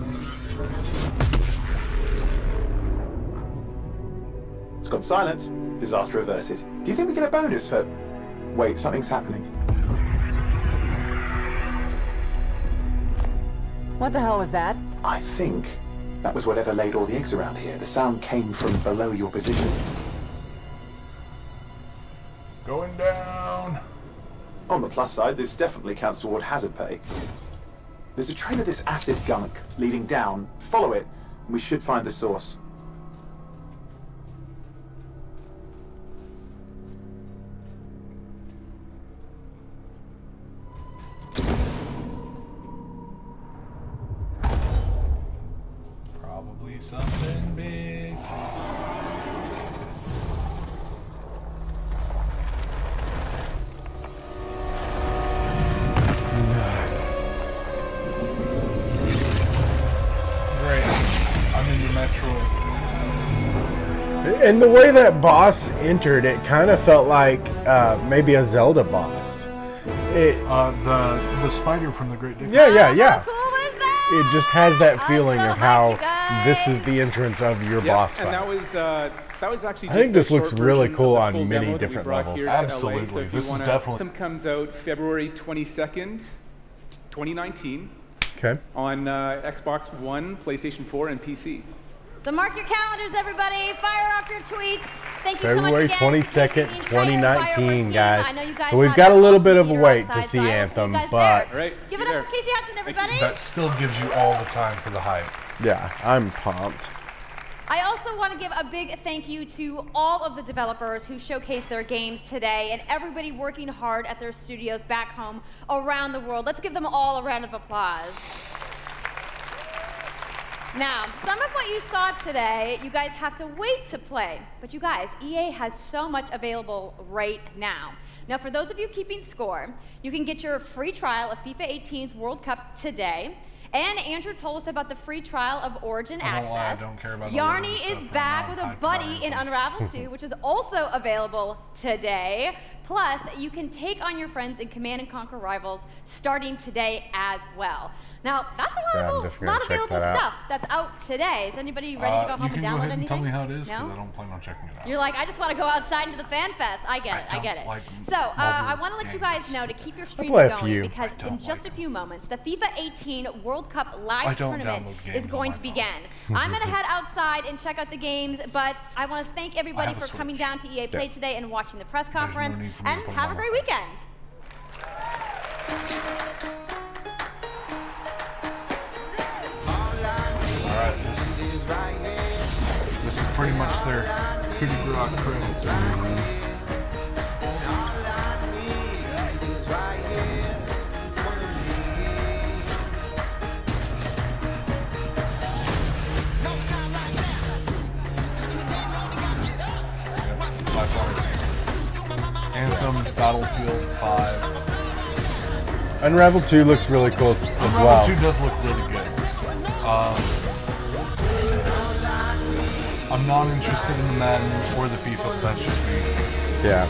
It's gone silent. Disaster averted. Do you think we get a bonus for... Wait, something's happening. What the hell was that? I think that was whatever laid all the eggs around here. The sound came from below your position. Going down. On the plus side, this definitely counts toward hazard pay. There's a trail of this acid gunk leading down. Follow it, and we should find the source. Probably something big. And the way that boss entered, it kind of felt like maybe a Zelda boss. The spider from the Great Dick. Yeah. How cool was that? It just has that feeling so of how hyped, this is the entrance of your boss fight. And that was actually. I think just this a looks short really version cool of the on full many demo that we different brought levels. here to LA. Absolutely. So if This you is wanna, definitely. Anthem comes out February 22nd, 2019. Okay. On Xbox One, PlayStation 4, and PC. So mark your calendars, everybody. Fire off your tweets. Thank you February so much again. 22nd, 2019, guys. I know you guys So we've want got a that little awesome bit of a theater wait outside, to see so I will Anthem, see you guys but there. Give it up for Casey Hudson, everybody. That still gives you all the time for the hype. yeah, I'm pumped. I also want to give a big thank you to all of the developers who showcased their games today and everybody working hard at their studios back home around the world. Let's give them all a round of applause. Now, some of what you saw today, you guys have to wait to play. But you guys, EA has so much available right now. Now, for those of you keeping score, you can get your free trial of FIFA 18's World Cup today. And Andrew told us about the free trial of Origin Access. I don't care about Yarny is back with a buddy in Unravel 2, which is also available today. Plus, you can take on your friends in Command & Conquer Rivals starting today as well. Now, that's a lot of available stuff that's out today. Is anybody ready to go home and download anything? Tell me how it is, because No? I don't plan on checking it out. You're like, I just want to go outside into the fan fest. I get it. I get it. So I want to let you guys know to keep your streams play a going few. because in just a few moments, the FIFA 18 World Cup live tournament is going to begin. I'm going to head outside and check out the games, but I want to thank everybody for coming down to EA Play today and watching the press conference. And have a great weekend. Alright, this is pretty much their coup de grace credits. Anthem, Battlefield 5. Unravel 2 looks really cool as well. Unravel 2 does look really good. I'm not interested in the Madden or the FIFA, but that's just me. Yeah.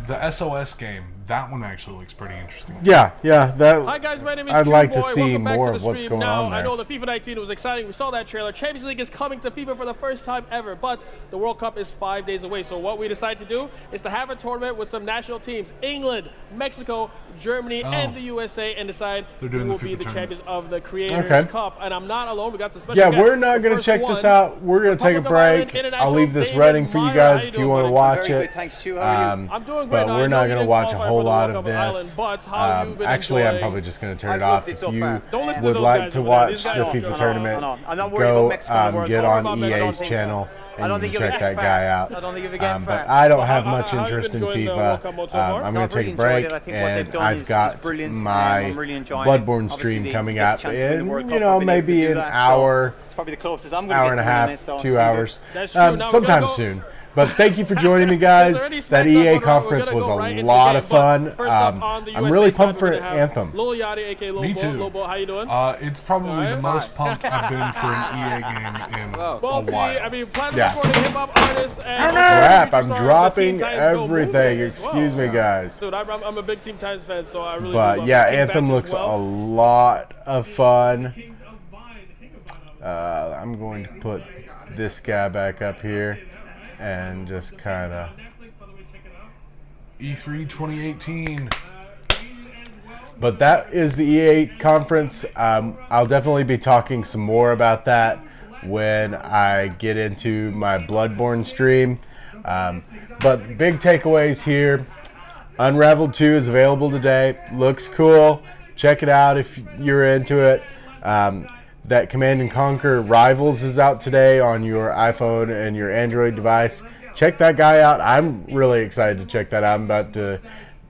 The SOS game, That one actually looks pretty interesting. Yeah, that. Hi guys, my name is I'd like to Boy. see Welcome back more to the of what's stream. going now, on there. I know the FIFA 19 was exciting. We saw that trailer. Champions League is coming to FIFA for the first time ever, but the World Cup is 5 days away. So what we decided to do is to have a tournament with some national teams: England, Mexico, Germany, and the USA, and decide who will be the champions of the Creators Cup. And I'm not alone. We got some special guests. We're not going to check this out. We're going to take a break. I'll leave this running for you guys if you want to watch it. Thanks, Stu. How are you? I'm doing great. But we're not going to watch a whole lot of this. Actually, I'm probably just going to turn it off. If you would like to watch the FIFA tournament, go get on EA's channel and you can check that guy out. But I don't have much interest in FIFA. I'm going to take a break, and I've got my Bloodborne stream coming up in, maybe an hour, hour and a half, 2 hours, sometime soon. But thank you for joining me, guys. That EA conference was a lot of fun. I'm really pumped for Anthem. Me too. How you doing? It's probably the most pumped I've been for an EA game in a while. I mean, platinum recording hip-hop artists and crap, I'm dropping everything. Excuse me, guys. Dude, I'm a big Team Titans fan, so I really But yeah, Anthem looks a lot of fun. I'm going to put this guy back up here and just kind of E3 2018. But that is the EA conference. I'll definitely be talking some more about that when I get into my Bloodborne stream. But big takeaways here. Unraveled 2 is available today. Looks cool. Check it out if you're into it. That Command & Conquer Rivals is out today on your iPhone and your Android device. Check that guy out. I'm really excited to check that out. I'm about to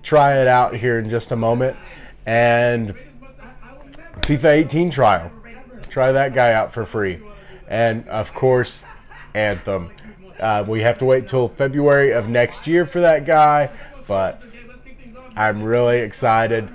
try it out here in just a moment. And FIFA 18 trial. Try that guy out for free. And, of course, Anthem. We have to wait till February of next year for that guy, but I'm really excited.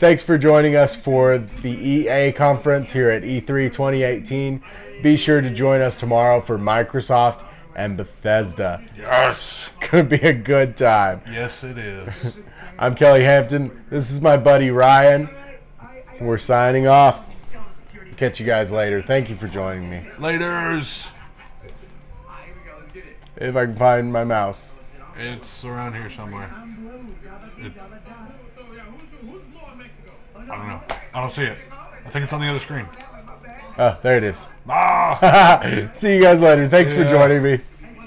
Thanks for joining us for the EA conference here at E3 2018. Be sure to join us tomorrow for Microsoft and Bethesda. Yes! Gonna be a good time. Yes, it is. I'm Kelly Hampton. This is my buddy Ryan. We're signing off. Catch you guys later. Thank you for joining me. Laters! If I can find my mouse. It's around here somewhere. I don't know. I don't see it. I think it's on the other screen. Oh, there it is. Ah! See you guys later. Thanks for joining me.